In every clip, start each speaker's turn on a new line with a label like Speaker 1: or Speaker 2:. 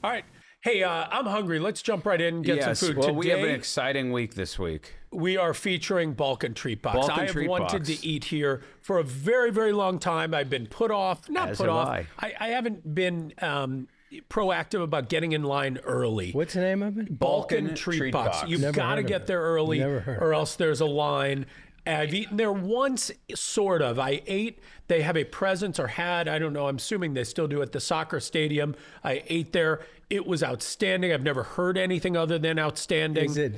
Speaker 1: All right. Hey, I'm hungry. Let's jump right in and get some food.
Speaker 2: Well, we have an
Speaker 1: Today,
Speaker 2: exciting week this week.
Speaker 1: we are featuring Balkan Treat Box.
Speaker 2: Balkan
Speaker 1: I have
Speaker 2: Treat
Speaker 1: wanted
Speaker 2: Box.
Speaker 1: to eat here for a very, very long time. I've been put off. Not
Speaker 2: As
Speaker 1: put
Speaker 2: have
Speaker 1: off.
Speaker 2: I.
Speaker 1: I haven't been proactive about getting in line early.
Speaker 3: What's the name of it?
Speaker 1: Balkan Treat Box. You've
Speaker 3: Never
Speaker 1: got to
Speaker 3: heard of
Speaker 1: get
Speaker 3: it.
Speaker 1: there early
Speaker 3: Never heard of
Speaker 1: or else there's a line. I've eaten there once, sort of. I ate, they have a presence or had, I don't know, I'm assuming they still do at the soccer stadium. I ate there. It was outstanding. I've never heard anything other than outstanding.
Speaker 3: Is it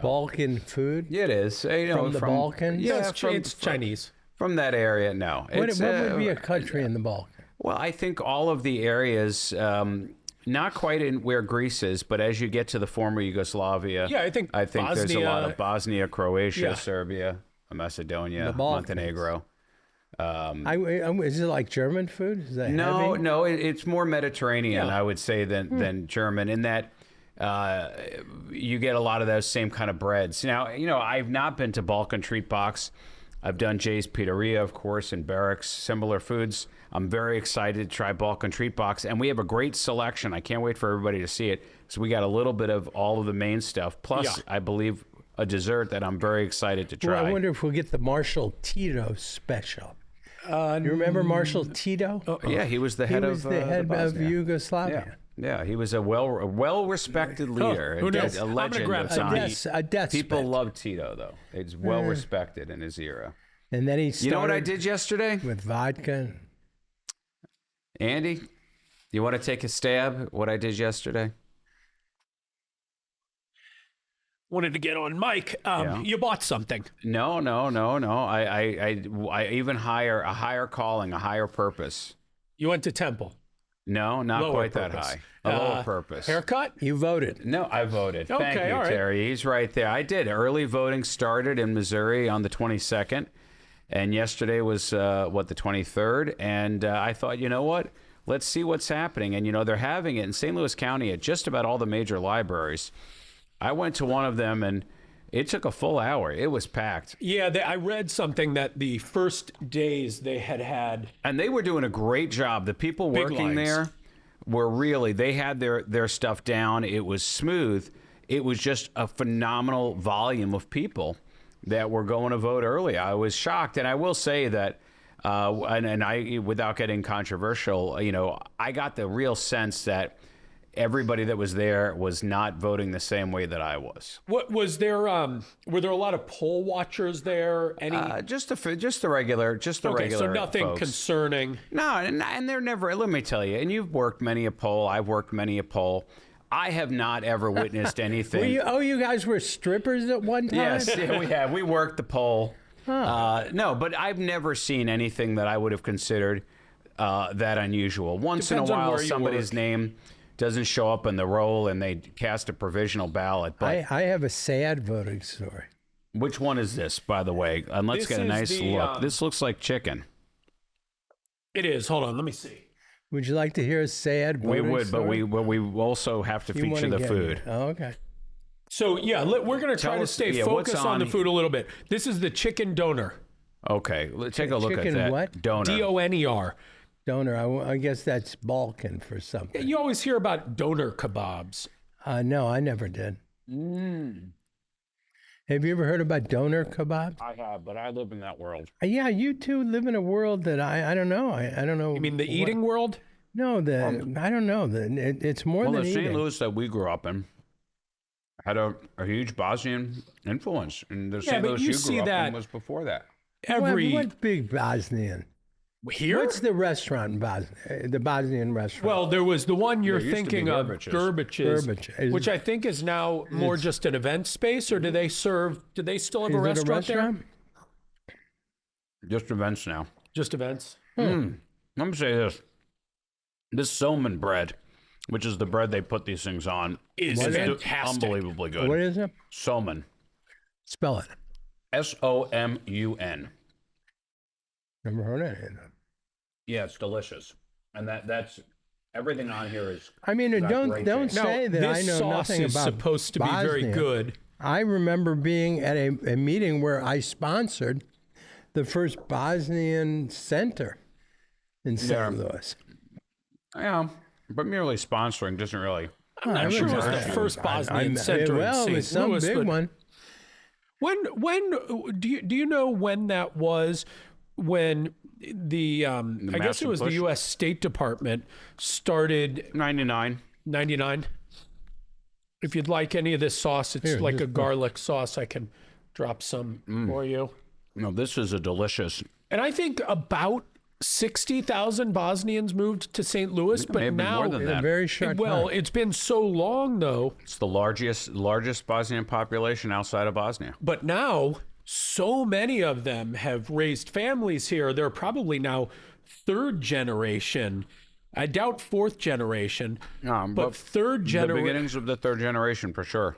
Speaker 3: Balkan food?
Speaker 2: Yeah, it is.
Speaker 3: From the Balkans?
Speaker 2: Yeah,
Speaker 1: It's Chinese.
Speaker 2: From that area, no.
Speaker 3: What
Speaker 2: It's,
Speaker 3: would be a country in the Balkans?
Speaker 2: Well, I think all of the areas, not quite in where Greece is, but as you get to the former Yugoslavia,
Speaker 1: Yeah, I think
Speaker 2: there's a lot of Bosnia, Croatia,
Speaker 1: Yeah.
Speaker 2: Serbia, Macedonia,
Speaker 3: The Balkans.
Speaker 2: Montenegro.
Speaker 3: Is it like German food? Is that
Speaker 2: No,
Speaker 3: heavy?
Speaker 2: no, it's more Mediterranean,
Speaker 1: Yeah.
Speaker 2: I would say, than German, in that you get a lot of those same kind of breads. Now, I've not been to Balkan Treat Box. I've done Jay's Pizzeria, of course, and Barracks, similar foods. I'm very excited to try Balkan Treat Box, and we have a great selection. I can't wait for everybody to see it. So we got a little bit of all of the main stuff, plus, I believe, a dessert that I'm very excited to try.
Speaker 3: Well, I wonder if we'll get the Marshal Tito special. You remember Marshal Tito?
Speaker 2: Yeah, he was the
Speaker 3: He
Speaker 2: head
Speaker 3: was
Speaker 2: of
Speaker 3: the head of
Speaker 2: Bosnia.
Speaker 3: Yugoslavia.
Speaker 2: Yeah, he was a well-respected leader,
Speaker 1: who knows?
Speaker 2: a
Speaker 1: I'm gonna
Speaker 2: legend
Speaker 1: grab
Speaker 2: of
Speaker 1: some
Speaker 2: science.
Speaker 1: meat.
Speaker 3: A death
Speaker 2: People
Speaker 3: spit.
Speaker 2: love Tito, though. He's well-respected in his era.
Speaker 3: And then he started
Speaker 2: You know what I did yesterday?
Speaker 3: with vodka.
Speaker 2: Andy, you want to take a stab at what I did yesterday?
Speaker 1: Wanted to get on mic. You bought something.
Speaker 2: No. I even a higher calling, a higher purpose.
Speaker 1: You went to Temple.
Speaker 2: No, not
Speaker 1: Lower
Speaker 2: quite
Speaker 1: purpose.
Speaker 2: that high. A lower purpose.
Speaker 1: Haircut?
Speaker 3: You voted.
Speaker 2: No, I voted. Thank
Speaker 1: Okay,
Speaker 2: you,
Speaker 1: all right.
Speaker 2: Terry. He's right there. I did. Early voting started in Missouri on the 22nd, and yesterday was, the 23rd, and I thought, you know what? Let's see what's happening. And, they're having it in St. Louis County at just about all the major libraries. I went to one of them, and it took a full hour. It was packed.
Speaker 1: Yeah, I read something that the first days they had.
Speaker 2: And they were doing a great job. The people
Speaker 1: Big
Speaker 2: working
Speaker 1: lines.
Speaker 2: there were really, they had their stuff down. It was smooth. It was just a phenomenal volume of people that were going to vote early. I was shocked. And I will say that, and I, without getting controversial, I got the real sense that everybody that was there was not voting the same way that I was.
Speaker 1: What was there? Were there a lot of poll watchers there? Any?
Speaker 2: Just the regular,
Speaker 1: okay, so nothing
Speaker 2: folks.
Speaker 1: concerning.
Speaker 2: No, and they're never, let me tell you, and you've worked many a poll, I've worked many a poll. I have not ever witnessed anything.
Speaker 3: You guys were strippers at one time?
Speaker 2: Yes, yeah, we have. We worked the poll. No, but I've never seen anything that I would have considered that unusual. Once
Speaker 1: Depends
Speaker 2: in a
Speaker 1: on
Speaker 2: while,
Speaker 1: where you
Speaker 2: somebody's
Speaker 1: work.
Speaker 2: name doesn't show up in the roll and they cast a provisional ballot. But
Speaker 3: I have a sad voting story.
Speaker 2: which one is this, by the way? And let's
Speaker 1: This
Speaker 2: get a
Speaker 1: is
Speaker 2: nice
Speaker 1: the,
Speaker 2: look. This looks like chicken.
Speaker 1: It is. Hold on. Let me see.
Speaker 3: Would you like to hear a sad
Speaker 2: We
Speaker 3: voting
Speaker 2: would,
Speaker 3: story?
Speaker 2: but we also have to
Speaker 3: You
Speaker 2: feature
Speaker 3: wanna
Speaker 2: the
Speaker 3: get
Speaker 2: food.
Speaker 3: it. Oh, okay.
Speaker 1: So yeah, we're going to try
Speaker 2: Tell
Speaker 1: to
Speaker 2: us-
Speaker 1: stay
Speaker 2: yeah, what's
Speaker 1: focused on the
Speaker 2: on-
Speaker 1: food a little bit. This is the chicken doner.
Speaker 2: Okay, let's take a look at
Speaker 3: Chicken
Speaker 2: that.
Speaker 3: what?
Speaker 2: Donor.
Speaker 1: DONER.
Speaker 3: Donor, I guess that's Balkan for something.
Speaker 1: You always hear about doner kebabs.
Speaker 3: No, I never did. Have you ever heard about doner kebab?
Speaker 2: I have, but I live in that world.
Speaker 3: Yeah, you two live in a world that I don't know. I don't know.
Speaker 1: You mean the eating world?
Speaker 3: No, I don't know. It's more
Speaker 2: Well,
Speaker 3: than
Speaker 2: the St.
Speaker 3: eating.
Speaker 2: Louis that we grew up in had a huge Bosnian influence, and the St.
Speaker 1: but
Speaker 2: Louis
Speaker 1: you
Speaker 2: you
Speaker 1: see
Speaker 2: grew up
Speaker 1: that-
Speaker 2: in was before that.
Speaker 3: What big Bosnian?
Speaker 1: Here?
Speaker 3: What's the restaurant in Bosnia? The Bosnian restaurant.
Speaker 1: Well, there was the one you're
Speaker 2: There used to be
Speaker 1: thinking of,
Speaker 2: Gerbich's.
Speaker 1: Gerbich's, which I think is now more just an event space, or do they still have
Speaker 3: is
Speaker 1: a
Speaker 3: it a
Speaker 1: restaurant
Speaker 3: restaurant?
Speaker 2: Just events now.
Speaker 1: there? Just events.
Speaker 2: Let me say this. This Soman bread, which is the bread they put these things on,
Speaker 1: Is fantastic.
Speaker 2: unbelievably good.
Speaker 3: What is it?
Speaker 2: Soman.
Speaker 3: Spell it.
Speaker 2: Somun.
Speaker 3: Never heard of it.
Speaker 2: Yeah, it's delicious. And that's everything on here is
Speaker 3: I mean,
Speaker 2: got great
Speaker 3: don't
Speaker 2: taste.
Speaker 3: say that I
Speaker 1: this
Speaker 3: know
Speaker 1: sauce
Speaker 3: nothing
Speaker 1: is
Speaker 3: about
Speaker 1: supposed to be very
Speaker 3: Bosnia.
Speaker 1: good.
Speaker 3: I remember being at a meeting where I sponsored the first Bosnian center in St. Louis.
Speaker 2: Yeah. But merely sponsoring doesn't really.
Speaker 1: I'm not sure it was the first Bosnian center
Speaker 3: well,
Speaker 1: in
Speaker 3: it's
Speaker 1: St.
Speaker 3: some
Speaker 1: Louis.
Speaker 3: big
Speaker 1: But
Speaker 3: one.
Speaker 1: when do you know when that was? When the I guess it was
Speaker 2: push?
Speaker 1: the U.S. State Department started
Speaker 2: 99.
Speaker 1: 99. If you'd like any of this sauce, it's
Speaker 3: Here,
Speaker 1: like a
Speaker 3: just-
Speaker 1: garlic sauce. I can drop some for you.
Speaker 2: No, this is a delicious.
Speaker 1: And I think about 60,000 Bosnians moved to St. Louis, but
Speaker 2: maybe
Speaker 1: now,
Speaker 2: more than
Speaker 3: In a
Speaker 2: that.
Speaker 3: very short time.
Speaker 1: it's been so long though.
Speaker 2: It's the largest Bosnian population outside of Bosnia.
Speaker 1: But now, so many of them have raised families here. They're probably now third generation. I doubt fourth generation, but third
Speaker 2: The
Speaker 1: generation.
Speaker 2: beginnings of the third generation, for sure.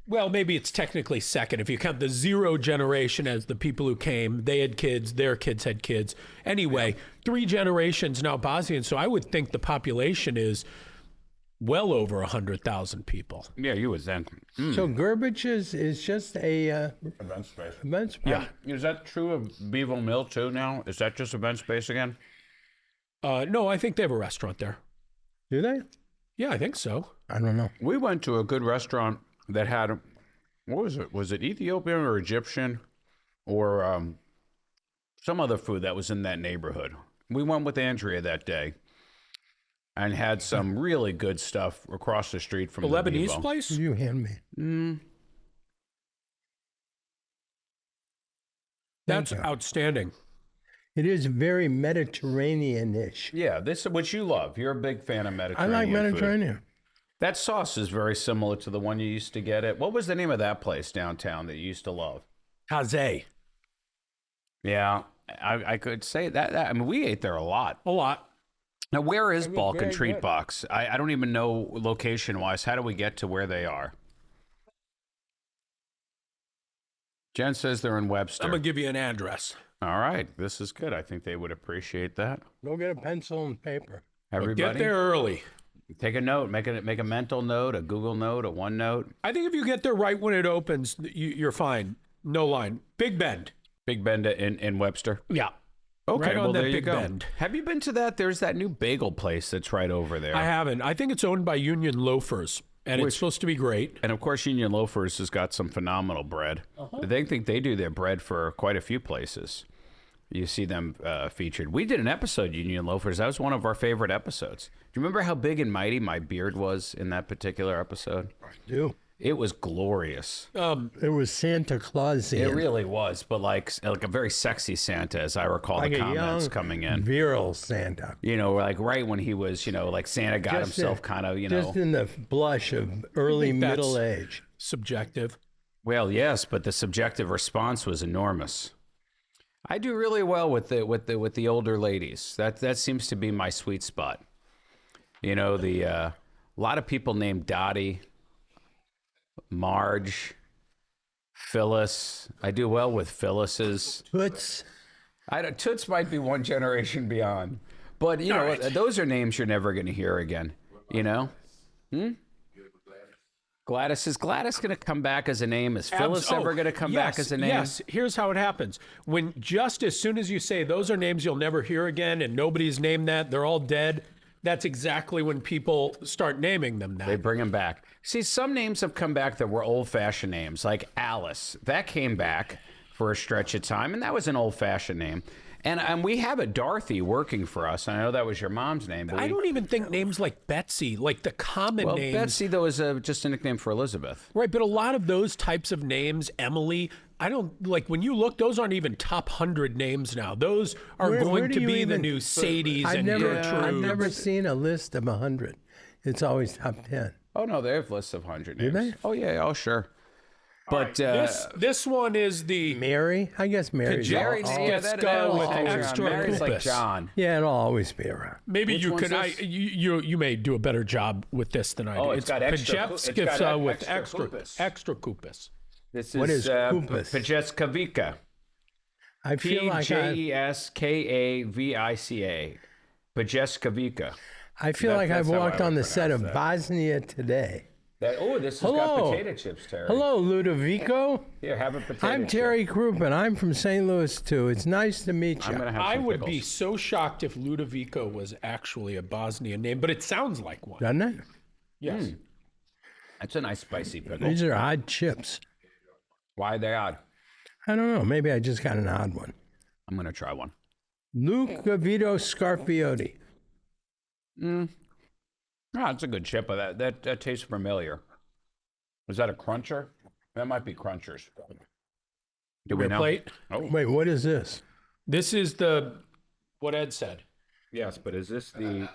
Speaker 1: Well, maybe it's technically second. If you count the zero generation as the people who came, they had kids, their kids had kids. Anyway, 3 generations now Bosnian. So I would think the population is well over 100,000 people.
Speaker 2: Yeah, you would then.
Speaker 3: So Gerbich is just a
Speaker 2: Event space.
Speaker 3: event space.
Speaker 1: Yeah.
Speaker 2: Is that true of Beeville Mill too now? Is that just event space again?
Speaker 1: No, I think they have a restaurant there.
Speaker 3: Do they?
Speaker 1: Yeah, I think so.
Speaker 3: I don't know.
Speaker 2: We went to a good restaurant that had, what was it? Was it Ethiopian or Egyptian or some other food that was in that neighborhood? We went with Andrea that day and had some really good stuff across the street from
Speaker 1: The
Speaker 2: the
Speaker 1: Lebanese
Speaker 2: Bevo.
Speaker 1: place?
Speaker 3: You hand me.
Speaker 1: That's
Speaker 3: Thank you.
Speaker 1: outstanding.
Speaker 3: It is very Mediterranean-ish.
Speaker 2: Yeah, this is what you love. You're a big fan of
Speaker 3: I
Speaker 2: Mediterranean
Speaker 3: like
Speaker 2: food.
Speaker 3: Mediterranean.
Speaker 2: That sauce is very similar to the one you used to get at. What was the name of that place downtown that you used to love?
Speaker 1: Haze.
Speaker 2: Yeah, I could say that. I mean, we ate there a lot.
Speaker 1: A lot.
Speaker 2: Now, where is Balkan
Speaker 3: very
Speaker 2: Treat
Speaker 3: good.
Speaker 2: Box? I don't even know location-wise. How do we get to where they are? Jen says they're in Webster.
Speaker 1: I'm going to give you an address.
Speaker 2: All right, this is good. I think they would appreciate that.
Speaker 3: Go get a pencil and paper.
Speaker 2: Everybody,
Speaker 1: Get there early.
Speaker 2: take a note. Make a mental note, a Google note, a OneNote.
Speaker 1: I think if you get there right when it opens, you're fine. No line. Big Bend.
Speaker 2: Big Bend in Webster.
Speaker 1: Yeah.
Speaker 2: Okay,
Speaker 1: Right on
Speaker 2: well,
Speaker 1: that
Speaker 2: there you
Speaker 1: Big
Speaker 2: go.
Speaker 1: Bend.
Speaker 2: Have you been to that? There's that new bagel place that's right over there.
Speaker 1: I haven't. I think it's owned by Union Loafers, and it's supposed to be great.
Speaker 2: And of course, Union Loafers has got some phenomenal bread. They think they do their bread for quite a few places. You see them featured. We did an episode, Union Loafers. That was one of our favorite episodes. Do you remember how big and mighty my beard was in that particular episode?
Speaker 3: Do.
Speaker 2: It was glorious.
Speaker 3: It was Santa Clausian.
Speaker 2: It really was, but like a very sexy Santa, as I recall
Speaker 3: like
Speaker 2: the
Speaker 3: a
Speaker 2: comments
Speaker 3: young,
Speaker 2: coming in.
Speaker 3: virile Santa.
Speaker 2: You know, like right when he was, like Santa got
Speaker 3: Just
Speaker 2: himself
Speaker 3: in-
Speaker 2: kind of,
Speaker 3: Just in the blush of early
Speaker 1: think that's-
Speaker 3: middle age.
Speaker 1: Subjective.
Speaker 2: Well, yes, but the subjective response was enormous. I do really well with the older ladies. That seems to be my sweet spot. You know, a lot of people named Dottie, Marge, Phyllis. I do well with Phyllis's.
Speaker 3: Toots.
Speaker 2: Toots might be one generation beyond, but you know, those are names you're never going to hear again. You know. Gladys, is Gladys going to come back as a name? Is Phyllis ever going to come back as a name?
Speaker 1: Yes. Here's how it happens. When just as soon as you say those are names you'll never hear again and nobody's named that, they're all dead, that's exactly when people start naming them that.
Speaker 2: They bring them back. See, some names have come back that were old-fashioned names, like Alice. That came back for a stretch of time, and that was an old-fashioned name. And we have a Dorothy working for us. I know that was your mom's name. But
Speaker 1: I don't even think names like Betsy, like the common
Speaker 2: well,
Speaker 1: names.
Speaker 2: Betsy, though, is just a nickname for Elizabeth.
Speaker 1: Right, but a lot of those types of names, Emily, I don't like when you look, those aren't even top 100 names now. Those are
Speaker 3: Where
Speaker 1: going
Speaker 3: do
Speaker 1: to
Speaker 3: you
Speaker 1: be the
Speaker 3: even-
Speaker 1: new Sadies
Speaker 3: I've
Speaker 1: and
Speaker 3: never,
Speaker 1: Gertrudes.
Speaker 3: I've never seen a list of 100. It's always top 10.
Speaker 2: Oh, no, they have lists of 100 names.
Speaker 3: they?
Speaker 2: Oh, yeah, oh, sure. But
Speaker 1: This one is the
Speaker 3: Mary? I guess Mary's
Speaker 2: Jerry,
Speaker 3: all-
Speaker 2: yeah, that
Speaker 1: with
Speaker 2: was
Speaker 1: extra
Speaker 2: Mary's like
Speaker 1: purpose.
Speaker 2: John.
Speaker 3: Yeah, it'll always be around.
Speaker 1: maybe
Speaker 2: Which
Speaker 1: you
Speaker 2: one's
Speaker 1: could
Speaker 2: this?
Speaker 1: you may do a better job with this than I do.
Speaker 2: Oh, it's got extra
Speaker 1: Pajevskivsa with
Speaker 2: extra
Speaker 1: extra kupis.
Speaker 2: This
Speaker 3: What is Kupis?
Speaker 2: Pajevskivka.
Speaker 3: I feel like I've
Speaker 2: Pjeskavika. Pajevskivka.
Speaker 3: I feel like
Speaker 2: That's
Speaker 3: I've
Speaker 2: how I
Speaker 3: walked on
Speaker 2: would
Speaker 3: the set of
Speaker 2: pronounce that.
Speaker 3: Bosnia Today.
Speaker 2: This has got potato chips, Terry.
Speaker 3: Hello, Ludovico.
Speaker 2: Here, have a potato
Speaker 3: I'm
Speaker 2: chip.
Speaker 3: Terry Crouppen. I'm from St. Louis, too. It's nice to meet you.
Speaker 2: I'm gonna have
Speaker 1: I
Speaker 2: some
Speaker 1: would be
Speaker 2: pickles.
Speaker 1: so shocked if Ludovico was actually a Bosnian name, but it sounds like one.
Speaker 3: Doesn't it?
Speaker 1: Yes.
Speaker 2: That's a nice spicy pickle.
Speaker 3: These are odd chips.
Speaker 2: Why are they odd?
Speaker 3: I don't know. Maybe I just got an odd one.
Speaker 2: I'm gonna try one.
Speaker 3: Luca Vito Scarpiotti.
Speaker 2: Oh, it's a good chip, but that tastes familiar. Was that a cruncher? That might be crunchers. Do we
Speaker 1: Your
Speaker 2: know?
Speaker 1: plate?
Speaker 2: Oh,
Speaker 3: Wait, what is this?
Speaker 1: This is what Ed said.
Speaker 2: yes, but is this the?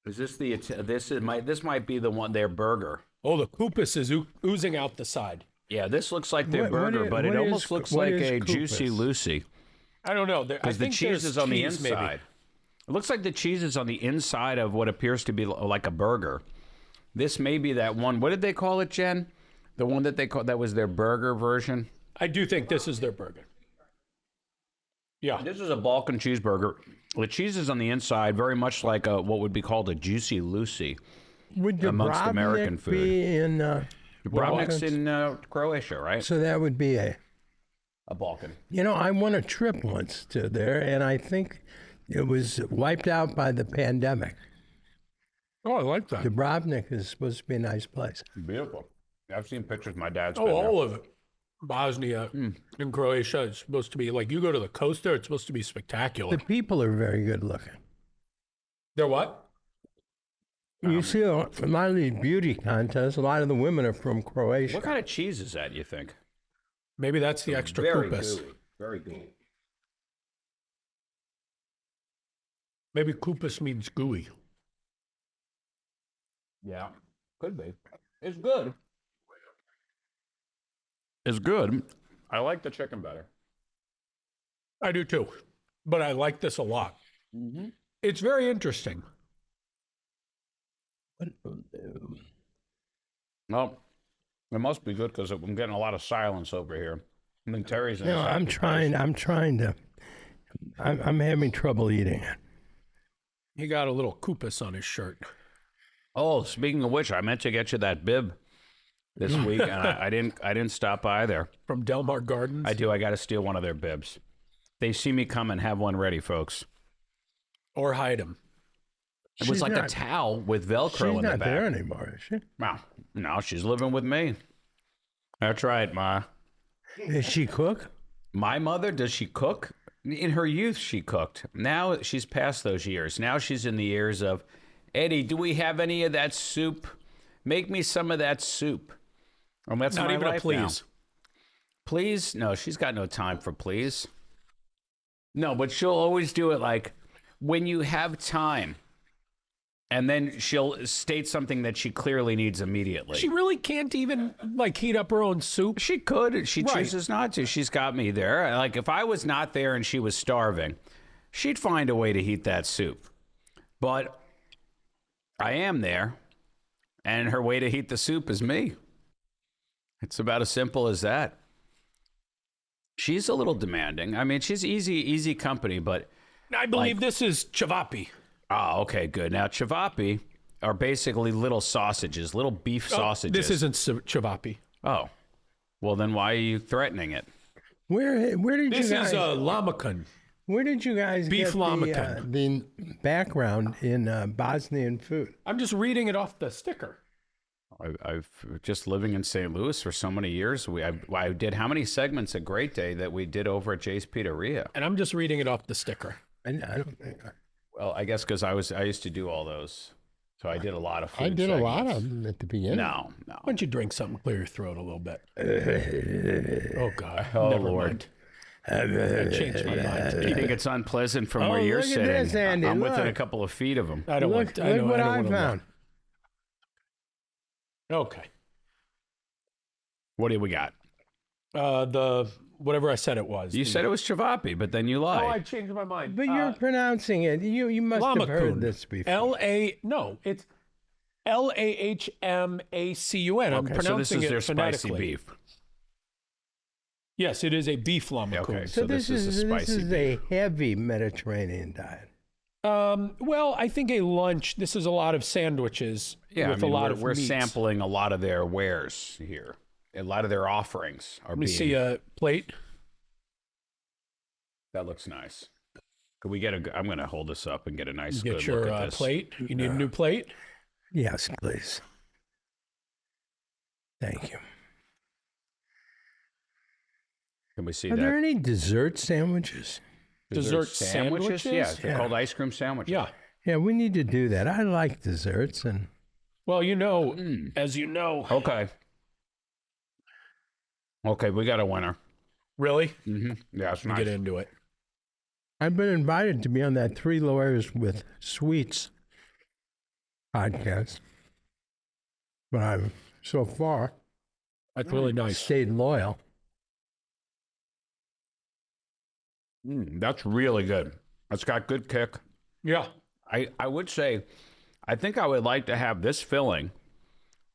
Speaker 2: This might be the one, their burger.
Speaker 1: Oh, the Koopas is oozing out the side.
Speaker 2: Yeah, this looks like their
Speaker 3: What
Speaker 2: burger,
Speaker 3: is-
Speaker 2: but it
Speaker 3: what
Speaker 2: almost
Speaker 3: is-
Speaker 2: looks
Speaker 3: what
Speaker 2: like
Speaker 3: is
Speaker 2: a
Speaker 3: Koopas?
Speaker 2: Juicy Lucy.
Speaker 1: I don't know.
Speaker 2: Because the cheese is on the inside. It looks like the cheese is on the inside of what appears to be like a burger. This may be that one. What did they call it, Jen? The one that they called, that was their burger version?
Speaker 1: I do think this is their burger. Yeah.
Speaker 2: This is a Balkan cheeseburger. The cheese is on the inside, very much like what would be called a Juicy Lucy.
Speaker 3: Would
Speaker 2: Amongst
Speaker 3: Dubrovnik
Speaker 2: American food.
Speaker 3: be in...
Speaker 2: Dubrovnik's in Croatia, right?
Speaker 3: So that would be
Speaker 2: A Balkan.
Speaker 3: You know, I won a trip once to there, and I think it was wiped out by the pandemic.
Speaker 1: Oh, I like that.
Speaker 3: Dubrovnik is supposed to be a nice place.
Speaker 2: Beautiful. I've seen pictures. My dad's
Speaker 1: Oh,
Speaker 2: been there.
Speaker 1: all of it. Bosnia and Croatia is supposed to be like, you go to the coast there, it's supposed to be spectacular.
Speaker 3: The people are very good looking.
Speaker 1: They're what?
Speaker 3: You see a lot of these beauty contests, a lot of the women are from Croatia.
Speaker 2: What kind of cheese is that, you think?
Speaker 1: Maybe that's the extra
Speaker 2: Very
Speaker 1: Koopas.
Speaker 2: gooey. Very gooey.
Speaker 1: Maybe Koopas means gooey.
Speaker 2: Yeah, could be. It's good. It's good. I like the chicken better.
Speaker 1: I do too, but I like this a lot. It's very interesting.
Speaker 2: Well, it must be good because I'm getting a lot of silence over here. I think Terry's in
Speaker 3: No,
Speaker 2: his
Speaker 3: I'm
Speaker 2: happy
Speaker 3: trying to. I'm having trouble eating it.
Speaker 1: He got a little Koopas on his shirt.
Speaker 2: Oh, speaking of which, I meant to get you that bib this week, and I didn't stop by there.
Speaker 1: From Delmar Gardens.
Speaker 2: I do. I got to steal one of their bibs. They see me come and have one ready, folks.
Speaker 1: Or hide him.
Speaker 2: It was
Speaker 3: She's
Speaker 2: like a
Speaker 3: not-
Speaker 2: towel with Velcro
Speaker 3: She's
Speaker 2: in the
Speaker 3: not
Speaker 2: back.
Speaker 3: there anymore, is she?
Speaker 2: Well, no, she's living with me. That's right, Ma.
Speaker 3: Does she cook?
Speaker 2: My mother, does she cook? In her youth, she cooked. Now she's past those years. Now she's in the years of, Eddie, do we have any of that soup? Make me some of that soup. And that's
Speaker 1: Not
Speaker 2: my
Speaker 1: even a
Speaker 2: life
Speaker 1: please.
Speaker 2: now. Please? No, she's got no time for please. No, but she'll always do it like when you have time. And then she'll state something that she clearly needs immediately.
Speaker 1: She really can't even like heat up her own soup.
Speaker 2: She could. She
Speaker 1: Right.
Speaker 2: chooses not to. She's got me there. Like, if I was not there and she was starving, she'd find a way to heat that soup. But I am there, and her way to heat the soup is me. It's about as simple as that. She's a little demanding. I mean, she's easy company, but...
Speaker 1: I believe this is cevapi.
Speaker 2: Oh, okay, good. Now, cevapi are basically little sausages, little beef sausages.
Speaker 1: This isn't cevapi.
Speaker 2: Oh. Well, then why are you threatening it?
Speaker 3: Where did
Speaker 1: This
Speaker 3: you guys?
Speaker 1: is a lamacun.
Speaker 3: Where did you guys
Speaker 1: Beef
Speaker 3: get
Speaker 1: lamacun.
Speaker 3: the background in Bosnian food?
Speaker 1: I'm just reading it off the sticker.
Speaker 2: I've just living in St. Louis for so many years. I did how many segments a Great Day that we did over at Jay's Pizzeria?
Speaker 1: And I'm just reading it off the sticker.
Speaker 3: I don't think
Speaker 2: Well, I guess because I used to do all those, so I did a lot of food.
Speaker 3: I did a lot
Speaker 2: segments.
Speaker 3: of them at the beginning.
Speaker 2: No.
Speaker 1: Why don't you drink something, clear your throat a little bit? Oh, God.
Speaker 2: Oh,
Speaker 1: Never
Speaker 2: Lord.
Speaker 1: mind. I changed my mind.
Speaker 2: You think it's unpleasant from where
Speaker 3: Oh,
Speaker 2: you're
Speaker 3: look at
Speaker 2: sitting?
Speaker 3: this, Andy,
Speaker 2: I'm within a
Speaker 3: look.
Speaker 2: couple of feet of him.
Speaker 1: I don't
Speaker 3: Look,
Speaker 1: want. I
Speaker 3: look
Speaker 1: know,
Speaker 3: what
Speaker 1: I don't
Speaker 3: I
Speaker 1: wanna
Speaker 3: found.
Speaker 1: look. Okay.
Speaker 2: What do we got?
Speaker 1: The whatever I said it was.
Speaker 2: You said it was cevapi, but then you
Speaker 1: Oh, I
Speaker 2: lied.
Speaker 1: changed my mind.
Speaker 3: But you're pronouncing it. You must have heard
Speaker 1: Lamacun.
Speaker 3: this before.
Speaker 1: No, it's Lahmacun. I'm
Speaker 2: Okay, so
Speaker 1: pronouncing
Speaker 2: this is their
Speaker 1: it
Speaker 2: spicy
Speaker 1: phonetically.
Speaker 2: beef.
Speaker 1: Yes, it is a beef lamacun.
Speaker 2: Okay,
Speaker 3: so this is
Speaker 2: a spicy
Speaker 3: a heavy Mediterranean diet.
Speaker 1: Well, I think a lunch. This is a lot of sandwiches
Speaker 2: Yeah,
Speaker 1: with a lot of
Speaker 2: we're
Speaker 1: meats.
Speaker 2: sampling a lot of their wares here. A lot of their offerings are
Speaker 1: Let me
Speaker 2: being.
Speaker 1: see a plate.
Speaker 2: That looks nice. Could we get a? I'm going to hold this up and get a nice
Speaker 1: Get
Speaker 2: good
Speaker 1: your
Speaker 2: look at this.
Speaker 1: plate. You need a new plate.
Speaker 3: Yes, please. Thank you.
Speaker 2: Can we see
Speaker 3: Are
Speaker 2: that?
Speaker 3: there any dessert sandwiches?
Speaker 1: Dessert sandwiches?
Speaker 2: Yeah, they're called ice cream sandwiches.
Speaker 1: Yeah.
Speaker 3: Yeah, we need to do that. I like desserts, and
Speaker 1: Well, you know, as you know.
Speaker 2: Okay. Okay, we got a winner.
Speaker 1: Really?
Speaker 2: Mm-hmm. Yeah, it's
Speaker 1: Let me
Speaker 2: nice.
Speaker 1: get into it.
Speaker 3: I've been invited to be on that Three Lawyers with Sweets podcast, but I've so far
Speaker 1: That's really nice.
Speaker 3: stayed loyal.
Speaker 2: That's really good. It's got good kick.
Speaker 1: Yeah.
Speaker 2: I would say, I think I would like to have this filling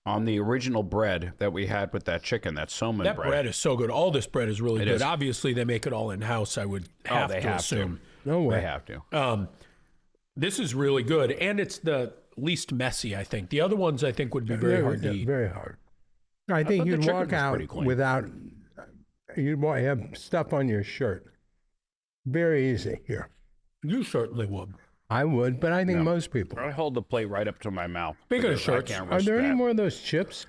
Speaker 2: on the original bread that we had with that chicken, that soman
Speaker 1: That
Speaker 2: bread.
Speaker 1: bread is so good. All this bread is really
Speaker 2: It
Speaker 1: good.
Speaker 2: is.
Speaker 1: Obviously, they make it all in house. I would have
Speaker 2: they
Speaker 1: to
Speaker 2: have
Speaker 1: assume.
Speaker 3: No way.
Speaker 2: They have to.
Speaker 1: This is really good, and it's the least messy. I think the other ones I think would be very hard to eat.
Speaker 3: Very hard. I think
Speaker 2: thought the
Speaker 3: you'd
Speaker 2: chicken
Speaker 3: walk
Speaker 2: was
Speaker 3: out
Speaker 2: pretty clean.
Speaker 3: without, you'd have stuff on your shirt. Very easy here.
Speaker 1: You certainly would.
Speaker 3: I would, but I think most people.
Speaker 2: I hold the plate right up to my mouth.
Speaker 1: Speaking of
Speaker 2: because I
Speaker 1: shirts,
Speaker 2: can't
Speaker 3: Are
Speaker 2: risk
Speaker 3: there any
Speaker 2: that.
Speaker 3: more of those chips?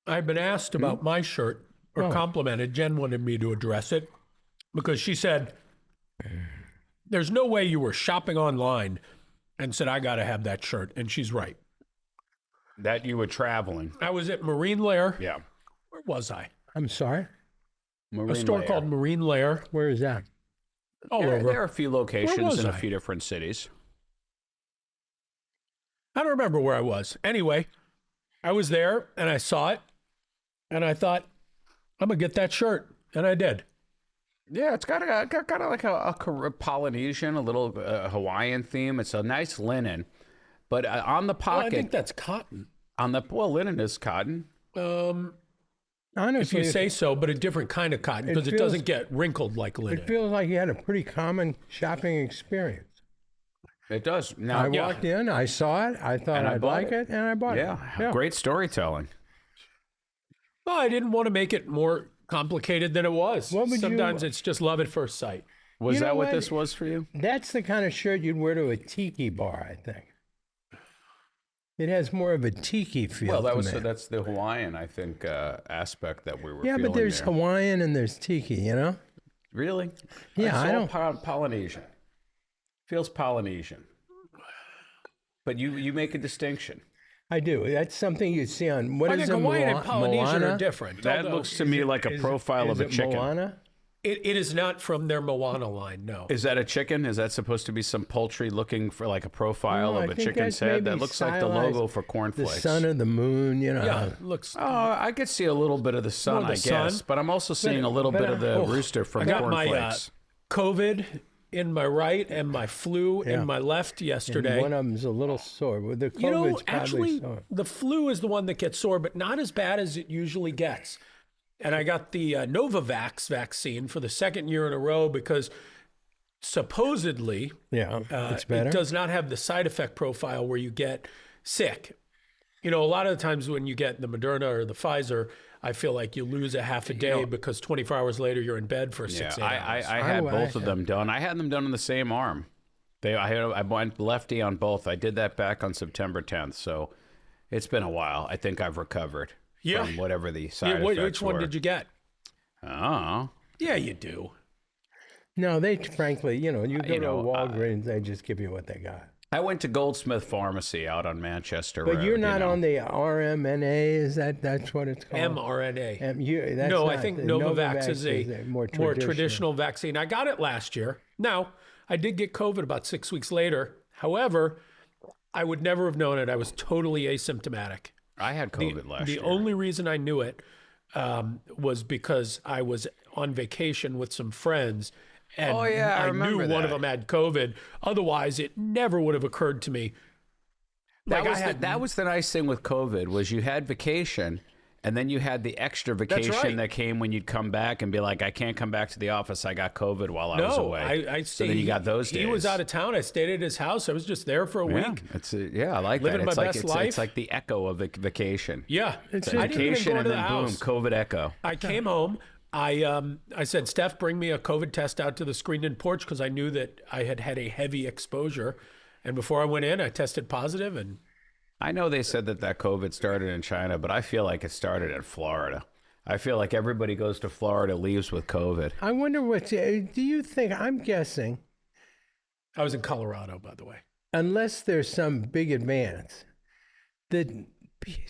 Speaker 1: I've been asked about my shirt or complimented. Jen wanted me to address it because she said, "There's no way you were shopping online and said I got to have that shirt," and she's right.
Speaker 2: That you were traveling.
Speaker 1: I was at Marine Lair.
Speaker 2: Yeah.
Speaker 1: Where was I?
Speaker 3: I'm sorry.
Speaker 1: A store called Marine Lair.
Speaker 3: Where is that?
Speaker 1: All over.
Speaker 2: There are a few locations
Speaker 1: was
Speaker 2: in a
Speaker 1: I?
Speaker 2: few different cities.
Speaker 1: I don't remember where I was. Anyway, I was there and I saw it and I thought, I'm going to get that shirt. And I did.
Speaker 2: Yeah, it's got kind of like a Polynesian, a little Hawaiian theme. It's a nice linen, but on the
Speaker 1: Well, I
Speaker 2: pocket,
Speaker 1: think that's cotton.
Speaker 2: linen is cotton.
Speaker 1: If
Speaker 3: Honestly,
Speaker 1: you say so, but a different kind of cotton because it
Speaker 3: feels-
Speaker 1: doesn't get wrinkled like
Speaker 3: it
Speaker 1: linen.
Speaker 3: feels like you had a pretty common shopping experience.
Speaker 2: It does. Now,
Speaker 3: I walked in, I saw it, I thought
Speaker 2: And I
Speaker 3: I'd
Speaker 2: bought
Speaker 3: like
Speaker 2: it.
Speaker 3: it, and I bought
Speaker 2: yeah,
Speaker 3: it.
Speaker 2: great storytelling.
Speaker 1: Well, I didn't want to make it more complicated than it was.
Speaker 3: What would you-
Speaker 1: Sometimes it's just love at first sight.
Speaker 2: Was
Speaker 3: You know
Speaker 2: that what
Speaker 3: what?
Speaker 2: this was for you?
Speaker 3: That's the kind of shirt you'd wear to a tiki bar, I think. It has more of a tiki feel.
Speaker 2: Well,
Speaker 3: to me.
Speaker 2: that's the Hawaiian, I think, aspect that we were.
Speaker 3: Yeah, but
Speaker 2: feeling
Speaker 3: there's
Speaker 2: there.
Speaker 3: Hawaiian and there's tiki, you know?
Speaker 2: Really?
Speaker 3: Yeah,
Speaker 2: It's
Speaker 3: I
Speaker 2: all
Speaker 3: don't-
Speaker 2: Polynesian. Feels Polynesian. But you make a distinction.
Speaker 3: I do. That's something you see on what
Speaker 1: I
Speaker 3: is
Speaker 1: think
Speaker 3: a
Speaker 1: Hawaiian and
Speaker 3: Moana?
Speaker 1: Polynesian are different.
Speaker 2: That
Speaker 1: although
Speaker 2: looks to me like a profile of a
Speaker 3: it
Speaker 2: chicken.
Speaker 3: Moana?
Speaker 1: it is not from their Moana line, no.
Speaker 2: Is that a chicken? Is that supposed to be some poultry looking for like a profile
Speaker 3: No, I
Speaker 2: of a
Speaker 3: think
Speaker 2: chicken's
Speaker 3: that's
Speaker 2: head? That
Speaker 3: maybe
Speaker 2: looks like the
Speaker 3: stylized.
Speaker 2: logo for
Speaker 3: The
Speaker 2: cornflakes.
Speaker 3: sun or the moon, you know.
Speaker 1: Yeah, it looks.
Speaker 2: Oh, I could see a little bit of the sun,
Speaker 1: More of
Speaker 2: I
Speaker 1: the
Speaker 2: guess.
Speaker 1: sun.
Speaker 2: But I'm also seeing a little
Speaker 3: but
Speaker 2: bit of the
Speaker 3: I-
Speaker 2: rooster from
Speaker 1: I got my
Speaker 2: cornflakes.
Speaker 1: COVID in my right and my flu
Speaker 3: Yeah.
Speaker 1: in my left
Speaker 3: And
Speaker 1: yesterday.
Speaker 3: one of them's a little sore. Well, the COVID's
Speaker 1: You know,
Speaker 3: probably
Speaker 1: actually,
Speaker 3: sore.
Speaker 1: the flu is the one that gets sore, but not as bad as it usually gets. And I got the Novavax vaccine for the second year in a row because supposedly
Speaker 3: Yeah, it's better.
Speaker 1: it does not have the side effect profile where you get sick. You know, a lot of the times when you get the Moderna or the Pfizer, I feel like you lose a half a day because 24 hours later you're in bed for
Speaker 2: Yeah,
Speaker 1: 6 8 hours.
Speaker 2: I had
Speaker 3: I-
Speaker 2: both of them done. I had them done on the same arm. I went lefty on both. I did that back on September 10th. So it's been a while. I think I've recovered
Speaker 1: Yeah.
Speaker 2: from whatever the
Speaker 1: Yeah,
Speaker 2: side effects
Speaker 1: which one
Speaker 2: were.
Speaker 1: did you get?
Speaker 2: Oh,
Speaker 1: Yeah, you do.
Speaker 3: No, they frankly, you go to
Speaker 2: know,
Speaker 3: Walgreens, they just give you what they got.
Speaker 2: I went to Goldsmith Pharmacy out on Manchester
Speaker 3: But
Speaker 2: Road.
Speaker 3: you're
Speaker 2: you
Speaker 3: not
Speaker 2: know.
Speaker 3: on the RMNA, is that's what it's called?
Speaker 1: mRNA.
Speaker 3: That's
Speaker 1: No, I
Speaker 3: not-
Speaker 1: think
Speaker 3: the
Speaker 1: Novavax is a
Speaker 3: more
Speaker 1: more traditional vaccine. I got it last year. Now, I did get COVID about 6 weeks later. However, I would never have known it. I was totally asymptomatic.
Speaker 2: I had COVID last
Speaker 1: The
Speaker 2: year.
Speaker 1: only reason I knew it was because I was on vacation with some friends. And
Speaker 2: Oh, yeah, I
Speaker 1: knew
Speaker 2: remember
Speaker 1: one of
Speaker 2: that.
Speaker 1: them had COVID. Otherwise, it never would have occurred to me.
Speaker 2: That
Speaker 1: Like,
Speaker 2: was
Speaker 1: I had
Speaker 2: that was the nice thing with COVID was you had vacation, And then you had the extra vacation
Speaker 1: right.
Speaker 2: that came when you'd come back and be like, I can't come back to the office. I got COVID while I was away.
Speaker 1: I
Speaker 2: so then you got those days.
Speaker 1: He was out of town. I stayed at his house. I was just there for a week.
Speaker 2: I like
Speaker 1: Living
Speaker 2: that.
Speaker 1: my
Speaker 2: It's like
Speaker 1: best life.
Speaker 2: it's like the echo of a vacation.
Speaker 1: Yeah.
Speaker 2: It's
Speaker 1: I didn't even
Speaker 2: vacation
Speaker 1: go
Speaker 2: and
Speaker 1: to the
Speaker 2: then
Speaker 1: house.
Speaker 2: boom, COVID echo.
Speaker 1: I came home. I said, Steph, bring me a COVID test out to the screened-in porch because I knew that I had had a heavy exposure. And before I went in, I tested positive. And
Speaker 2: I know they said that COVID started in China, but I feel like it started in Florida. I feel like everybody goes to Florida, leaves with COVID.
Speaker 3: I wonder do you think, I'm guessing,
Speaker 1: I was in Colorado, by the way.
Speaker 3: unless there's some big advance, that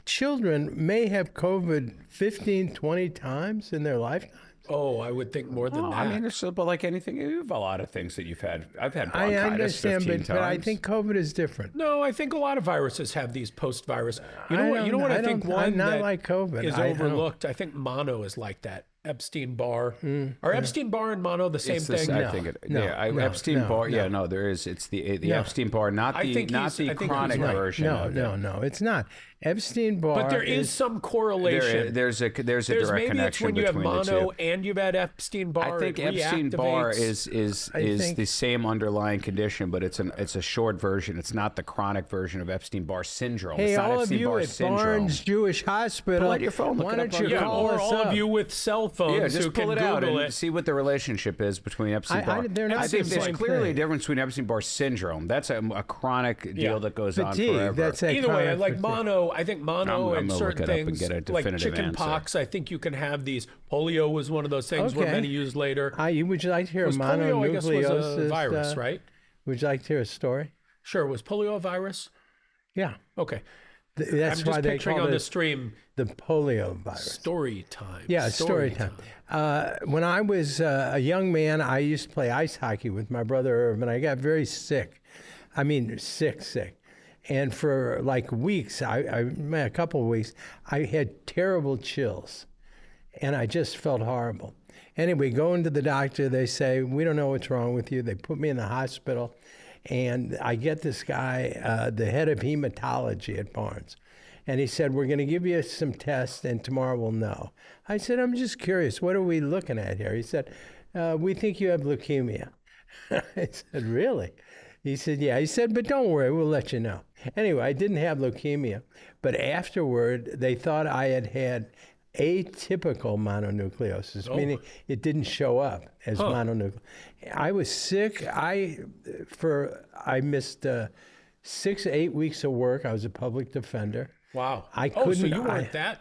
Speaker 3: children may have COVID 15, 20 times in their lifetime.
Speaker 1: Oh, I would think more than that.
Speaker 2: I mean, but like anything, you have a lot of things that you've had. I've had
Speaker 3: I
Speaker 2: bronchitis
Speaker 3: understand,
Speaker 2: 15
Speaker 3: but I
Speaker 2: times.
Speaker 3: think COVID is different.
Speaker 1: No, I think a lot of viruses have these post-virus. You know what? You know what? I think one
Speaker 3: I'm not
Speaker 1: that
Speaker 3: like COVID.
Speaker 1: is
Speaker 3: I don't-
Speaker 1: overlooked. I think mono is like that. Epstein-Barr. Are Epstein-Barr and mono the same
Speaker 2: It's this-
Speaker 1: thing?
Speaker 2: I think it.
Speaker 3: No,
Speaker 2: yeah,
Speaker 3: no,
Speaker 2: Epstein-Barr.
Speaker 3: no.
Speaker 2: Yeah, no, there is. It's the
Speaker 3: No.
Speaker 2: Epstein-Barr, not
Speaker 1: I
Speaker 2: the
Speaker 1: think he's
Speaker 2: chronic
Speaker 1: right.
Speaker 2: version. of it.
Speaker 3: No, it's not. Epstein-Barr.
Speaker 1: But there is some correlation.
Speaker 2: There's a direct
Speaker 1: maybe
Speaker 2: connection
Speaker 1: it's when you have
Speaker 2: between the
Speaker 1: mono
Speaker 2: two.
Speaker 1: and you've had Epstein-Barr.
Speaker 2: I think
Speaker 1: it
Speaker 2: Epstein-Barr
Speaker 1: reactivates.
Speaker 2: is
Speaker 3: think-
Speaker 2: the same underlying condition, but it's a short version. It's not the chronic version of Epstein-Barr syndrome.
Speaker 3: Hey,
Speaker 2: it's not
Speaker 3: all of you
Speaker 2: Epstein-Barr
Speaker 3: at
Speaker 2: syndrome.
Speaker 3: Barnes Jewish Hospital,
Speaker 2: Pull out your phone, look
Speaker 3: why
Speaker 2: it up
Speaker 3: don't
Speaker 2: on
Speaker 3: you
Speaker 2: Google.
Speaker 1: Yeah,
Speaker 3: call
Speaker 1: or
Speaker 3: us
Speaker 1: all
Speaker 3: up?
Speaker 1: of you with cell phones
Speaker 2: Yeah,
Speaker 1: who
Speaker 2: just pull
Speaker 1: can
Speaker 2: it out
Speaker 1: Google
Speaker 2: and
Speaker 1: it.
Speaker 2: see what the relationship is between Epstein-Barr.
Speaker 3: they're not
Speaker 2: I think
Speaker 3: the
Speaker 2: there's
Speaker 3: same
Speaker 2: clearly a
Speaker 3: thing.
Speaker 2: difference between Epstein-Barr syndrome. That's a chronic deal
Speaker 1: Yeah.
Speaker 2: that goes on
Speaker 3: Fatigue,
Speaker 2: forever.
Speaker 3: that's a
Speaker 1: Either way,
Speaker 3: chronic
Speaker 1: like
Speaker 3: fatigue.
Speaker 1: mono, I think mono
Speaker 2: I'm
Speaker 1: and
Speaker 2: gonna
Speaker 1: certain
Speaker 2: look it up and
Speaker 1: things
Speaker 2: get a
Speaker 1: like
Speaker 2: definitive
Speaker 1: chicken
Speaker 2: answer.
Speaker 1: pox, I think you can have these. Polio was one of those things where
Speaker 3: Okay.
Speaker 1: many used later.
Speaker 3: Would you like to hear a
Speaker 1: Polio, I guess, was a
Speaker 3: mononucleosis?
Speaker 1: virus, right?
Speaker 3: Would you like to hear a story?
Speaker 1: Sure. Was polio a virus?
Speaker 3: Yeah.
Speaker 1: Okay.
Speaker 3: That's
Speaker 1: I'm
Speaker 3: why
Speaker 1: just
Speaker 3: they
Speaker 1: picturing
Speaker 3: call
Speaker 1: on the
Speaker 3: it
Speaker 1: stream
Speaker 3: the polio virus.
Speaker 1: story time.
Speaker 3: Yeah, story time. When I was a young man, I used to play ice hockey with my brother Irv, and I got very sick. I mean, sick. And for like weeks, a couple of weeks, I had terrible chills, and I just felt horrible. Anyway, going to the doctor, they say, we don't know what's wrong with you. They put me in the hospital, and I get this guy, the head of hematology at Barnes. And he said, we're going to give you some tests, and tomorrow we'll know. I said, I'm just curious. What are we looking at here? He said, we think you have leukemia. I said, really? He said, yeah. He said, but don't worry, we'll let you know. Anyway, I didn't have leukemia. But afterward, they thought I had atypical mononucleosis, meaning it didn't show up as mononucleosis. I was sick. I missed 6 to 8 weeks of work. I was a public defender.
Speaker 1: Wow.
Speaker 3: I couldn't.
Speaker 1: So you weren't that?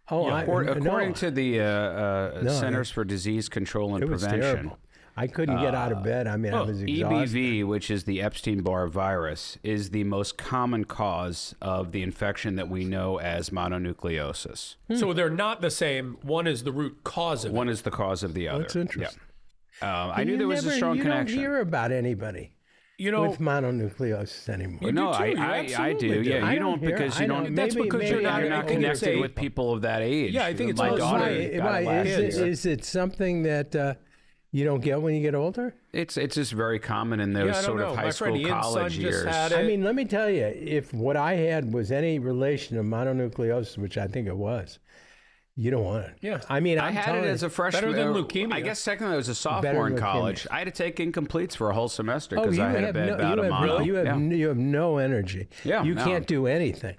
Speaker 3: Oh,
Speaker 2: According to the
Speaker 3: No,
Speaker 2: Centers for Disease Control and
Speaker 3: it was
Speaker 2: Prevention,
Speaker 3: terrible. I couldn't get out of bed. I mean, I was exhausted.
Speaker 2: EBV, which is the Epstein-Barr virus, is the most common cause of the infection that we know as mononucleosis.
Speaker 1: So they're not the same. One is the root cause of it.
Speaker 2: One is the cause of the other.
Speaker 3: That's interesting.
Speaker 2: Yeah. I knew there was a strong
Speaker 3: you
Speaker 2: connection.
Speaker 3: don't hear about anybody
Speaker 1: You know,
Speaker 3: with mononucleosis anymore.
Speaker 2: No,
Speaker 1: do too. You
Speaker 2: I
Speaker 1: absolutely
Speaker 2: do.
Speaker 1: do.
Speaker 2: Yeah,
Speaker 3: I
Speaker 2: you
Speaker 3: don't
Speaker 2: don't because
Speaker 3: hear-
Speaker 2: you
Speaker 3: I
Speaker 2: don't.
Speaker 3: don't-
Speaker 1: That's
Speaker 3: maybe-
Speaker 1: because
Speaker 3: maybe
Speaker 1: you're
Speaker 3: I
Speaker 1: not
Speaker 3: think
Speaker 2: connected
Speaker 1: it's
Speaker 2: with people of that age.
Speaker 1: Yeah, I think it's
Speaker 2: my
Speaker 1: also
Speaker 2: daughter.
Speaker 1: why-
Speaker 2: got it last year.
Speaker 3: Is it something that you don't get when you get older?
Speaker 2: It's just very common in those
Speaker 1: I don't
Speaker 2: sort
Speaker 1: know.
Speaker 2: of high
Speaker 1: My
Speaker 2: school,
Speaker 1: friend Ian's
Speaker 2: college
Speaker 1: son just
Speaker 2: years.
Speaker 1: had it.
Speaker 3: I mean, let me tell you, if what I had was any relation to mononucleosis, which I think it was, you don't want it.
Speaker 1: Yeah.
Speaker 3: I mean,
Speaker 2: I
Speaker 3: I'm
Speaker 2: had
Speaker 3: telling
Speaker 2: it
Speaker 3: you,
Speaker 2: as a freshman.
Speaker 1: than leukemia.
Speaker 2: I guess technically I was a
Speaker 3: Better
Speaker 2: sophomore in
Speaker 3: than
Speaker 2: college.
Speaker 3: leukemia.
Speaker 2: I had to take incompletes for a whole semester
Speaker 3: oh,
Speaker 2: because
Speaker 3: you
Speaker 2: I had a
Speaker 3: have
Speaker 2: bad
Speaker 3: no,
Speaker 2: bout
Speaker 3: you
Speaker 2: of
Speaker 3: have,
Speaker 2: mono.
Speaker 3: you have,
Speaker 2: Yeah.
Speaker 3: you have no energy.
Speaker 2: Yeah,
Speaker 3: you
Speaker 2: no.
Speaker 3: can't do anything.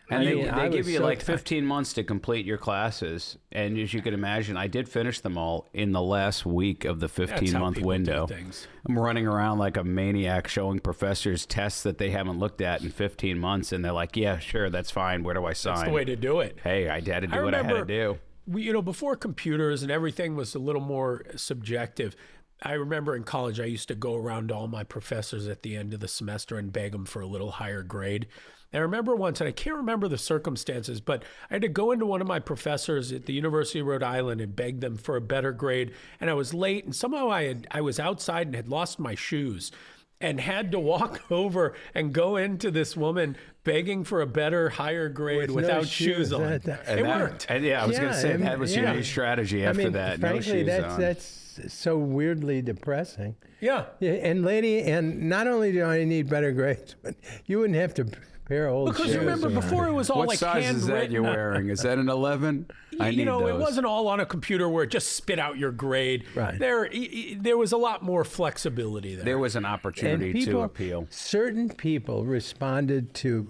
Speaker 2: And
Speaker 3: I
Speaker 2: they
Speaker 3: mean, I
Speaker 2: give
Speaker 3: was
Speaker 2: you
Speaker 3: so
Speaker 2: like
Speaker 3: tired.
Speaker 2: 15 months to complete your classes. And as you can imagine, I did finish them all in the last week of the
Speaker 1: That's how
Speaker 2: 15-month
Speaker 1: people do
Speaker 2: window.
Speaker 1: things.
Speaker 2: I'm running around like a maniac showing professors tests that they haven't looked at in 15 months. And they're like, yeah, sure, that's fine. Where do I sign?
Speaker 1: That's the way to do it.
Speaker 2: Hey, I had to do what I had to do.
Speaker 1: Before computers and everything was a little more subjective, I remember in college, I used to go around to all my professors at the end of the semester and beg them for a little higher grade. And I remember once, and I can't remember the circumstances, but I had to go into one of my professors at the University of Rhode Island and beg them for a better grade. And I was late, and somehow I was outside and had lost my shoes and had to walk over and go into this woman begging for a better, higher grade
Speaker 3: With no
Speaker 1: without
Speaker 3: shoes.
Speaker 1: shoes on.
Speaker 3: And
Speaker 1: It worked.
Speaker 2: And yeah, I was going to say that was your
Speaker 3: yeah.
Speaker 2: new strategy after that.
Speaker 3: Frankly,
Speaker 2: no shoes on.
Speaker 3: that's so weirdly depressing.
Speaker 1: Yeah.
Speaker 3: Yeah, and lady, and not only do I need better grades, but you wouldn't have to pair of old
Speaker 1: Because
Speaker 3: shoes.
Speaker 1: remember, before it was all
Speaker 2: What
Speaker 1: like
Speaker 2: size is that you're
Speaker 1: handwritten.
Speaker 2: wearing? Is that an 11? I need
Speaker 1: You know,
Speaker 2: those.
Speaker 1: it wasn't all on a computer where it just spit out your grade.
Speaker 3: Right.
Speaker 1: There was a lot more flexibility there.
Speaker 2: There was an opportunity to appeal.
Speaker 3: Certain people responded to,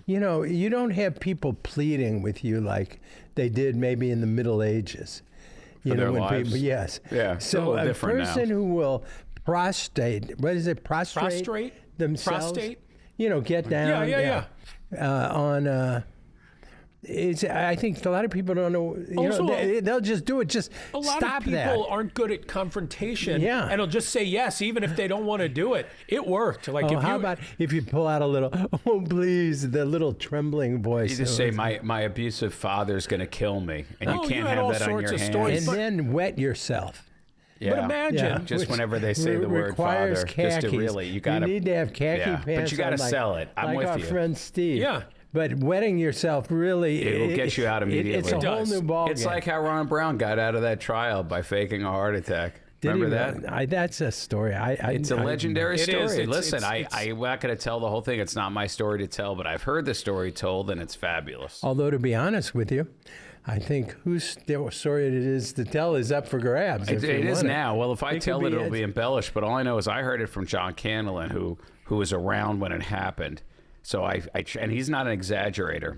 Speaker 3: you know, you don't have people pleading with you like they did maybe in the Middle Ages. You
Speaker 2: For
Speaker 3: know,
Speaker 2: their
Speaker 3: when
Speaker 2: lives.
Speaker 3: people, yes.
Speaker 2: Yeah, it's a
Speaker 3: So
Speaker 2: little
Speaker 3: a
Speaker 2: different now.
Speaker 3: person who will prostrate, what is it,
Speaker 1: Prostrate?
Speaker 3: themselves?
Speaker 1: Prostate?
Speaker 3: You know, get down.
Speaker 1: Yeah.
Speaker 3: I think a lot of people don't know. You
Speaker 1: Also,
Speaker 3: know, they'll just do it. Just
Speaker 1: A lot
Speaker 3: stop
Speaker 1: of people
Speaker 3: that.
Speaker 1: aren't good at confrontation.
Speaker 3: Yeah.
Speaker 1: And they'll just say yes, even if they don't want to do it. It worked. Like
Speaker 3: Oh,
Speaker 1: if
Speaker 3: how
Speaker 1: you,
Speaker 3: about if you pull out a little, oh, please, the little trembling voice.
Speaker 2: You just say, my abusive father's going to kill me. And you
Speaker 1: Oh,
Speaker 2: can't
Speaker 1: you had
Speaker 2: have
Speaker 1: all
Speaker 2: that on
Speaker 1: sorts
Speaker 2: your
Speaker 1: of
Speaker 2: hands.
Speaker 1: stories.
Speaker 3: and then wet yourself.
Speaker 2: Yeah.
Speaker 1: But imagine.
Speaker 3: Yeah.
Speaker 2: Just
Speaker 3: Which
Speaker 2: whenever they say the word
Speaker 3: requires
Speaker 2: father, just to
Speaker 3: khakis.
Speaker 2: really, you got to.
Speaker 3: need to have khaki
Speaker 2: Yeah,
Speaker 3: pants.
Speaker 2: but you got to
Speaker 3: on,
Speaker 2: sell it. I'm
Speaker 3: like
Speaker 2: with
Speaker 3: our
Speaker 2: you.
Speaker 3: friend Steve.
Speaker 1: Yeah.
Speaker 3: But wetting yourself really
Speaker 2: It will get you out immediately.
Speaker 3: It's a
Speaker 2: It
Speaker 3: whole
Speaker 1: does.
Speaker 3: new ball
Speaker 2: It's
Speaker 3: game.
Speaker 2: like how Ron Brown got out of that trial by faking a heart attack.
Speaker 3: Did he
Speaker 2: Remember that?
Speaker 3: that's a story.
Speaker 2: It's a legendary
Speaker 1: It
Speaker 2: story.
Speaker 1: is.
Speaker 2: Listen,
Speaker 1: It's-
Speaker 2: I'm not going to tell the whole thing. It's not my story to tell, but I've heard the story told, and it's fabulous.
Speaker 3: Although, to be honest with you, I think whose story it is to tell is up for grabs.
Speaker 2: It is now. Well, if I
Speaker 3: It
Speaker 2: tell
Speaker 3: could
Speaker 2: it,
Speaker 3: be
Speaker 2: it'll
Speaker 3: it.
Speaker 2: be embellished. But all I know is I heard it from John Candlin, who was around when it happened. So and he's not an exaggerator.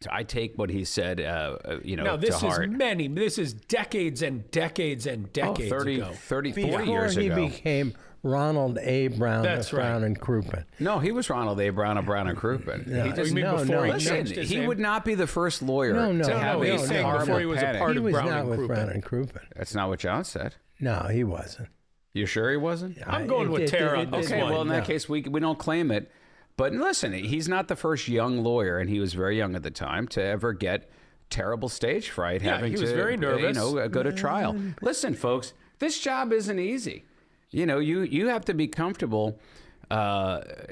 Speaker 2: So I take what he said,
Speaker 1: Now, this
Speaker 2: to
Speaker 1: is
Speaker 2: heart.
Speaker 1: this is decades and decades and decades
Speaker 2: 30,
Speaker 1: ago.
Speaker 2: 40
Speaker 3: Before
Speaker 2: years
Speaker 3: he
Speaker 2: ago.
Speaker 3: became Ronald A. Brown
Speaker 1: That's
Speaker 3: of Brown
Speaker 1: right.
Speaker 3: and Crouppen.
Speaker 2: No, he was Ronald A. Brown of Brown and Crouppen. He
Speaker 1: Oh,
Speaker 2: just,
Speaker 1: you mean
Speaker 3: No,
Speaker 1: before
Speaker 3: no,
Speaker 1: he
Speaker 2: listen,
Speaker 1: changed his
Speaker 2: he
Speaker 1: name?
Speaker 2: would not be the first lawyer
Speaker 3: No,
Speaker 2: to have
Speaker 1: no,
Speaker 2: a
Speaker 1: he's saying
Speaker 2: horrible
Speaker 1: before he was a
Speaker 2: panic.
Speaker 1: part
Speaker 3: He
Speaker 1: of
Speaker 3: was
Speaker 1: Brown
Speaker 3: not
Speaker 1: and
Speaker 3: with
Speaker 1: Crouppen.
Speaker 3: Brown and Crouppen.
Speaker 2: That's not what John said.
Speaker 3: No, he wasn't.
Speaker 2: You sure he wasn't?
Speaker 1: I'm going with Tara on this
Speaker 2: Okay,
Speaker 1: one.
Speaker 2: well, in that
Speaker 3: no.
Speaker 2: case, we don't claim it. But listen, he's not the first young lawyer, and he was very young at the time, to ever get terrible stage fright
Speaker 1: Yeah,
Speaker 2: having
Speaker 1: he was
Speaker 2: to
Speaker 1: very nervous.
Speaker 2: go to trial. Listen, folks, this job isn't easy. You know, you have to be comfortable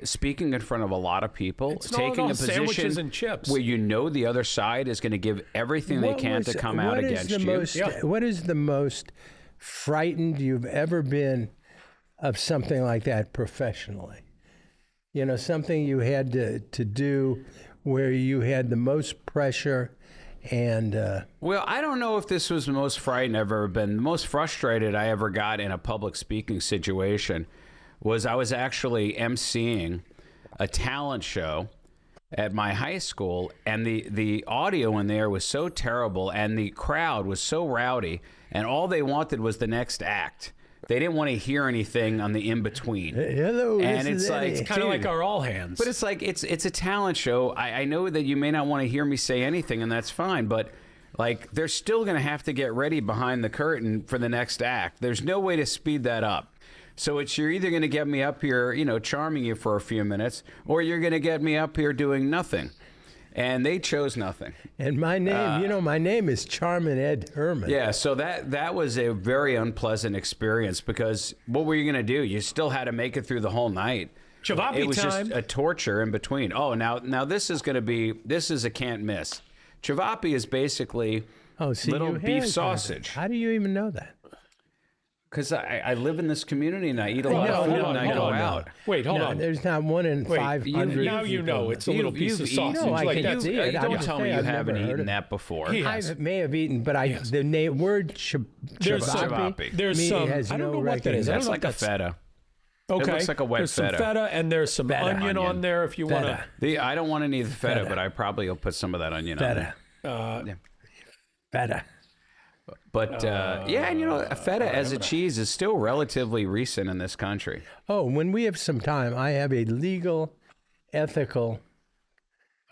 Speaker 2: speaking in front of a lot of people,
Speaker 1: It's not
Speaker 2: taking
Speaker 1: all
Speaker 2: a position
Speaker 1: sandwiches and chips.
Speaker 2: where you know the other side is going to give everything they can to come out against you.
Speaker 1: Yeah.
Speaker 3: What is the most frightened you've ever been of something like that professionally? You know, something you had to do where you had the most pressure and
Speaker 2: Well, I don't know if this was the most frightened I've ever been. The most frustrated I ever got in a public speaking situation was I was actually emceeing a talent show at my high school, and the audio in there was so terrible, and the crowd was so rowdy, and all they wanted was the next act. They didn't want to hear anything on the in-between.
Speaker 3: hello,
Speaker 2: And
Speaker 3: this
Speaker 2: it's
Speaker 3: is
Speaker 2: like,
Speaker 3: Eddie.
Speaker 1: Kind of
Speaker 2: Dude.
Speaker 1: like our all hands.
Speaker 2: But it's like it's a talent show. I know that you may not want to hear me say anything, and that's fine. But like, they're still going to have to get ready behind the curtain for the next act. There's no way to speed that up. So you're either going to get me up here, charming you for a few minutes, or you're going to get me up here doing nothing. And they chose nothing.
Speaker 3: And my name, my name is Charmin Ed Herman.
Speaker 2: Yeah, so that was a very unpleasant experience, because what were you going to do? You still had to make it through the whole night.
Speaker 1: Chavapi
Speaker 2: It was
Speaker 1: time.
Speaker 2: just a torture in between. Oh, now this is a can't miss. Chavapi is basically little
Speaker 3: you
Speaker 2: beef
Speaker 3: had
Speaker 2: sausage.
Speaker 3: How do you even know that?
Speaker 2: Because I live in this community and I eat a lot of food and I go out.
Speaker 1: Wait, hold
Speaker 3: No,
Speaker 1: on.
Speaker 3: there's not one in
Speaker 1: Wait,
Speaker 3: 500.
Speaker 1: now you know it's a little piece of sausage.
Speaker 3: No, I
Speaker 1: like
Speaker 3: can
Speaker 1: that's
Speaker 3: see it.
Speaker 2: Don't
Speaker 3: I'm
Speaker 2: tell
Speaker 3: just
Speaker 2: me you
Speaker 3: saying, I've
Speaker 2: haven't
Speaker 3: never heard
Speaker 2: eaten
Speaker 3: of
Speaker 2: that before.
Speaker 1: He
Speaker 3: I
Speaker 1: has.
Speaker 3: may have eaten, but the word
Speaker 1: There's some-
Speaker 2: Chavapi.
Speaker 1: There's
Speaker 3: me
Speaker 1: some.
Speaker 3: has
Speaker 1: I don't
Speaker 3: no
Speaker 1: know what that is. I
Speaker 2: That's
Speaker 1: don't know
Speaker 2: like
Speaker 1: if
Speaker 2: a feta.
Speaker 1: Okay.
Speaker 2: looks like a wet
Speaker 1: there's some
Speaker 2: feta.
Speaker 1: feta and there's some
Speaker 3: Feta.
Speaker 1: onion on
Speaker 2: Onion.
Speaker 1: there if you want to.
Speaker 3: Feta.
Speaker 2: I don't want any of the feta,
Speaker 3: Feta.
Speaker 2: but I probably will put some of that onion on
Speaker 3: Feta.
Speaker 2: there.
Speaker 3: Feta.
Speaker 2: But a feta as a cheese is still relatively recent in this country.
Speaker 3: Oh, when we have some time, I have a legal, ethical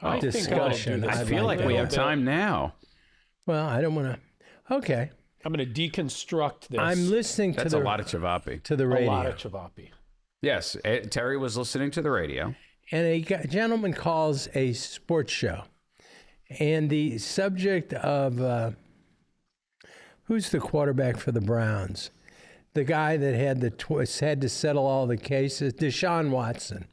Speaker 1: I think I'll do
Speaker 3: discussion.
Speaker 1: this.
Speaker 2: I
Speaker 3: I'd
Speaker 2: feel like we
Speaker 1: a
Speaker 2: have
Speaker 1: little
Speaker 2: time now.
Speaker 3: Well, I don't want to. Okay,
Speaker 1: I'm going to deconstruct this.
Speaker 3: I'm listening to
Speaker 2: That's
Speaker 3: the
Speaker 2: a lot of chavapi.
Speaker 3: to the
Speaker 1: a
Speaker 3: radio,
Speaker 1: lot of chavapi.
Speaker 2: Yes, Terry was listening to the radio.
Speaker 3: and a gentleman calls a sports show, and the subject of who's the quarterback for the Browns, the guy that had had to settle all the cases, Deshaun Watson,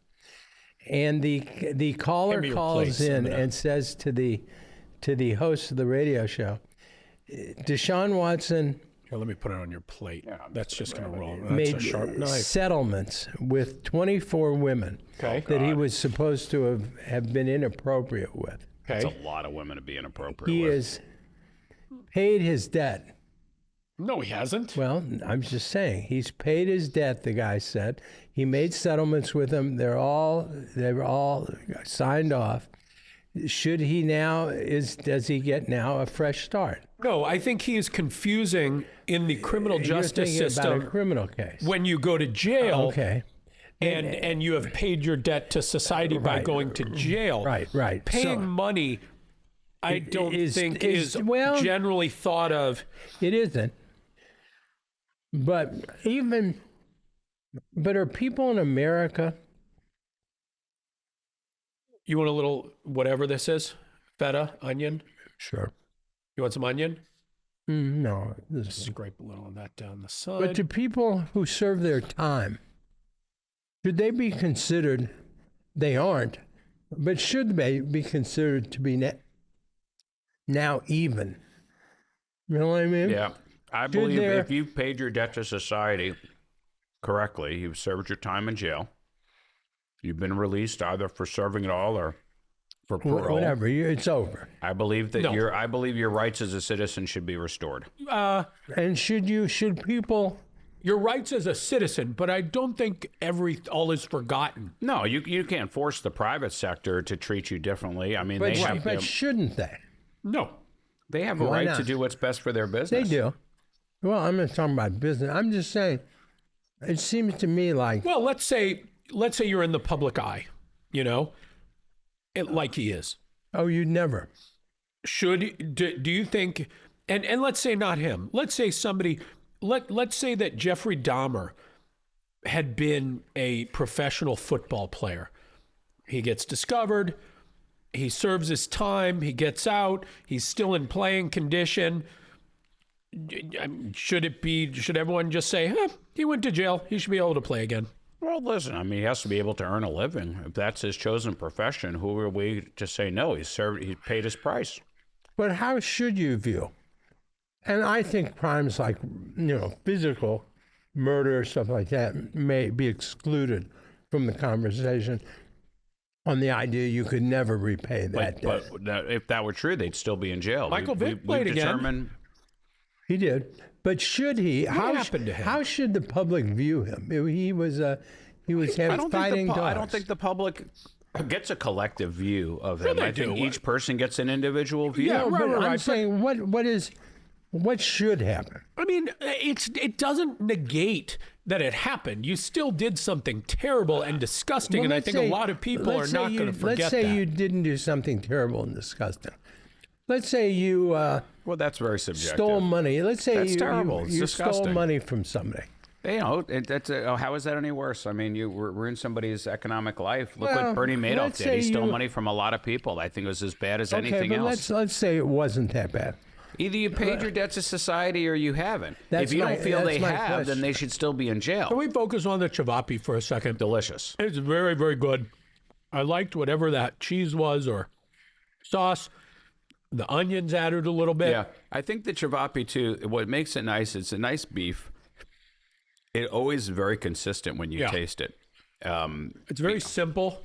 Speaker 3: and the caller
Speaker 1: Give me your
Speaker 3: calls
Speaker 1: place.
Speaker 3: in and says to the host of the radio show, Deshaun Watson
Speaker 1: Here, let me put it on your plate.
Speaker 2: Yeah,
Speaker 1: That's just going to roll. That's
Speaker 3: made
Speaker 1: a sharp knife.
Speaker 3: settlements with 24 women
Speaker 1: Okay.
Speaker 3: that he was supposed to have been inappropriate with.
Speaker 1: Okay.
Speaker 2: It's a lot of women to be inappropriate
Speaker 3: He
Speaker 2: with.
Speaker 3: has paid his debt.
Speaker 1: No, he hasn't.
Speaker 3: Well, I'm just saying, he's paid his debt, the guy said. He made settlements with them. They were all signed off. Should he now, does he get now a fresh start?
Speaker 1: No, I think he is confusing in the criminal justice
Speaker 3: You're thinking
Speaker 1: system
Speaker 3: about a criminal case.
Speaker 1: when you go to jail
Speaker 3: Okay.
Speaker 1: and you have paid your debt to society by going to jail.
Speaker 3: Right.
Speaker 1: Paying
Speaker 3: So-
Speaker 1: money, I don't think is
Speaker 3: well-
Speaker 1: generally thought of.
Speaker 3: It isn't. But are people in America,
Speaker 1: You want a little whatever this is? Feta, onion?
Speaker 3: sure.
Speaker 1: You want some onion?
Speaker 3: No.
Speaker 1: Scrape a little of that down the side.
Speaker 3: But to people who serve their time, should they be considered, they aren't, but should they be considered to be now even? You know what I mean?
Speaker 2: Yeah. I believe
Speaker 3: there-
Speaker 2: if you've paid your debt to society correctly, you've served your time in jail, you've been released either for serving it all or for parole.
Speaker 3: Whatever, it's over.
Speaker 2: I believe that
Speaker 1: No.
Speaker 2: your rights as a citizen should be restored.
Speaker 3: And should people,
Speaker 1: Your rights as a citizen, but I don't think all is forgotten.
Speaker 2: No, you can't force the private sector to treat you differently. I mean,
Speaker 3: but
Speaker 2: they
Speaker 3: shouldn't they?
Speaker 1: No.
Speaker 2: have a
Speaker 3: Why
Speaker 2: right to
Speaker 3: not?
Speaker 2: do what's best for their business.
Speaker 3: They do. Well, I'm not talking about business. I'm just saying, it seems to me like,
Speaker 1: Well, let's say you're in the public eye, like he is.
Speaker 3: oh, you'd never.
Speaker 1: Do you think, and let's say not him, let's say somebody, let's say that Jeffrey Dahmer had been a professional football player. He gets discovered, he serves his time, he gets out, he's still in playing condition. Should everyone just say, he went to jail, he should be able to play again?
Speaker 2: Well, listen, I mean, he has to be able to earn a living. If that's his chosen profession, who are we to say no? He paid his price.
Speaker 3: But how should you view? And I think crimes like, physical murder, stuff like that, may be excluded from the conversation on the idea you could never repay that debt.
Speaker 2: But if that were true, they'd still be in jail.
Speaker 1: Michael Vick played again.
Speaker 2: determined.
Speaker 3: He did. But should he?
Speaker 1: happened to him?
Speaker 3: How should the public view him? He was fighting dogs.
Speaker 2: I don't think the public gets a collective view of him. I think each person gets an individual view.
Speaker 3: No, but I'm
Speaker 1: right.
Speaker 3: saying what should happen?
Speaker 1: I mean, it doesn't negate that it happened. You still did something terrible and disgusting, and I think a lot of people are not going to forget
Speaker 3: Let's say
Speaker 1: that.
Speaker 3: you didn't do something terrible and disgusting. Let's say you
Speaker 2: Well, that's very subjective.
Speaker 3: stole money. Let's say
Speaker 2: That's terrible. It's
Speaker 3: you stole
Speaker 2: disgusting.
Speaker 3: money from somebody.
Speaker 2: How is that any worse? I mean, you ruined somebody's economic life. Look
Speaker 3: Well,
Speaker 2: what Bernie Madoff
Speaker 3: let's
Speaker 2: did. He
Speaker 3: say
Speaker 2: stole
Speaker 3: you-
Speaker 2: money from a lot of people. I think it was as bad as
Speaker 3: Okay,
Speaker 2: anything
Speaker 3: but
Speaker 2: else.
Speaker 3: let's say it wasn't that bad.
Speaker 2: Either you paid your debt to society or you haven't.
Speaker 3: That's
Speaker 2: If you
Speaker 3: my-
Speaker 2: don't feel
Speaker 3: that's
Speaker 2: they
Speaker 3: my
Speaker 2: have, then
Speaker 3: question.
Speaker 2: they should still be in jail.
Speaker 1: Can we focus on the ciabatta for a second?
Speaker 2: Delicious.
Speaker 1: It's very, very good. I liked whatever that cheese was or sauce. The onions added a little bit.
Speaker 2: Yeah, I think the ciabatta too. What makes it nice? It's a nice beef. It always very consistent when you
Speaker 1: Yeah.
Speaker 2: taste it.
Speaker 1: It's very simple.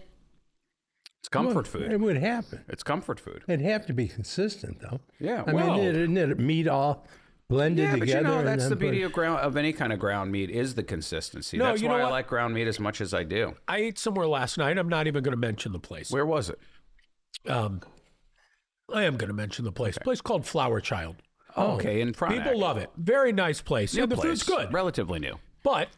Speaker 2: It's comfort food.
Speaker 3: It would happen.
Speaker 2: It's comfort food.
Speaker 3: It'd have to be consistent, though.
Speaker 2: Yeah,
Speaker 3: I
Speaker 2: well-
Speaker 3: mean, isn't it meat all blended
Speaker 2: Yeah, but
Speaker 3: together?
Speaker 2: you know
Speaker 3: and
Speaker 2: that's
Speaker 3: then
Speaker 2: the beauty
Speaker 3: put-
Speaker 2: of any kind of ground meat is the consistency.
Speaker 1: No,
Speaker 2: That's
Speaker 1: you know
Speaker 2: why I
Speaker 1: what?
Speaker 2: like ground meat as much as I do.
Speaker 1: I ate somewhere last night. I'm not even going to mention the place.
Speaker 2: Where was it?
Speaker 1: I am going to mention the place. A place called Flower Child.
Speaker 2: Oh, okay, in Frontenac.
Speaker 1: People love it. Very nice place.
Speaker 2: New
Speaker 1: Yeah, the
Speaker 2: place.
Speaker 1: food's good.
Speaker 2: Relatively new.
Speaker 1: But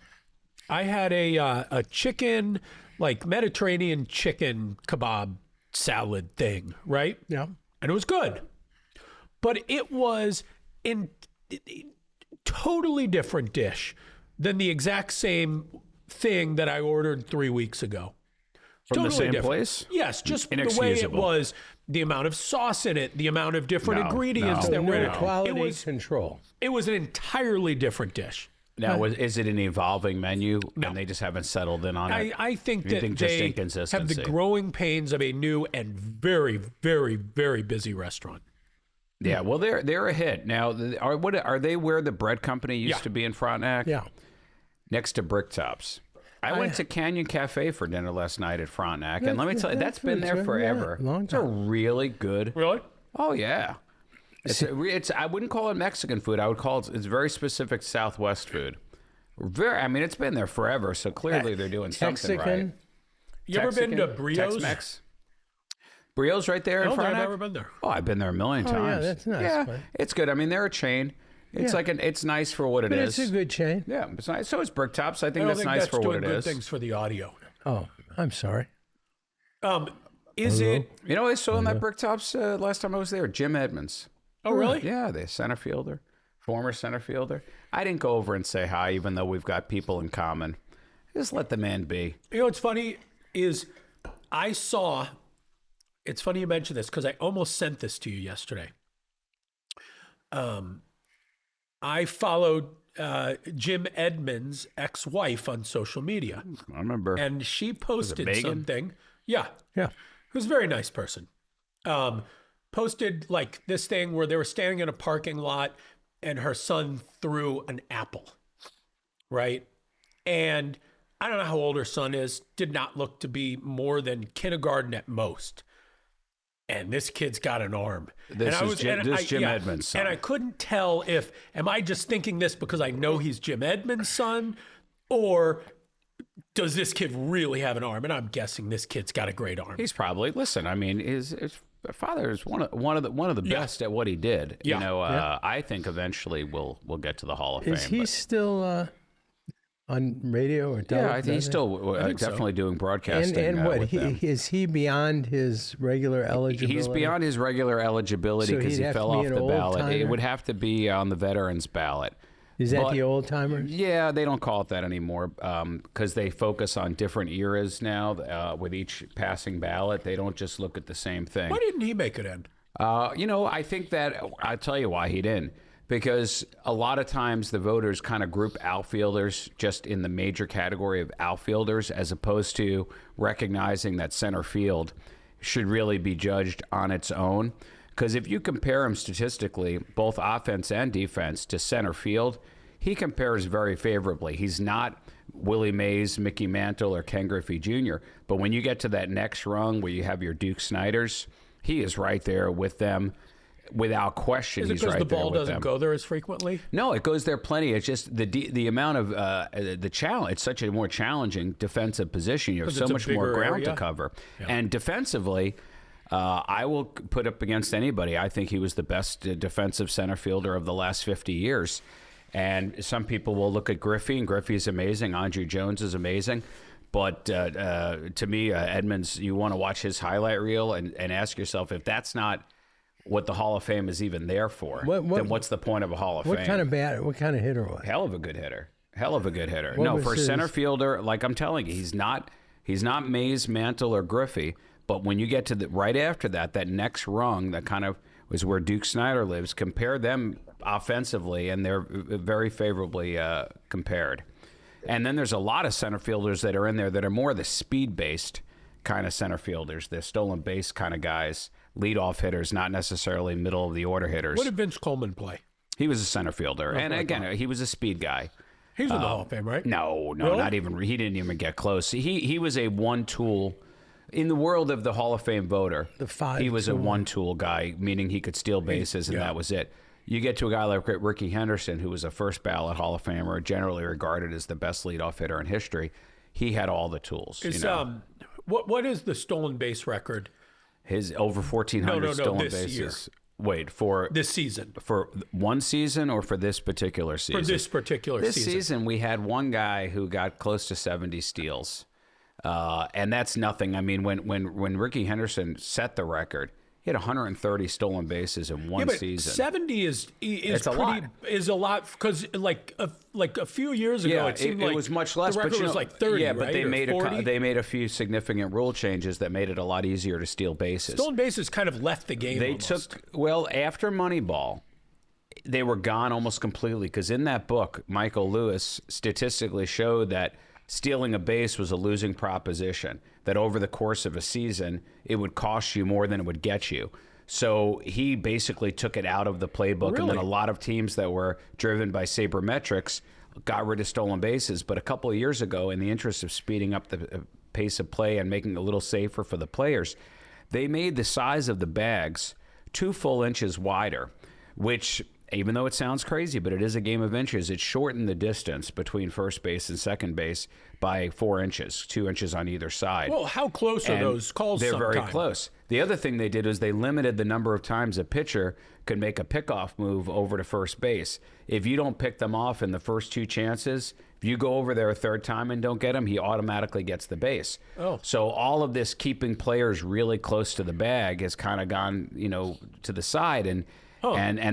Speaker 1: I had a chicken, like Mediterranean chicken kebab salad thing, right?
Speaker 3: Yeah.
Speaker 1: And it was good. But it was in totally different dish than the exact same thing that I ordered 3 weeks ago.
Speaker 2: From the
Speaker 1: Totally
Speaker 2: same
Speaker 1: different.
Speaker 2: place?
Speaker 1: Yes, just the way it
Speaker 2: Inexcusable.
Speaker 1: was, the amount of sauce in it, the amount of different
Speaker 2: No,
Speaker 1: ingredients
Speaker 2: no,
Speaker 1: that were in it.
Speaker 3: Quality control.
Speaker 1: It was an entirely different dish.
Speaker 2: Now, is it an evolving menu and they just haven't settled in on it?
Speaker 1: I think
Speaker 2: You
Speaker 1: that
Speaker 2: think just
Speaker 1: they have the
Speaker 2: inconsistency?
Speaker 1: growing pains of a new and very, very, very busy restaurant.
Speaker 2: Yeah, well, they're a hit now. Are they where the bread company used to be in Frontenac?
Speaker 3: Yeah.
Speaker 2: Next to Bricktops. I went to Canyon Cafe for dinner last night at Frontenac, and let me tell you, that's been there forever.
Speaker 3: Yeah, long
Speaker 2: It's a really good.
Speaker 1: Really?
Speaker 2: Oh yeah. It's I wouldn't call it Mexican food. I would call it's very specific Southwest food. I mean, it's been there forever, so clearly they're doing something right.
Speaker 1: You ever been to Brio's?
Speaker 2: Tex-Mex? Brio's right there in
Speaker 1: I've
Speaker 2: Frontenac?
Speaker 1: never been there.
Speaker 2: Oh, I've been there a million times.
Speaker 3: Yeah, that's nice.
Speaker 2: Yeah,
Speaker 3: But
Speaker 2: it's good. I mean, they're a chain. It's it's nice for what it is.
Speaker 3: it's a good chain.
Speaker 2: Yeah, it's nice. So is Bricktops. I think
Speaker 1: I don't
Speaker 2: that's
Speaker 1: think
Speaker 2: nice
Speaker 1: that's
Speaker 2: for what
Speaker 1: doing
Speaker 2: it
Speaker 1: good
Speaker 2: is.
Speaker 1: things for the audio.
Speaker 3: Oh, I'm sorry.
Speaker 1: Is it?
Speaker 2: You know, I saw in that Bricktops last time I was there, Jim Edmonds.
Speaker 1: Oh, really?
Speaker 2: Yeah, the center fielder, former center fielder. I didn't go over and say hi, even though we've got people in common. Just let the man be.
Speaker 1: You know what's funny is I saw. It's funny you mention this because I almost sent this to you yesterday. I followed Jim Edmonds' ex-wife on social media,
Speaker 2: I remember.
Speaker 1: and she posted
Speaker 2: Megan?
Speaker 1: something. Yeah,
Speaker 3: Yeah.
Speaker 1: who's a very nice person. Posted like this thing where they were standing in a parking lot and her son threw an apple, right? And I don't know how old her son is, did not look to be more than kindergarten at most. And this kid's got an arm.
Speaker 2: This
Speaker 1: and
Speaker 2: is Jim Edmonds' son.
Speaker 1: And I couldn't tell am I just thinking this because I know he's Jim Edmonds' son, or does this kid really have an arm? And I'm guessing this kid's got a great arm.
Speaker 2: He's probably listen. I mean, his father is one of the best at what he did.
Speaker 1: Yeah.
Speaker 2: You know, I think eventually we'll get to the Hall of Fame.
Speaker 3: Is he still on radio or television?
Speaker 2: Yeah, I think he's still
Speaker 1: think so.
Speaker 2: definitely doing broadcasting.
Speaker 3: And what
Speaker 2: with them.
Speaker 3: is he beyond his regular eligibility?
Speaker 2: He's beyond his regular eligibility
Speaker 3: So
Speaker 2: because
Speaker 3: he'd
Speaker 2: he
Speaker 3: have
Speaker 2: fell
Speaker 3: to be
Speaker 2: off
Speaker 3: an
Speaker 2: the ballot. It
Speaker 3: old-timer?
Speaker 2: would have to be on the veterans ballot.
Speaker 3: Is that
Speaker 2: But-
Speaker 3: the old timers?
Speaker 2: Yeah, they don't call it that anymore because they focus on different eras now with each passing ballot. They don't just look at the same thing.
Speaker 1: Why didn't he make it in?
Speaker 2: You know, I think that I'll tell you why he didn't. Because a lot of times the voters kind of group outfielders just in the major category of outfielders as opposed to recognizing that center field should really be judged on its own. Because if you compare him statistically, both offense and defense, to center field, he compares very favorably. He's not Willie Mays, Mickey Mantle, or Ken Griffey Jr. But when you get to that next rung where you have your Duke Snyders, he is right there with them. Without question,
Speaker 1: Is it
Speaker 2: he's
Speaker 1: because
Speaker 2: right
Speaker 1: the
Speaker 2: there
Speaker 1: ball
Speaker 2: with
Speaker 1: doesn't
Speaker 2: them.
Speaker 1: go there as frequently?
Speaker 2: No, it goes there plenty. It's just the amount of the challenge. It's such a more challenging defensive position. You have
Speaker 1: 'Cause
Speaker 2: so
Speaker 1: it's a
Speaker 2: much more
Speaker 1: bigger
Speaker 2: ground to
Speaker 1: area.
Speaker 2: cover. And defensively, I will put up against anybody. I think he was the best defensive center fielder of the last 50 years. And some people will look at Griffey, and Griffey is amazing. Andrew Jones is amazing. But to me, Edmonds, you want to watch his highlight reel and ask yourself if that's not what the Hall of Fame is even there for, then what's the point of a Hall of Fame?
Speaker 3: What kind of hitter was?
Speaker 2: Hell of a good hitter. Hell of a good hitter.
Speaker 3: What
Speaker 2: No,
Speaker 3: was
Speaker 2: for a
Speaker 3: his-
Speaker 2: center fielder, like I'm telling you, he's not Mays, Mantle, or Griffey. But when you get to right after that next rung, that kind of was where Duke Snyder lives. Compare them offensively, and they're very favorably compared. And then there's a lot of center fielders that are in there that are more the speed-based kind of center fielders. They're stolen base kind of guys. Leadoff hitters, not necessarily middle of the order hitters.
Speaker 1: What did Vince Coleman play?
Speaker 2: He was a center fielder, and again, he was a speed guy.
Speaker 1: He's in the Hall of Fame, right?
Speaker 2: No,
Speaker 1: Really?
Speaker 2: not even. He didn't even get close. He was a one tool in the world of the Hall of Fame voter. He was a one tool guy, meaning he could steal bases, and that was it. You get to a guy like Ricky Henderson, who was a first ballot Hall of Famer, generally regarded as the best leadoff hitter in history. He had all the tools.
Speaker 1: Is,
Speaker 2: you know?
Speaker 1: what is the stolen base record
Speaker 2: His over 1,400 stolen
Speaker 1: this
Speaker 2: bases.
Speaker 1: year.
Speaker 2: Wait, for
Speaker 1: this season?
Speaker 2: for one season or for this particular season?
Speaker 1: For this particular
Speaker 2: This
Speaker 1: season.
Speaker 2: season, we had one guy who got close to 70 steals, and that's nothing. I mean, when Ricky Henderson set the record, he had 130 stolen bases in one
Speaker 1: but
Speaker 2: season.
Speaker 1: 70 is
Speaker 2: It's a
Speaker 1: pretty
Speaker 2: lot.
Speaker 1: is a lot because like a few years ago
Speaker 2: Yeah,
Speaker 1: it seemed like
Speaker 2: was much less.
Speaker 1: The record
Speaker 2: but you
Speaker 1: was
Speaker 2: know,
Speaker 1: like 30.
Speaker 2: Yeah, but
Speaker 1: right?
Speaker 2: they
Speaker 1: Or
Speaker 2: made
Speaker 1: 40.
Speaker 2: they made a few significant rule changes that made it a lot easier to steal bases.
Speaker 1: Stolen bases kind of left the game.
Speaker 2: They
Speaker 1: almost.
Speaker 2: after Moneyball, they were gone almost completely because in that book, Michael Lewis statistically showed that stealing a base was a losing proposition, that over the course of a season, it would cost you more than it would get you. So he basically took it out of the playbook. And then a lot of teams that were driven by sabermetrics got rid of stolen bases. But a couple of years ago, in the interest of speeding up the pace of play and making it a little safer for the players, they made the size of the bags 2 full inches wider, which, even though it sounds crazy, but it is a game of inches, it shortened the distance between first base and second base by 4 inches, 2 inches on either side.
Speaker 1: Well, how close are those calls?
Speaker 2: They're
Speaker 1: sometime?
Speaker 2: very close. The other thing they did is they limited the number of times a pitcher could make a pickoff move over to first base. If you don't pick them off in the first 2 chances, if you go over there a third time and don't get him, he automatically gets the base.
Speaker 1: Oh.
Speaker 2: So all of this keeping players really close to the bag has kind of gone, to the side, and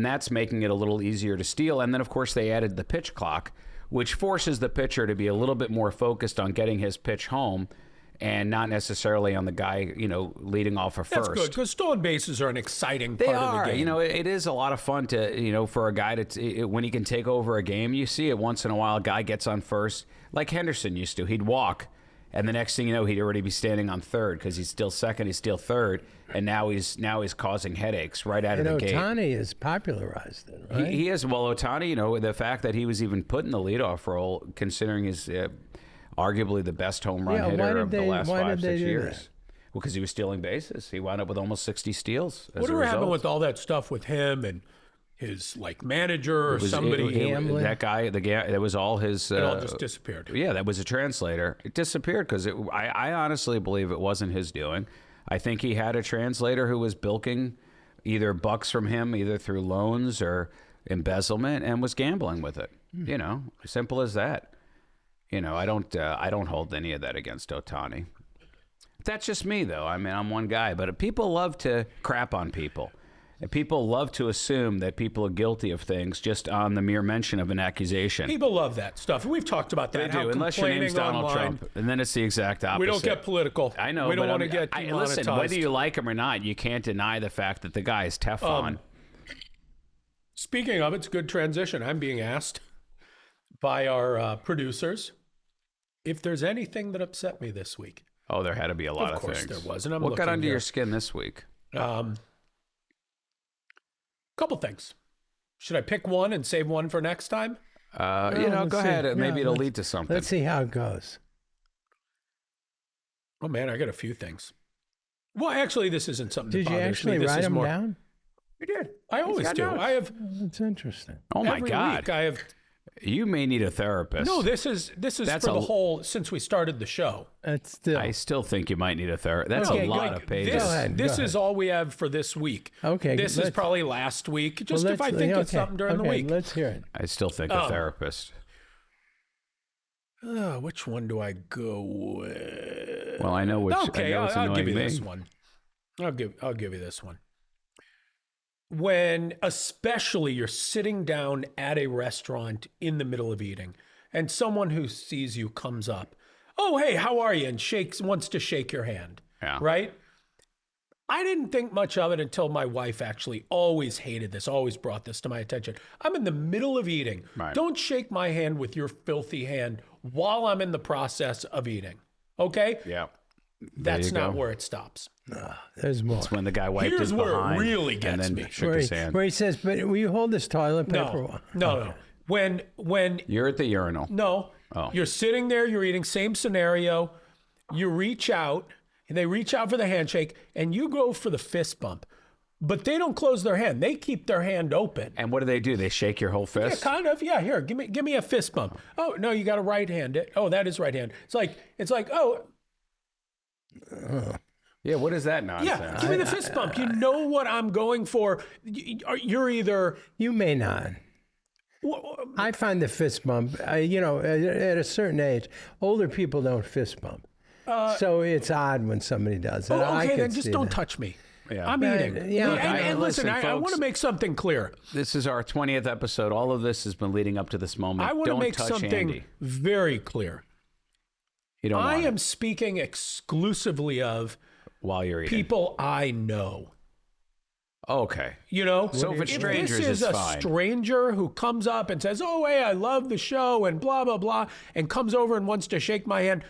Speaker 2: that's making it a little easier to steal. And then, of course, they added the pitch clock, which forces the pitcher to be a little bit more focused on getting his pitch home and not necessarily on the guy, leading off of first.
Speaker 1: That's good, because stolen bases are an exciting
Speaker 2: They
Speaker 1: part
Speaker 2: are.
Speaker 1: of the game.
Speaker 2: It is a lot of fun to, for a guy to, when he can take over a game. You see it once in a while. A guy gets on first, like Henderson used to. He'd walk, and the next thing you know, he'd already be standing on third because he's still second, he's still third, and now he's causing headaches right out of the gate.
Speaker 3: And Ohtani has popularized it, right?
Speaker 2: He is. Well, Ohtani, the fact that he was even put in the leadoff role, considering his arguably the best home run hitter of the last 5-6 years. Well, because he was stealing bases. He wound up with almost 60 steals.
Speaker 1: Whatever happened with all that stuff with him and his manager or somebody?
Speaker 2: That guy, that was all his.
Speaker 1: It all just disappeared.
Speaker 2: Yeah, that was a translator. It disappeared because I honestly believe it wasn't his doing. I think he had a translator who was bilking either bucks from him, either through loans or embezzlement, and was gambling with it. Simple as that. I don't hold any of that against Ohtani. That's just me, though. I mean, I'm one guy, but people love to crap on people. And people love to assume that people are guilty of things just on the mere mention of an accusation.
Speaker 1: People love that stuff. We've talked about that.
Speaker 2: They do, unless your name's Donald Trump. And then it's the exact opposite.
Speaker 1: We don't get political.
Speaker 2: I know.
Speaker 1: We don't want to get demonetized.
Speaker 2: Listen, whether you like him or not, you can't deny the fact that the guy is Teflon.
Speaker 1: Speaking of, it's a good transition. I'm being asked by our producers if there's anything that upset me this week.
Speaker 2: Oh, there had to be a lot of things.
Speaker 1: Of course there was. And
Speaker 2: what got under your skin this week?
Speaker 1: Couple things. Should I pick one and save one for next time?
Speaker 2: Go ahead. Maybe it'll lead to something.
Speaker 3: Let's see how it goes.
Speaker 1: Oh, man, I got a few things. Well, actually, this isn't something that
Speaker 3: Did you
Speaker 1: bothers
Speaker 3: actually
Speaker 1: me. This
Speaker 3: write
Speaker 1: is
Speaker 3: them
Speaker 1: more,
Speaker 3: down?
Speaker 1: You did. I always do.
Speaker 2: notes.
Speaker 1: I have.
Speaker 3: That's interesting.
Speaker 2: Oh, my
Speaker 1: every
Speaker 2: God.
Speaker 1: week I have.
Speaker 2: You may need a therapist.
Speaker 1: No, this is
Speaker 2: That's
Speaker 1: for the whole, since we started the show.
Speaker 3: That's still.
Speaker 2: I still think you might need a therapist. That's
Speaker 3: Okay,
Speaker 2: a lot of pages.
Speaker 3: Go ahead.
Speaker 1: This is all we have for this week.
Speaker 3: Okay,
Speaker 1: This is
Speaker 3: let's-
Speaker 1: probably last week. Just
Speaker 3: Well,
Speaker 1: if I
Speaker 3: let's-
Speaker 1: think it's
Speaker 3: okay,
Speaker 1: something during the
Speaker 3: okay,
Speaker 1: week.
Speaker 3: Let's hear it.
Speaker 2: I still think a therapist.
Speaker 1: Which one do I go with?
Speaker 2: Well, I know which.
Speaker 1: Okay,
Speaker 2: I know it's
Speaker 1: I'll give you
Speaker 2: annoying
Speaker 1: this
Speaker 2: me.
Speaker 1: one. I'll give you this one. When especially you're sitting down at a restaurant in the middle of eating, and someone who sees you comes up, "Oh, hey, how are you?" and wants to shake your hand.
Speaker 2: Yeah.
Speaker 1: Right? I didn't think much of it until my wife actually always hated this, always brought this to my attention. I'm in the middle of eating.
Speaker 2: Right.
Speaker 1: Don't shake my hand with your filthy hand while I'm in the process of eating. Okay?
Speaker 2: Yeah.
Speaker 1: That's
Speaker 2: you
Speaker 1: not
Speaker 2: go.
Speaker 1: where it stops.
Speaker 3: There's more.
Speaker 2: It's when the guy wiped
Speaker 1: Here's
Speaker 2: his
Speaker 1: where it
Speaker 2: behind
Speaker 1: really
Speaker 2: and
Speaker 1: gets
Speaker 2: then
Speaker 1: me.
Speaker 2: shook his hand.
Speaker 3: Where he says, "But will you hold this toilet paper?"
Speaker 1: No. When
Speaker 2: You're at the urinal.
Speaker 1: no,
Speaker 2: Oh.
Speaker 1: you're sitting there, you're eating, same scenario. You reach out, and they reach out for the handshake, and you go for the fist bump. But they don't close their hand. They keep their hand open.
Speaker 2: And what do? They shake your whole
Speaker 1: Yeah,
Speaker 2: fist?
Speaker 1: kind of. Yeah, here, give me a fist bump. Oh, no, you got to right hand it. Oh, that is right hand. It's like, oh,
Speaker 2: Yeah, what is that nonsense?
Speaker 1: yeah, give me the fist bump. You know what I'm going for. You're either,
Speaker 3: You may not. I find the fist bump, at a certain age, older people don't fist bump. So it's odd when somebody does it. I
Speaker 1: okay,
Speaker 3: can
Speaker 1: then just
Speaker 3: see
Speaker 1: don't
Speaker 3: that.
Speaker 1: touch me.
Speaker 2: Yeah.
Speaker 1: I'm eating.
Speaker 3: yeah,
Speaker 1: And listen,
Speaker 2: listen,
Speaker 1: I want
Speaker 2: folks.
Speaker 1: to make something clear.
Speaker 2: This is our 20th episode. All of this has been leading up to this moment.
Speaker 1: I want to
Speaker 2: Don't
Speaker 1: make
Speaker 2: touch
Speaker 1: something
Speaker 2: Andy.
Speaker 1: very clear.
Speaker 2: You don't
Speaker 1: I
Speaker 2: want
Speaker 1: am
Speaker 2: it
Speaker 1: speaking exclusively of
Speaker 2: while you're eating.
Speaker 1: people I know.
Speaker 2: Okay.
Speaker 1: You know,
Speaker 2: So if it's strangers,
Speaker 1: this is
Speaker 2: it's
Speaker 1: a
Speaker 2: fine.
Speaker 1: stranger who comes up and says, "Oh, hey, I love the show," and blah blah blah, and comes over and wants to shake my hand,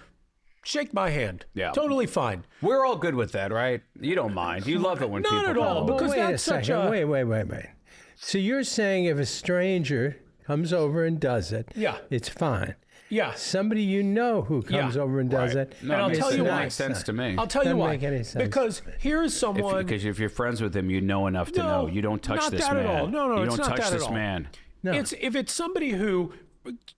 Speaker 1: shake my hand.
Speaker 2: Yeah.
Speaker 1: Totally fine.
Speaker 2: We're all good with that, right? You don't mind. You love it when people
Speaker 1: Not at
Speaker 2: come
Speaker 1: all,
Speaker 2: over.
Speaker 1: because
Speaker 3: wait a
Speaker 1: that's such
Speaker 3: second.
Speaker 1: a...
Speaker 3: Wait. So you're saying if a stranger comes over and does it,
Speaker 1: Yeah.
Speaker 3: it's fine.
Speaker 1: Yeah.
Speaker 3: Somebody you know who comes
Speaker 1: Yeah.
Speaker 3: over and does
Speaker 2: Right.
Speaker 3: it,
Speaker 2: No,
Speaker 1: And I'll
Speaker 2: it
Speaker 1: tell
Speaker 2: makes-
Speaker 1: you
Speaker 2: it
Speaker 1: why.
Speaker 2: makes sense to me.
Speaker 1: I'll tell you
Speaker 3: Doesn't
Speaker 1: why.
Speaker 3: make any sense.
Speaker 1: Because here's someone...
Speaker 2: Because if you're friends with him, you know enough to know. You don't touch
Speaker 1: not
Speaker 2: this
Speaker 1: that
Speaker 2: man.
Speaker 1: at all. No,
Speaker 2: you
Speaker 1: it's
Speaker 2: don't
Speaker 1: not
Speaker 2: touch
Speaker 1: that at
Speaker 2: this
Speaker 1: all.
Speaker 2: man.
Speaker 3: No.
Speaker 1: If it's somebody who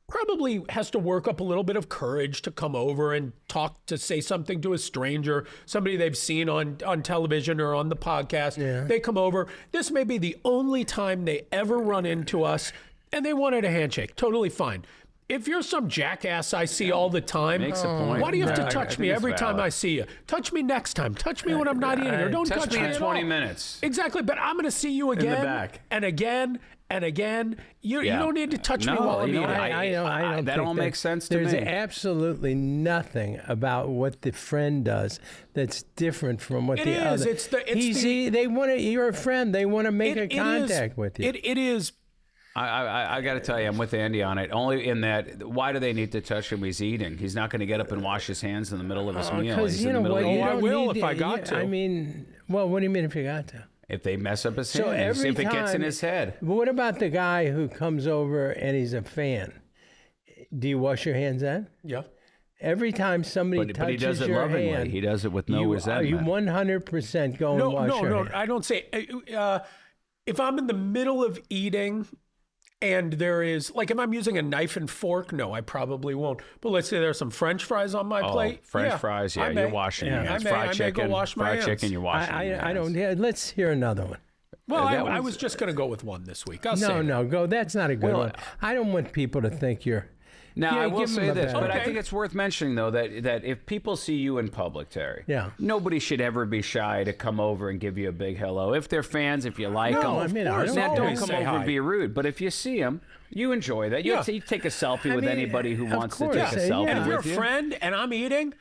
Speaker 1: probably has to work up a little bit of courage to come over and talk, to say something to a stranger, somebody they've seen on television or on the podcast, they come over. This may be the only time they ever run into us, and they wanted a handshake. Totally fine. If you're some jackass I see all the time,
Speaker 2: Makes a point.
Speaker 1: why do you have
Speaker 2: Yeah,
Speaker 1: to
Speaker 2: I
Speaker 1: touch
Speaker 2: think
Speaker 1: me
Speaker 2: it's
Speaker 1: every time
Speaker 2: valid.
Speaker 1: I see you? Touch me next time. Touch me when I'm not eating, or don't
Speaker 2: Touch me in
Speaker 1: at
Speaker 2: 20
Speaker 1: all.
Speaker 2: minutes.
Speaker 1: Exactly, but I'm going to see you again
Speaker 2: back.
Speaker 1: and again and again. You
Speaker 2: Yeah.
Speaker 1: don't need to touch me
Speaker 2: No,
Speaker 1: while I'm
Speaker 2: you know,
Speaker 1: eating.
Speaker 3: I don't
Speaker 2: that
Speaker 3: think
Speaker 2: all makes sense to
Speaker 3: there's
Speaker 2: me.
Speaker 3: absolutely nothing about what the friend does that's different from what
Speaker 1: It
Speaker 3: the
Speaker 1: is.
Speaker 3: other.
Speaker 1: It's the-
Speaker 3: They want to. You're a friend. They want to make a
Speaker 1: It is-
Speaker 3: contact with you.
Speaker 1: It is.
Speaker 2: I got to tell you, I'm with Andy on it. Only in that, why do they need to touch him? He's eating. He's not going to get up and wash his hands in the middle of his meal.
Speaker 3: Because
Speaker 2: He's
Speaker 3: you
Speaker 2: in the
Speaker 3: know
Speaker 2: middle
Speaker 3: what?
Speaker 2: of
Speaker 3: You
Speaker 1: I
Speaker 3: don't
Speaker 1: will
Speaker 3: need
Speaker 1: if I got
Speaker 3: yeah,
Speaker 1: to.
Speaker 3: I mean, well, what do you mean if you got to?
Speaker 2: If they mess up his
Speaker 3: So
Speaker 2: hands,
Speaker 3: every
Speaker 2: if it gets in
Speaker 3: time-
Speaker 2: his head.
Speaker 3: But what about the guy who comes over and he's a fan? Do you wash your hands then?
Speaker 1: Yeah.
Speaker 3: Every time somebody
Speaker 2: But
Speaker 3: touches
Speaker 2: he does it
Speaker 3: your
Speaker 2: lovingly.
Speaker 3: hand,
Speaker 2: He does it with no
Speaker 3: you
Speaker 2: resentment.
Speaker 3: 100% go and wash your hand.
Speaker 1: I don't say. If I'm in the middle of eating, and there is, like, if I'm using a knife and fork, no, I probably won't. But let's say there's some French fries on my plate.
Speaker 2: French fries,
Speaker 1: I
Speaker 2: you're
Speaker 1: may.
Speaker 2: washing your
Speaker 1: I
Speaker 2: hands.
Speaker 1: may-
Speaker 2: Fried
Speaker 1: I may
Speaker 2: chicken,
Speaker 1: go wash my
Speaker 2: fried
Speaker 1: hands.
Speaker 2: chicken, you're washing your hands.
Speaker 3: I don't. Yeah, let's hear another one.
Speaker 1: Well,
Speaker 2: that
Speaker 1: I
Speaker 2: one's-
Speaker 1: was just going to go with one this week. I'll say
Speaker 3: No,
Speaker 1: that.
Speaker 3: no, go. That's not a good
Speaker 2: Well,
Speaker 3: one. I don't want people to think you're.
Speaker 2: Now,
Speaker 3: Yeah,
Speaker 2: I will
Speaker 3: give 'em
Speaker 2: say
Speaker 3: a
Speaker 2: this,
Speaker 3: bad-
Speaker 2: but I
Speaker 1: Okay.
Speaker 2: think it's worth mentioning, though, that if people see you in public, Terry,
Speaker 3: Yeah.
Speaker 2: nobody should ever be shy to come over and give you a big hello. If they're fans, if you like
Speaker 1: No,
Speaker 2: them,
Speaker 3: I mean, I
Speaker 1: course,
Speaker 3: don't
Speaker 2: now, don't
Speaker 1: always
Speaker 2: come
Speaker 1: say
Speaker 2: over
Speaker 1: hi.
Speaker 2: and be rude. But if you see them, you enjoy that. You,
Speaker 1: Yeah.
Speaker 2: you take a selfie
Speaker 3: I
Speaker 2: with
Speaker 3: mean,
Speaker 2: anybody who
Speaker 3: of
Speaker 2: wants to
Speaker 3: course,
Speaker 2: take a
Speaker 3: yeah.
Speaker 2: selfie
Speaker 3: And
Speaker 1: And if you're a
Speaker 2: with you.
Speaker 1: friend and I'm eating,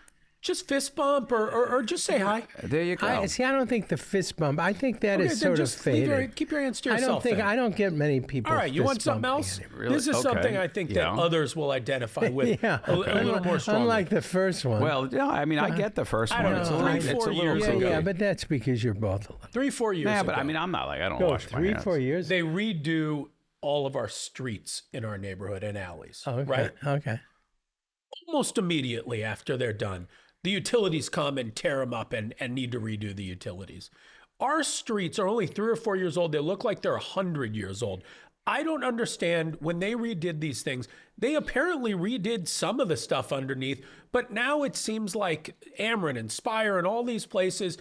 Speaker 1: just fist bump or just say hi.
Speaker 2: There you go.
Speaker 3: I don't think the fist bump. I think that
Speaker 1: Okay,
Speaker 3: is
Speaker 1: then
Speaker 3: sort of
Speaker 1: just leave
Speaker 3: faded.
Speaker 1: keep your hands to
Speaker 3: I
Speaker 1: yourself.
Speaker 3: don't think
Speaker 1: then.
Speaker 3: I don't get many people.
Speaker 1: All right, you want
Speaker 3: fist
Speaker 1: something
Speaker 3: bumping
Speaker 1: else?
Speaker 3: anymore.
Speaker 2: Really?
Speaker 1: This is
Speaker 2: Okay.
Speaker 1: something I think that
Speaker 2: Yeah.
Speaker 1: others will identify with
Speaker 3: Yeah,
Speaker 1: a little more strongly.
Speaker 3: unlike the first one.
Speaker 2: Well, yeah, I mean, I get the first
Speaker 1: I
Speaker 2: one.
Speaker 1: don't
Speaker 2: It's a
Speaker 1: know,
Speaker 2: little,
Speaker 1: 3,
Speaker 2: it's
Speaker 1: 4
Speaker 2: a little
Speaker 1: years
Speaker 3: yeah,
Speaker 1: ago.
Speaker 3: yeah, but that's because you're both alive.
Speaker 1: 3-4 years
Speaker 2: Yeah,
Speaker 1: ago.
Speaker 2: but I mean, I'm not like, I don't
Speaker 3: Go
Speaker 2: wash my
Speaker 3: 3-4
Speaker 2: hands.
Speaker 3: years.
Speaker 1: they redo all of our streets in our neighborhood and alleys,
Speaker 3: okay.
Speaker 1: right?
Speaker 3: Okay.
Speaker 1: Almost immediately after they're done, the utilities come and tear them up and need to redo the utilities. Our streets are only 3 or 4 years old. They look like they're 100 years old. I don't understand when they redid these things. They apparently redid some of the stuff underneath, but now it seems like Ameren and Spire and all these places,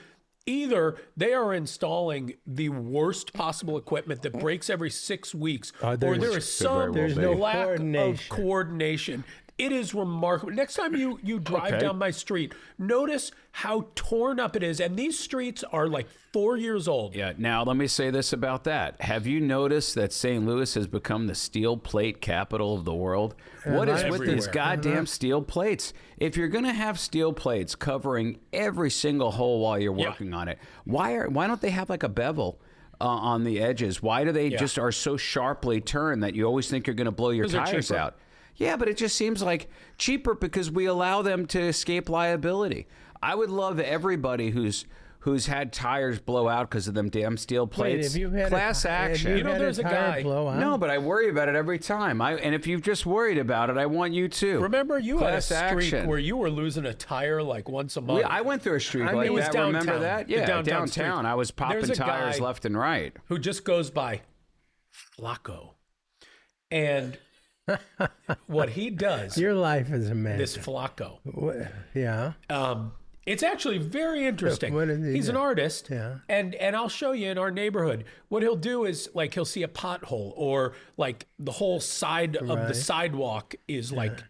Speaker 1: either they are installing the worst possible equipment that breaks every 6 weeks, or
Speaker 3: there's-
Speaker 1: there is some
Speaker 3: There's no
Speaker 1: lack of
Speaker 3: coordination.
Speaker 1: coordination. It is remarkable. Next time you drive
Speaker 2: Okay.
Speaker 1: down my street, notice how torn up it is. And these streets are like 4 years old.
Speaker 2: Yeah. Now, let me say this about that. Have you noticed that St. Louis has become the steel plate capital of the world? What is with these
Speaker 1: Everywhere.
Speaker 2: goddamn steel plates? If you're going to have steel plates covering every single hole while you're working on it, why don't they have like a bevel on the edges? Why do they just are so sharply turned that you always think you're going to blow your
Speaker 1: 'Cause they're
Speaker 2: tires
Speaker 1: cheaper.
Speaker 2: out? Yeah, but it just seems like cheaper because we allow them to escape liability. I would love everybody who's had tires blow out because of them damn steel
Speaker 3: Wait,
Speaker 2: plates.
Speaker 3: have you had
Speaker 2: Class action.
Speaker 1: You know, there's a
Speaker 3: tire
Speaker 1: guy-
Speaker 3: blow out?
Speaker 2: No, but I worry about it every time. And if you've just worried about it, I want you to.
Speaker 1: Remember, you
Speaker 2: Class
Speaker 1: had a streak
Speaker 2: action.
Speaker 1: where you were losing a tire like once a month.
Speaker 2: I went through a streak
Speaker 1: I mean,
Speaker 2: like
Speaker 1: it was
Speaker 2: that. Remember
Speaker 1: downtown.
Speaker 2: that?
Speaker 1: The
Speaker 2: Yeah,
Speaker 1: downtown streak.
Speaker 2: I was popping
Speaker 1: There's a
Speaker 2: tires
Speaker 1: guy-
Speaker 2: left and right.
Speaker 1: who just goes by Flacco. And what he does,
Speaker 3: Your life is amazing.
Speaker 1: this Flacco,
Speaker 3: Yeah.
Speaker 1: it's actually very interesting.
Speaker 3: What does he
Speaker 1: He's
Speaker 3: do?
Speaker 1: an artist,
Speaker 3: Yeah.
Speaker 1: and I'll show you in our neighborhood. What he'll do is like he'll see a pothole or like the whole side of the
Speaker 3: Right.
Speaker 1: sidewalk is like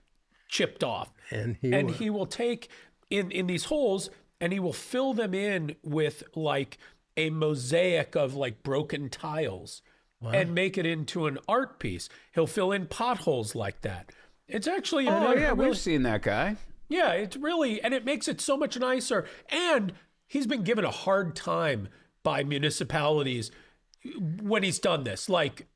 Speaker 1: chipped off,
Speaker 3: And
Speaker 1: he will take in these holes and he will fill them in with like a mosaic of like broken tiles and make it into an art piece. He'll fill in potholes like that. It's actually
Speaker 2: Oh, yeah,
Speaker 1: really,
Speaker 2: we've seen that guy.
Speaker 1: yeah, it's really, and it makes it so much nicer. And he's been given a hard time by municipalities when he's done this. Like,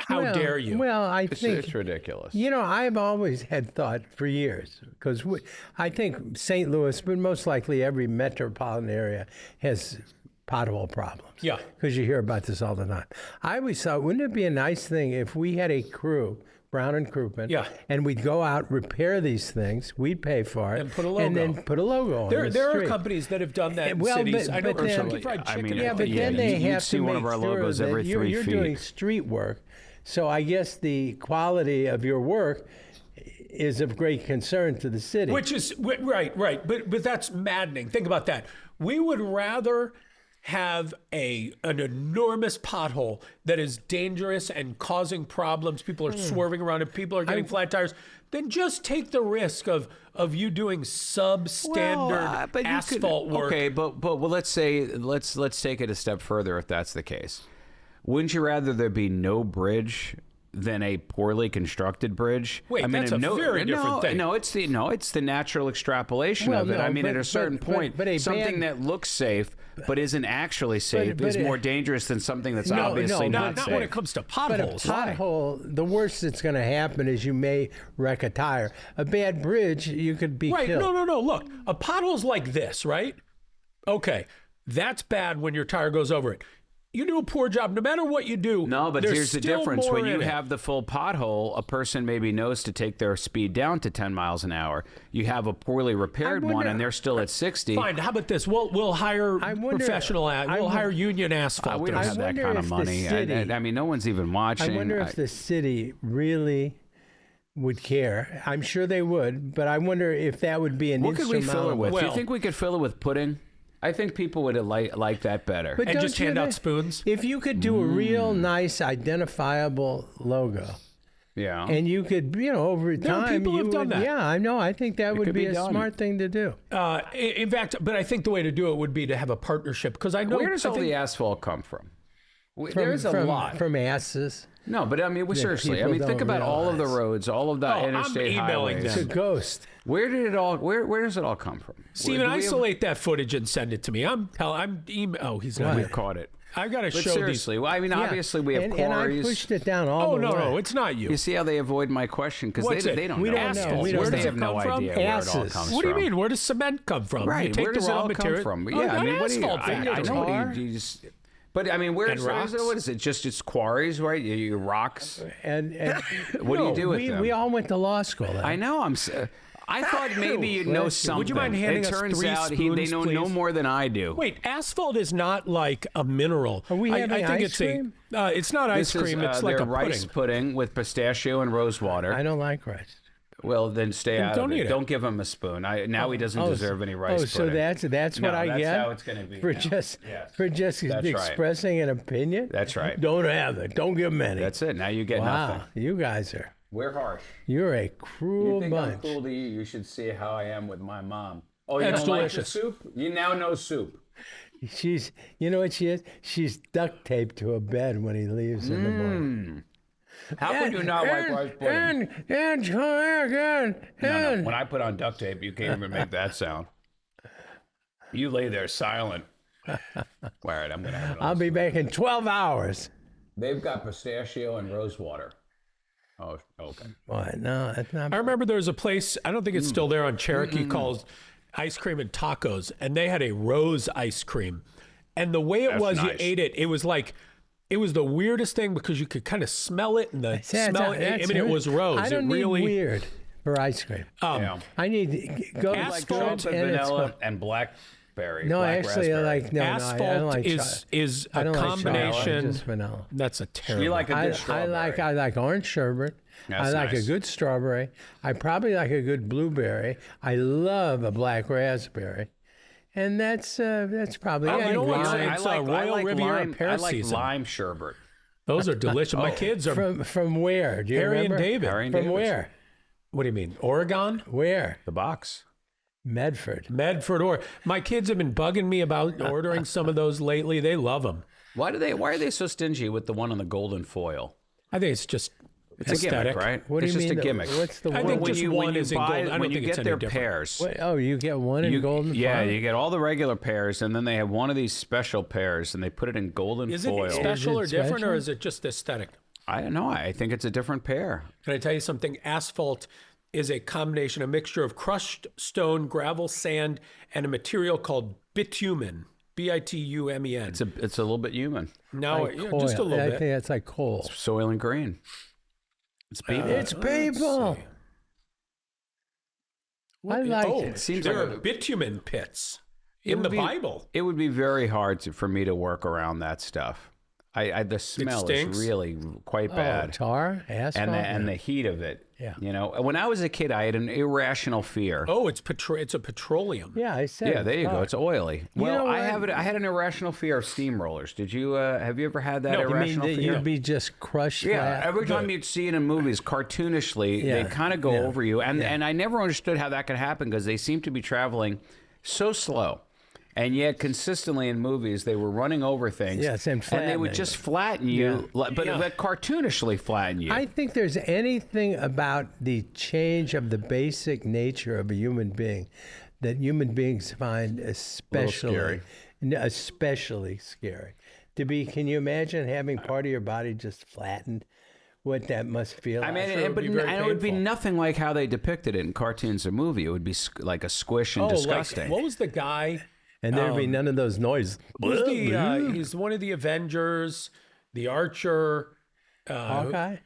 Speaker 1: How dare you?
Speaker 3: Well, I think
Speaker 2: It's ridiculous.
Speaker 3: I've always had thought for years, because I think St. Louis, but most likely every metropolitan area, has pothole problems.
Speaker 1: Yeah.
Speaker 3: Because you hear about this all the time. I always thought, wouldn't it be a nice thing if we had a crew, Brown and Crouppen,
Speaker 1: Yeah.
Speaker 3: and we'd go out, repair these things, we'd pay for it,
Speaker 1: And put a logo.
Speaker 3: and then put a logo on
Speaker 1: There are
Speaker 3: street.
Speaker 1: companies that have done that in
Speaker 3: Well,
Speaker 1: cities.
Speaker 3: but-
Speaker 1: I know
Speaker 3: but then-
Speaker 1: Kentucky Fried
Speaker 2: I
Speaker 1: Chicken.
Speaker 2: mean,
Speaker 3: Yeah, but
Speaker 2: Yeah,
Speaker 3: then they
Speaker 2: you'd
Speaker 3: have
Speaker 2: see
Speaker 3: to
Speaker 2: one
Speaker 3: make
Speaker 2: of our
Speaker 3: sure
Speaker 2: logos
Speaker 3: that
Speaker 2: every
Speaker 3: you're
Speaker 2: 3 feet.
Speaker 3: doing street work. So I guess the quality of your work is of great concern to the city.
Speaker 1: Which is right. But that's maddening. Think about that. We would rather have an enormous pothole that is dangerous and causing problems. People are swerving around and people are getting flat tires. Than just take the risk of you doing substandard
Speaker 2: but you
Speaker 1: asphalt
Speaker 2: could,
Speaker 1: work.
Speaker 2: Okay, but let's take it a step further if that's the case. Wouldn't you rather there be no bridge than a poorly constructed bridge?
Speaker 1: Wait, that's a very different thing.
Speaker 2: No, it's the natural extrapolation
Speaker 3: Well,
Speaker 2: of it.
Speaker 3: no,
Speaker 2: I mean, at
Speaker 3: but-
Speaker 2: a certain
Speaker 3: but-
Speaker 2: point,
Speaker 3: but a
Speaker 2: something
Speaker 3: bad-
Speaker 2: that looks safe but isn't actually safe
Speaker 3: but
Speaker 2: is
Speaker 3: it-
Speaker 2: more dangerous than something that's
Speaker 3: No,
Speaker 2: obviously
Speaker 3: no,
Speaker 2: not
Speaker 1: Not
Speaker 2: safe.
Speaker 1: when it comes to
Speaker 3: But a
Speaker 1: potholes.
Speaker 3: pothole, the worst that's going to happen is you may wreck a tire. A bad bridge, you could be
Speaker 1: Right.
Speaker 3: killed.
Speaker 1: No. Look, a pothole's like this, right? Okay. That's bad when your tire goes over it. You do a poor job, no matter what you do.
Speaker 2: No, but
Speaker 1: there's
Speaker 2: here's the
Speaker 1: still
Speaker 2: difference.
Speaker 1: more
Speaker 2: When you
Speaker 1: in it.
Speaker 2: have the full pothole, a person maybe knows to take their speed down to 10 miles an hour. You have a poorly repaired one, and they're still at 60.
Speaker 1: Fine. How about this? We'll hire
Speaker 3: wonder-
Speaker 1: professional. We'll hire union asphalt.
Speaker 2: We don't have that
Speaker 3: wonder
Speaker 2: kind
Speaker 3: if
Speaker 2: of
Speaker 3: the
Speaker 2: money.
Speaker 3: city-
Speaker 2: I mean, no one's even watching.
Speaker 3: I wonder if the city really would care. I'm sure they would, but I wonder if that would be an
Speaker 2: what could we fill it with? Do you
Speaker 1: Well-
Speaker 2: think we could fill it with pudding? I think people would like that better.
Speaker 3: But
Speaker 1: And
Speaker 3: don't
Speaker 1: just
Speaker 3: you
Speaker 1: hand out
Speaker 3: think-
Speaker 1: spoons?
Speaker 3: If you could do a real nice identifiable logo,
Speaker 2: yeah.
Speaker 3: and you could, over
Speaker 1: are
Speaker 3: time,
Speaker 1: people
Speaker 3: you
Speaker 1: who've done
Speaker 3: would,
Speaker 1: that.
Speaker 3: yeah, I know. I think that would
Speaker 2: could
Speaker 3: be
Speaker 2: be
Speaker 3: a
Speaker 2: done.
Speaker 3: smart thing to do.
Speaker 1: In fact, but I think the way to do it would be to have a partnership because I know.
Speaker 2: Where does
Speaker 1: I
Speaker 2: all
Speaker 1: think-
Speaker 2: the asphalt come from? There's a lot.
Speaker 3: From asses
Speaker 2: No, but I mean, seriously. I
Speaker 3: people
Speaker 2: mean, think
Speaker 3: don't
Speaker 2: about all of the
Speaker 3: realize.
Speaker 2: roads, all of the
Speaker 1: I'm
Speaker 2: interstate
Speaker 1: emailing
Speaker 2: highways.
Speaker 3: to
Speaker 1: them.
Speaker 3: ghost.
Speaker 2: Where did it all? Where does it all come from?
Speaker 1: Steven,
Speaker 2: Do we have-
Speaker 1: isolate that footage and send it to me. Oh, he's not.
Speaker 2: We've caught it.
Speaker 1: I got to
Speaker 2: But
Speaker 1: show these.
Speaker 2: seriously, well, I mean, obviously we have
Speaker 3: and
Speaker 2: quarries.
Speaker 3: I pushed it down all
Speaker 1: Oh
Speaker 3: the
Speaker 1: no,
Speaker 3: way.
Speaker 1: no, it's not you.
Speaker 2: You see how they avoid my question because
Speaker 1: What's
Speaker 2: they
Speaker 1: it?
Speaker 2: don't
Speaker 3: We
Speaker 2: know.
Speaker 3: don't know.
Speaker 2: Asphalt.
Speaker 3: We don't
Speaker 2: They
Speaker 3: know.
Speaker 2: have no
Speaker 1: Where does it come
Speaker 2: idea
Speaker 1: from?
Speaker 2: where it all
Speaker 3: Asses.
Speaker 2: comes
Speaker 1: What do you
Speaker 2: from.
Speaker 1: mean? Where does cement come from?
Speaker 2: Right.
Speaker 1: You take
Speaker 2: Where
Speaker 1: the
Speaker 2: does it
Speaker 1: raw
Speaker 2: all
Speaker 1: material.
Speaker 2: come from?
Speaker 1: Oh,
Speaker 2: Yeah, I
Speaker 1: an
Speaker 2: mean, what do you?
Speaker 1: asphalt
Speaker 2: I
Speaker 1: factory.
Speaker 2: know.
Speaker 3: Tar?
Speaker 2: You just, but I mean, where's
Speaker 1: rocks?
Speaker 2: what is it? Just it's quarries, right? You rocks.
Speaker 3: And
Speaker 2: What do you do with
Speaker 3: we,
Speaker 2: them?
Speaker 3: we all went to law school.
Speaker 2: I know. I thought maybe you'd know
Speaker 3: Bless you.
Speaker 2: something.
Speaker 1: Would you mind handing
Speaker 2: it
Speaker 1: us
Speaker 2: turns
Speaker 1: 3
Speaker 2: out they
Speaker 1: spoons,
Speaker 2: know no
Speaker 1: please?
Speaker 2: more than I do.
Speaker 1: Wait, asphalt is not like a mineral.
Speaker 3: Are we
Speaker 1: I
Speaker 3: having
Speaker 1: think
Speaker 3: ice cream?
Speaker 1: It's not ice
Speaker 2: This is,
Speaker 1: cream. It's like
Speaker 2: their
Speaker 1: a
Speaker 2: rice pudding with pistachio and rose water.
Speaker 3: I don't like rice.
Speaker 2: Well, then stay out
Speaker 1: don't
Speaker 2: of
Speaker 1: eat
Speaker 2: it.
Speaker 1: it.
Speaker 2: Don't give him a spoon. Now he doesn't deserve any rice
Speaker 3: Oh, so
Speaker 2: pudding.
Speaker 3: that's
Speaker 2: No,
Speaker 3: what I
Speaker 2: that's
Speaker 3: get
Speaker 2: how it's gonna be
Speaker 3: for
Speaker 2: now.
Speaker 3: just
Speaker 2: Yes.
Speaker 3: for just
Speaker 2: That's right.
Speaker 3: expressing an opinion.
Speaker 2: That's right.
Speaker 3: Don't have it. Don't give them any.
Speaker 2: That's it. Now you get
Speaker 3: wow,
Speaker 2: nothing.
Speaker 3: you guys
Speaker 2: We're harsh.
Speaker 3: you're a
Speaker 2: You
Speaker 3: cruel
Speaker 2: think I'm
Speaker 3: bunch.
Speaker 2: cool to you? You should see how I am with my mom. Oh, you
Speaker 1: That's
Speaker 2: don't
Speaker 1: delicious.
Speaker 2: like the soup? You now know soup.
Speaker 3: She's, you know what she is? She's duct taped to a bed when he leaves in the morning.
Speaker 2: How could you not like rice pudding?
Speaker 3: And
Speaker 2: No. When I put on duct tape, you can't even make that sound. You lay there silent. All right, I'm gonna have it on.
Speaker 3: I'll be back in 12 hours.
Speaker 2: They've got pistachio and rose water. Oh, okay.
Speaker 3: What? No, that's not.
Speaker 1: I remember there was a place, I don't think it's still there on Cherokee, called Ice Cream and Tacos, and they had a rose ice cream. And the way it
Speaker 2: That's
Speaker 1: was, you
Speaker 2: nice.
Speaker 1: ate it, it was like, it was the weirdest thing because you could kind of smell it and the smell. I mean, it was rose.
Speaker 3: I don't
Speaker 1: it really,
Speaker 3: need weird for ice cream.
Speaker 2: Yeah.
Speaker 3: I need go
Speaker 1: Asphalt
Speaker 2: Like
Speaker 3: chocolate
Speaker 2: chocolate,
Speaker 3: and it's
Speaker 2: vanilla,
Speaker 3: fine.
Speaker 2: and blackberry.
Speaker 3: No,
Speaker 2: black
Speaker 3: actually, I
Speaker 2: raspberry.
Speaker 3: like no,
Speaker 1: asphalt
Speaker 3: I don't like
Speaker 1: is
Speaker 3: I
Speaker 1: a
Speaker 3: don't like chocolate,
Speaker 1: combination.
Speaker 3: just vanilla.
Speaker 1: That's a terrible.
Speaker 2: You like a good
Speaker 3: I
Speaker 2: strawberry.
Speaker 3: like orange sherbet.
Speaker 2: That's
Speaker 3: I like a
Speaker 2: nice.
Speaker 3: good strawberry. I probably like a good blueberry. I love a black raspberry, and that's probably.
Speaker 1: Oh, you know what?
Speaker 3: lime.
Speaker 1: It's Royal Riviera pear
Speaker 2: I like
Speaker 1: season.
Speaker 2: lime sherbet.
Speaker 1: Those are delicious. My kids are.
Speaker 3: From where? Do you
Speaker 1: Harry and
Speaker 3: remember?
Speaker 1: David.
Speaker 2: Harry and
Speaker 3: From
Speaker 2: David's.
Speaker 3: where?
Speaker 1: What do you mean? Oregon?
Speaker 3: Where?
Speaker 2: The box.
Speaker 3: Medford.
Speaker 1: Medford, or my kids have been bugging me about ordering some of those lately. They love them.
Speaker 2: Why are they so stingy with the one on the golden foil?
Speaker 1: I think it's just
Speaker 2: It's
Speaker 1: aesthetic.
Speaker 2: a gimmick, right?
Speaker 3: What do
Speaker 2: it's
Speaker 3: you
Speaker 2: just
Speaker 3: mean?
Speaker 2: a gimmick.
Speaker 3: What's the
Speaker 1: I
Speaker 3: one?
Speaker 1: think
Speaker 2: when
Speaker 1: just
Speaker 2: you,
Speaker 1: one
Speaker 2: when you
Speaker 1: is in
Speaker 2: buy,
Speaker 1: gold. I don't
Speaker 2: when you
Speaker 1: think it's
Speaker 2: get
Speaker 1: any
Speaker 2: their
Speaker 1: different.
Speaker 2: pears.
Speaker 3: Wait, oh, you get one in golden
Speaker 2: Yeah,
Speaker 3: foil?
Speaker 2: you get all the regular pears, and then they have one of these special pears, and they put it in golden
Speaker 1: Is it
Speaker 2: foil.
Speaker 1: special or
Speaker 3: Is it
Speaker 1: different, or
Speaker 3: special?
Speaker 1: is it just aesthetic?
Speaker 2: I don't know. I think it's a different pair.
Speaker 1: Can I tell you something? Asphalt is a combination, a mixture of crushed stone, gravel, sand, and a material called bitumen. bitumen.
Speaker 2: It's a little bit human.
Speaker 1: No,
Speaker 3: Like
Speaker 1: just a
Speaker 3: coal.
Speaker 1: little
Speaker 3: I
Speaker 1: bit.
Speaker 3: think that's like coal.
Speaker 2: Soil and grain. It's people.
Speaker 3: It's people. I like
Speaker 1: Oh,
Speaker 3: it.
Speaker 2: Seems
Speaker 1: there
Speaker 2: like
Speaker 1: are bitumen pits in the Bible.
Speaker 2: It would be very hard for me to work around that stuff. The smell
Speaker 1: stinks?
Speaker 2: is really quite bad.
Speaker 3: Tar, asphalt.
Speaker 2: And the heat of it.
Speaker 3: Yeah.
Speaker 2: You know, when I was a kid, I had an irrational fear.
Speaker 1: Oh, it's a petroleum.
Speaker 3: Yeah, I said.
Speaker 2: Yeah, there you go. It's oily. Well,
Speaker 3: know
Speaker 2: I
Speaker 3: what?
Speaker 2: had an irrational fear of steamrollers. Did you? Have you ever had that
Speaker 1: No. You mean
Speaker 2: irrational
Speaker 3: that
Speaker 2: fear?
Speaker 3: you'd be just crushed.
Speaker 2: Yeah,
Speaker 3: flat?
Speaker 2: every time you'd see it in movies, cartoonishly,
Speaker 3: Yeah,
Speaker 2: they kind of go
Speaker 3: yeah,
Speaker 2: over you. And I never understood how that could happen because they seem to be traveling so slow. And yet, consistently in movies, they were running over things.
Speaker 3: Yes, and
Speaker 2: they would
Speaker 3: flattening
Speaker 2: just
Speaker 3: them.
Speaker 2: flatten you, but cartoonishly flatten you.
Speaker 3: I think there's anything about the change of the basic nature of a human being that human beings find especially scary. Can you imagine having part of your body just flattened? What that must feel
Speaker 2: I
Speaker 3: like.
Speaker 2: mean,
Speaker 1: Sure, it would be very
Speaker 2: it would be
Speaker 1: painful.
Speaker 2: nothing like how they depicted it in cartoons or movie. It would be like a squish and disgusting.
Speaker 1: Like, what was the guy?
Speaker 3: And there'd be none of those noises.
Speaker 1: He's one of the Avengers, the Archer.
Speaker 3: Hawkeye?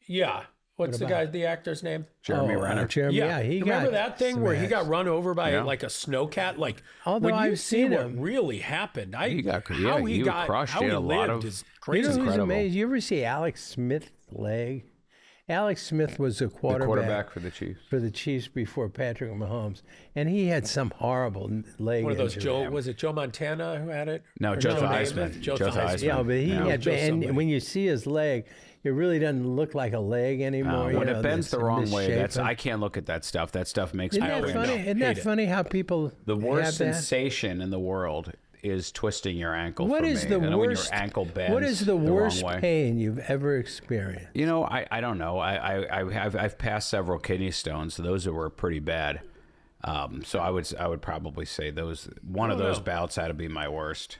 Speaker 1: Yeah. What's the actor's name?
Speaker 2: Jeremy Renner.
Speaker 3: Jeremy, yeah, he
Speaker 1: Remember
Speaker 3: got
Speaker 1: that thing where he got
Speaker 3: smashed.
Speaker 1: run over by
Speaker 2: Yeah.
Speaker 1: like a snowcat? Like,
Speaker 3: Although
Speaker 1: when you
Speaker 3: I've
Speaker 1: see
Speaker 3: seen
Speaker 1: what
Speaker 3: him.
Speaker 1: really happened,
Speaker 2: He was crushed.
Speaker 1: how
Speaker 2: He
Speaker 1: he
Speaker 2: had a lot
Speaker 1: lived
Speaker 2: of-
Speaker 1: is
Speaker 3: You
Speaker 1: crazy.
Speaker 3: know who's
Speaker 2: incredible.
Speaker 3: amazing? You ever see Alex Smith's leg? Alex Smith was a
Speaker 2: The
Speaker 3: quarterback,
Speaker 2: quarterback for the Chiefs.
Speaker 3: before Patrick Mahomes, and he had some horrible leg
Speaker 1: One of those
Speaker 3: injury.
Speaker 1: was it Joe Montana who had it?
Speaker 2: No,
Speaker 1: Or
Speaker 2: Joe
Speaker 1: Joe
Speaker 2: Theismann.
Speaker 1: Namath? Joe
Speaker 2: Joe
Speaker 1: Theismann.
Speaker 2: Theismann.
Speaker 3: Yeah, but he
Speaker 2: Yeah.
Speaker 3: had,
Speaker 1: Joe
Speaker 3: and
Speaker 1: somebody.
Speaker 3: when you see his leg, it really doesn't look like a leg anymore.
Speaker 2: When
Speaker 3: you know,
Speaker 2: it bends
Speaker 3: that's
Speaker 2: the wrong way,
Speaker 3: misshapen.
Speaker 2: I can't look at that stuff. That stuff makes
Speaker 3: Isn't
Speaker 2: me
Speaker 3: that
Speaker 2: cringe.
Speaker 3: funny? Isn't that
Speaker 1: Hate it.
Speaker 3: funny how people
Speaker 2: The worst
Speaker 3: have that?
Speaker 2: sensation in the world is twisting your ankle.
Speaker 3: What
Speaker 2: for
Speaker 3: is
Speaker 2: me.
Speaker 3: the
Speaker 2: You know, when
Speaker 3: worst?
Speaker 2: your ankle bends
Speaker 3: What is the worst
Speaker 2: wrong way.
Speaker 3: pain you've ever experienced?
Speaker 2: You know, I don't know. I've passed several kidney stones. So those were pretty bad. So I would probably say one of those bouts had to be my worst.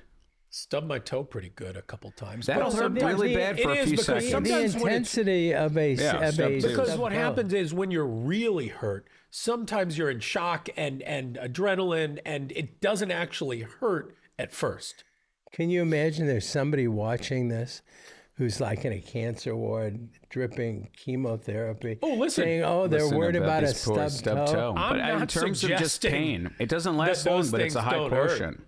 Speaker 1: Stubbed my toe pretty good a couple times.
Speaker 2: That'll
Speaker 1: But
Speaker 2: hurt
Speaker 1: sometimes
Speaker 2: really bad for
Speaker 1: it
Speaker 2: a
Speaker 1: is
Speaker 2: few
Speaker 1: because
Speaker 2: seconds.
Speaker 1: sometimes
Speaker 3: The
Speaker 1: when it's-
Speaker 3: intensity of a
Speaker 2: Yeah, stubbed too.
Speaker 1: Because
Speaker 3: stubbed
Speaker 1: what
Speaker 3: toe.
Speaker 1: happens is when you're really hurt, sometimes you're in shock and adrenaline, and it doesn't actually hurt at first.
Speaker 3: Can you imagine there's somebody watching this who's like in a cancer ward, dripping chemotherapy?
Speaker 1: Oh, listen.
Speaker 3: Saying, oh, they're
Speaker 2: Listen
Speaker 3: worried about a
Speaker 2: this poor
Speaker 3: stubbed toe.
Speaker 1: I'm
Speaker 2: But in
Speaker 1: not
Speaker 2: terms of just
Speaker 1: suggesting
Speaker 2: pain, it doesn't
Speaker 1: that
Speaker 2: last long,
Speaker 1: those
Speaker 2: but it's a
Speaker 1: things
Speaker 2: high
Speaker 1: don't hurt.
Speaker 2: portion.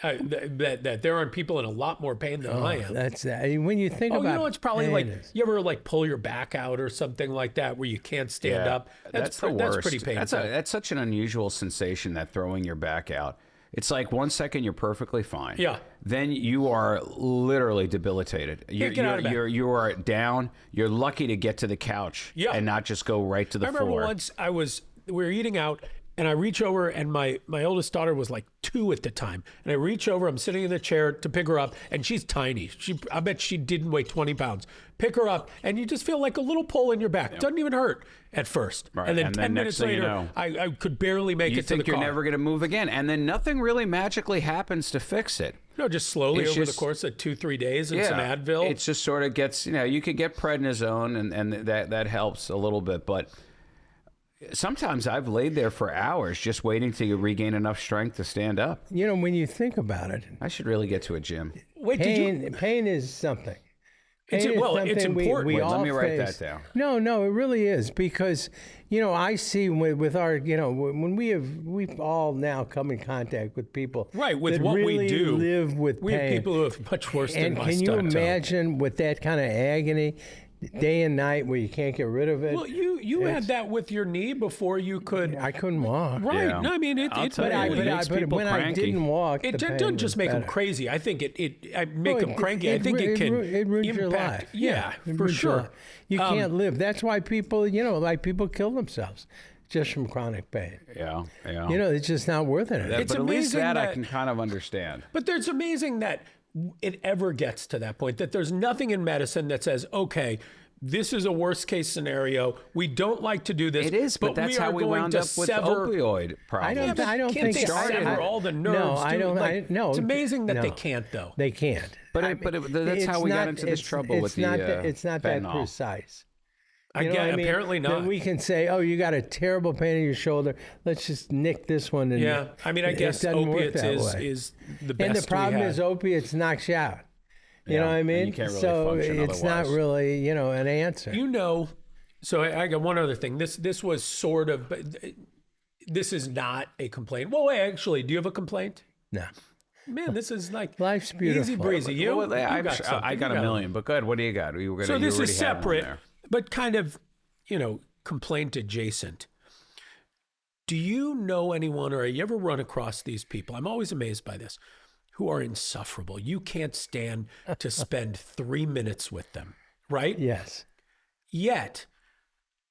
Speaker 1: That there aren't people in a lot more pain than I am.
Speaker 3: That's that. When you think
Speaker 1: Oh,
Speaker 3: about
Speaker 1: you know, it's probably
Speaker 3: pain,
Speaker 1: like
Speaker 3: it's-
Speaker 1: you ever like pull your back out or something like that where you can't stand up.
Speaker 2: That's the worst.
Speaker 1: That's pretty painful.
Speaker 2: That's such an unusual sensation, that throwing your back out. It's like 1 second you're perfectly fine.
Speaker 1: Yeah.
Speaker 2: Then you are literally debilitated.
Speaker 1: Can't get out of bed.
Speaker 2: You are down. You're lucky to get to the couch and not just go right to the
Speaker 1: I remember
Speaker 2: floor.
Speaker 1: once we were eating out and I reach over and my oldest daughter was like 2 at the time. And I reach over, I'm sitting in the chair to pick her up and she's tiny. I bet she didn't weigh 20 pounds. Pick her up and you just feel like a little pull in your back. Doesn't even hurt at first.
Speaker 2: Right.
Speaker 1: And then
Speaker 2: And
Speaker 1: 10
Speaker 2: then
Speaker 1: minutes
Speaker 2: next thing you
Speaker 1: later,
Speaker 2: know,
Speaker 1: I could barely make
Speaker 2: You
Speaker 1: it to the
Speaker 2: think you're
Speaker 1: car.
Speaker 2: never going to move again. And then nothing really magically happens to fix it.
Speaker 1: No, just slowly
Speaker 2: It's
Speaker 1: over
Speaker 2: just-
Speaker 1: the course of 2-3 days and some Advil.
Speaker 2: It just sort of gets, you could get prednisone and that helps a little bit. But sometimes I've laid there for hours just waiting to regain enough strength to stand up.
Speaker 3: You know, when you think about it,
Speaker 2: I should really get to a gym.
Speaker 1: Wait, did you?
Speaker 3: pain is something.
Speaker 1: It's-
Speaker 3: Pain is
Speaker 1: well, it's
Speaker 3: something
Speaker 1: important.
Speaker 3: We
Speaker 2: Wait,
Speaker 3: all
Speaker 2: let me write
Speaker 3: face.
Speaker 2: that down.
Speaker 3: No, it really is because, I see with our, when we've all now come in contact with people,
Speaker 1: Right, with
Speaker 3: that
Speaker 1: what we
Speaker 3: really
Speaker 1: do.
Speaker 3: live with
Speaker 1: We
Speaker 3: pain.
Speaker 1: have people who have much worse than
Speaker 3: And
Speaker 1: my
Speaker 3: can you
Speaker 1: stubbed toe.
Speaker 3: imagine with that kind of agony, day and night, where you can't get rid of it?
Speaker 1: Well, you had that with your knee before you could.
Speaker 3: I couldn't walk.
Speaker 1: Right.
Speaker 2: Yeah.
Speaker 1: No, I mean it.
Speaker 2: I'll
Speaker 1: It,
Speaker 2: tell you,
Speaker 1: it,
Speaker 2: it makes
Speaker 3: But
Speaker 2: people
Speaker 3: when I
Speaker 2: cranky.
Speaker 3: didn't walk,
Speaker 1: it
Speaker 3: the pain
Speaker 1: doesn't
Speaker 3: was
Speaker 1: just make them
Speaker 3: better.
Speaker 1: crazy. I think I make
Speaker 3: Well,
Speaker 1: them cranky. I think it can
Speaker 3: it ruins your
Speaker 1: impact.
Speaker 3: life.
Speaker 1: Yeah,
Speaker 3: it
Speaker 1: for
Speaker 3: ruins your
Speaker 1: sure.
Speaker 3: life. You can't live. That's why people, people kill themselves just from chronic pain.
Speaker 2: Yeah.
Speaker 3: It's just not worth it.
Speaker 2: But
Speaker 1: It's
Speaker 2: at least
Speaker 1: amazing
Speaker 2: that I
Speaker 1: that-
Speaker 2: can kind of understand.
Speaker 1: But it's amazing that it ever gets to that point. That there's nothing in medicine that says, okay, this is a worst case scenario. We don't like to do this.
Speaker 2: It is, but that's how we wound up with opioid problems.
Speaker 3: I don't
Speaker 1: can't
Speaker 3: think
Speaker 1: they sever all the nerves?
Speaker 3: No, I don't.
Speaker 1: No, it's amazing that
Speaker 3: no.
Speaker 1: they can't, though.
Speaker 3: They can't.
Speaker 2: That's how we got into this trouble with the
Speaker 3: It's not that
Speaker 2: fentanyl.
Speaker 3: precise.
Speaker 1: Again, apparently not.
Speaker 3: That we can say, oh, you got a terrible pain in your shoulder. Let's just nick this one. And
Speaker 1: Yeah, I mean, I guess opiates is the best.
Speaker 3: And the problem is opiates knocks you out. You know what I mean?
Speaker 2: You can't really
Speaker 3: so
Speaker 2: function
Speaker 3: it's not
Speaker 2: otherwise.
Speaker 3: really, an answer.
Speaker 1: So I got one other thing. This was sort of, but this is not a complaint. Well, wait, actually, do you have a complaint?
Speaker 3: No.
Speaker 1: Man, this is like
Speaker 3: Life's beautiful.
Speaker 1: easy breezy. You?
Speaker 2: Well,
Speaker 1: You got something.
Speaker 2: I got
Speaker 1: You
Speaker 2: a million, but good. What do you got?
Speaker 1: So this is separate, but kind of, complaint adjacent. Do you know anyone, or have you ever run across these people? I'm always amazed by this, who are insufferable. You can't stand to spend 3 minutes with them, right?
Speaker 3: Yes.
Speaker 1: Yet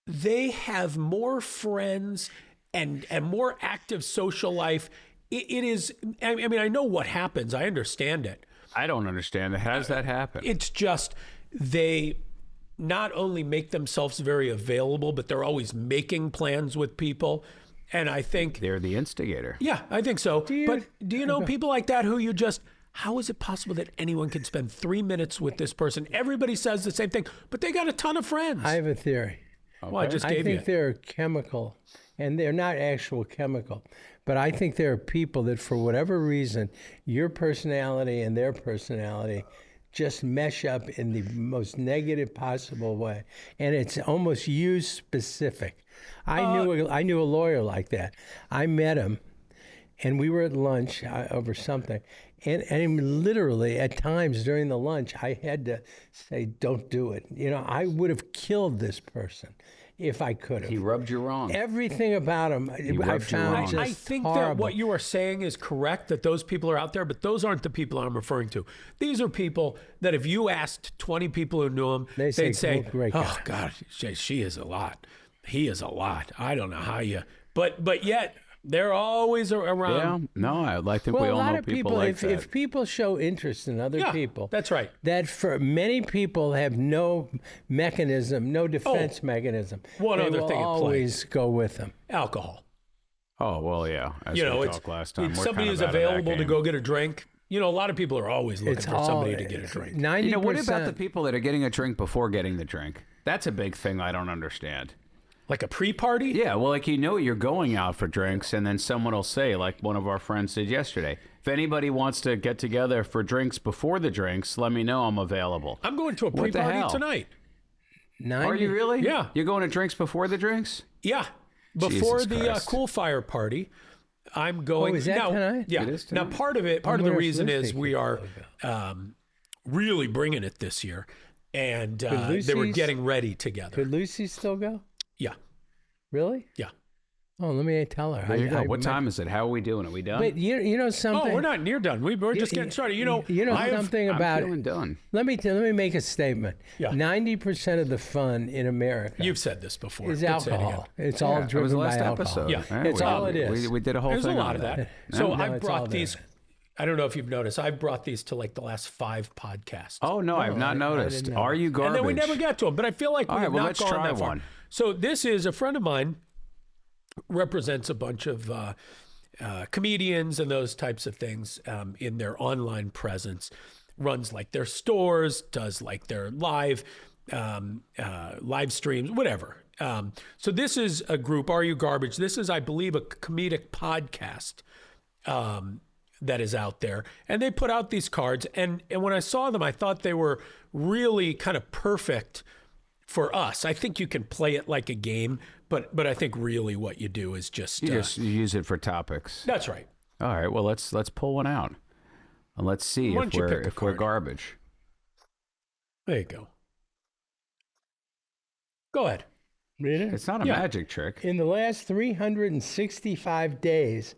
Speaker 1: they have more friends and more active social life. It is, I mean, I know what happens. I understand it.
Speaker 2: I don't understand it. How does that happen?
Speaker 1: It's just they not only make themselves very available, but they're always making plans with people. And I think
Speaker 2: They're the instigator.
Speaker 1: yeah, I think so. But do you know people like that who you just, how is it possible that anyone can spend 3 minutes with this person? Everybody says the same thing, but they got a ton of friends.
Speaker 3: I have a theory.
Speaker 1: Well, I just
Speaker 3: I
Speaker 1: gave
Speaker 3: think
Speaker 1: you.
Speaker 3: they're chemical, and they're not actual chemical. But I think there are people that, for whatever reason, your personality and their personality just mesh up in the most negative possible way, and it's almost you specific. I knew a lawyer like that. I met him, and we were at lunch over something, and literally at times during the lunch, I had to say, "Don't do it." I would have killed this person if I could have.
Speaker 2: He rubbed you wrong.
Speaker 3: Everything about him, I
Speaker 2: rubbed you
Speaker 3: found
Speaker 2: wrong.
Speaker 3: just
Speaker 1: I think
Speaker 3: horrible.
Speaker 1: that what you are saying is correct, that those people are out there, but those aren't the people I'm referring to. These are people that if you asked 20 people who knew him,
Speaker 3: They'd say, "Great guy."
Speaker 1: oh, God, she is a lot. He is a lot. I don't know how you... But yet, they're always
Speaker 2: Yeah.
Speaker 1: around.
Speaker 2: No, I think
Speaker 3: Well,
Speaker 2: we
Speaker 3: a
Speaker 2: all
Speaker 3: lot
Speaker 2: know
Speaker 3: of
Speaker 2: people like that.
Speaker 3: if people show interest in other
Speaker 1: Yeah,
Speaker 3: people,
Speaker 1: that's right.
Speaker 3: that for many people have no mechanism, no defense mechanism.
Speaker 1: One
Speaker 3: they
Speaker 1: other
Speaker 3: will
Speaker 1: thing at play.
Speaker 3: always go with them.
Speaker 1: Alcohol.
Speaker 2: Oh, well, yeah. As we
Speaker 1: It's
Speaker 2: talked last time,
Speaker 1: if
Speaker 2: we're
Speaker 1: somebody
Speaker 2: kind
Speaker 1: is
Speaker 2: of out of that
Speaker 1: available to
Speaker 2: game.
Speaker 1: go get a drink. A lot of people are always looking for somebody to get a drink.
Speaker 3: 90%.
Speaker 2: What about the people that are getting a drink before getting the drink? That's a big thing I don't understand.
Speaker 1: Like a pre-party?
Speaker 2: Yeah, well, you're going out for drinks, and then someone will say, like one of our friends did yesterday, if anybody wants to get together for drinks before the drinks, let me know. I'm available.
Speaker 1: I'm going to a
Speaker 2: What the
Speaker 1: pre-party
Speaker 2: hell?
Speaker 1: tonight.
Speaker 2: Are you really?
Speaker 1: Yeah.
Speaker 2: You're going to drinks before the drinks?
Speaker 1: Yeah. Before
Speaker 2: Jesus
Speaker 1: the
Speaker 2: Christ.
Speaker 1: Cool Fire party, I'm going.
Speaker 3: Oh, is that
Speaker 1: now,
Speaker 3: tonight?
Speaker 1: Yeah.
Speaker 2: It is
Speaker 1: Now,
Speaker 2: tonight?
Speaker 1: part of the
Speaker 3: wonder if
Speaker 1: reason is
Speaker 3: Lucy
Speaker 1: we
Speaker 3: can
Speaker 1: are really bringing it this year. And they were
Speaker 3: Lucy's-
Speaker 1: getting ready together.
Speaker 3: Could Lucy still go?
Speaker 1: Yeah.
Speaker 3: Really?
Speaker 1: Yeah.
Speaker 3: Oh, let me tell her.
Speaker 2: There you go. What time is it? How are we doing? Are we done?
Speaker 3: But you know something.
Speaker 1: Oh, we're not near done. We're just getting started.
Speaker 3: Something
Speaker 2: I'm
Speaker 3: about
Speaker 2: feeling done.
Speaker 3: Let me make a statement.
Speaker 1: Yeah.
Speaker 3: 90% of the fun in America
Speaker 1: You've said this before.
Speaker 3: is
Speaker 1: but say it again.
Speaker 3: alcohol. It's all
Speaker 2: Yeah, it was
Speaker 3: driven
Speaker 2: the
Speaker 3: by
Speaker 2: last
Speaker 3: alcohol.
Speaker 2: episode.
Speaker 1: Yeah.
Speaker 3: It's all it is.
Speaker 2: We did a whole
Speaker 1: There's
Speaker 2: thing
Speaker 1: a lot
Speaker 2: on
Speaker 1: of that.
Speaker 2: No,
Speaker 1: So
Speaker 3: no,
Speaker 1: I
Speaker 3: it's all
Speaker 1: brought
Speaker 3: there.
Speaker 1: these. I don't know if you've noticed. I've brought these to like the last 5 podcasts.
Speaker 2: Oh, no, I've not
Speaker 3: I
Speaker 2: noticed.
Speaker 3: didn't know.
Speaker 2: Are you garbage?
Speaker 1: And then we never get to them. But I feel like
Speaker 2: All
Speaker 1: we've
Speaker 2: right, well,
Speaker 1: not
Speaker 2: let's
Speaker 1: gone
Speaker 2: try
Speaker 1: that far.
Speaker 2: one.
Speaker 1: So this is a friend of mine, represents a bunch of comedians and those types of things in their online presence. Runs like their stores, does like their live streams, whatever. So this is a group, Are You Garbage? This is, I believe, a comedic podcast that is out there. And they put out these cards. And when I saw them, I thought they were really kind of perfect for us. I think you can play it like a game, but I think really what you do is just...
Speaker 2: You just use it for topics.
Speaker 1: That's right.
Speaker 2: All right, well, let's pull one out. And let's see
Speaker 1: Why
Speaker 2: if
Speaker 1: don't you pick a
Speaker 2: we're
Speaker 1: card?
Speaker 2: garbage.
Speaker 1: There you go. Go ahead.
Speaker 3: Really?
Speaker 2: It's not a
Speaker 1: Yeah.
Speaker 2: magic trick.
Speaker 3: In the last 365 days,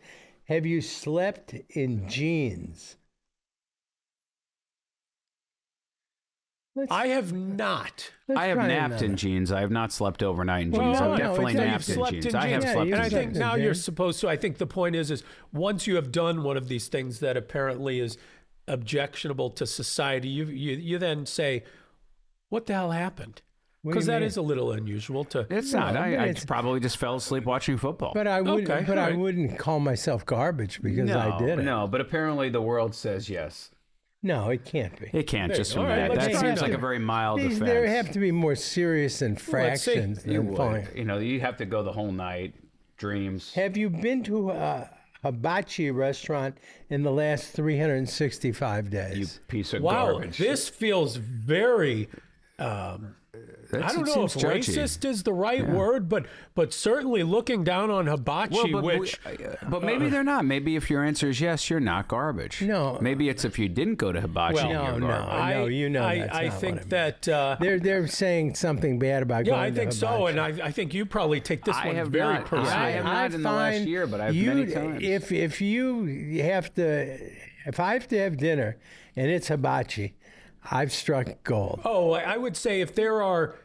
Speaker 3: have you slept in jeans?
Speaker 1: I have not.
Speaker 2: I have
Speaker 3: try
Speaker 2: napped
Speaker 3: another.
Speaker 2: in jeans. I have not slept overnight in
Speaker 1: Well,
Speaker 2: jeans.
Speaker 1: no,
Speaker 2: I've
Speaker 1: no,
Speaker 2: definitely
Speaker 1: it's-
Speaker 2: napped
Speaker 1: you've
Speaker 2: in
Speaker 1: slept
Speaker 2: jeans.
Speaker 1: in
Speaker 2: I have
Speaker 1: jeans.
Speaker 2: slept
Speaker 3: you
Speaker 2: in
Speaker 1: And I
Speaker 2: jeans.
Speaker 1: think
Speaker 3: jeans.
Speaker 1: now you're
Speaker 3: James.
Speaker 1: supposed to. I think the point is once you have done one of these things that apparently is objectionable to society, you then say, what the hell happened?
Speaker 3: What do
Speaker 1: Because
Speaker 3: you
Speaker 1: that
Speaker 3: mean?
Speaker 1: is a little unusual to.
Speaker 2: It's not.
Speaker 3: but
Speaker 2: I
Speaker 3: it's-
Speaker 2: probably just fell asleep watching football.
Speaker 3: But I wouldn't.
Speaker 1: Okay,
Speaker 3: but
Speaker 1: all
Speaker 3: I
Speaker 1: right.
Speaker 3: wouldn't call myself garbage because I did it.
Speaker 2: No, but apparently the world says yes.
Speaker 3: No, it can't be.
Speaker 2: It can't just from
Speaker 1: all right,
Speaker 2: that.
Speaker 1: let's
Speaker 2: That
Speaker 1: try
Speaker 2: seems
Speaker 1: that.
Speaker 2: like a very mild
Speaker 3: These,
Speaker 2: offense.
Speaker 3: there have to be more serious infractions
Speaker 2: You
Speaker 3: than fine.
Speaker 2: would. You know, you have to go the whole night. Dreams.
Speaker 3: Have you been to a hibachi restaurant in the last 365 days?
Speaker 2: You piece of
Speaker 1: Wow,
Speaker 2: garbage.
Speaker 1: this feels very. I don't know if racist is the right word, but certainly looking down on hibachi,
Speaker 2: but maybe they're not. Maybe if your answer is yes, you're not garbage.
Speaker 3: No.
Speaker 2: Maybe it's if you didn't go to hibachi,
Speaker 1: Well,
Speaker 2: you're
Speaker 3: no,
Speaker 2: garbage.
Speaker 3: no. you know that's
Speaker 1: I
Speaker 3: not
Speaker 1: think
Speaker 3: what I
Speaker 1: that.
Speaker 3: they're saying something bad about
Speaker 1: Yeah,
Speaker 3: going
Speaker 1: I
Speaker 3: to
Speaker 1: think so,
Speaker 3: hibachi.
Speaker 1: and I think you probably take this
Speaker 2: I
Speaker 1: one
Speaker 2: have
Speaker 1: very
Speaker 2: not.
Speaker 1: personally.
Speaker 2: I have not in the last
Speaker 3: find
Speaker 2: year, but I've
Speaker 3: you,
Speaker 2: many times.
Speaker 3: If you have to, if I have to have dinner and it's hibachi, I've struck gold.
Speaker 1: Oh, I would say if there are.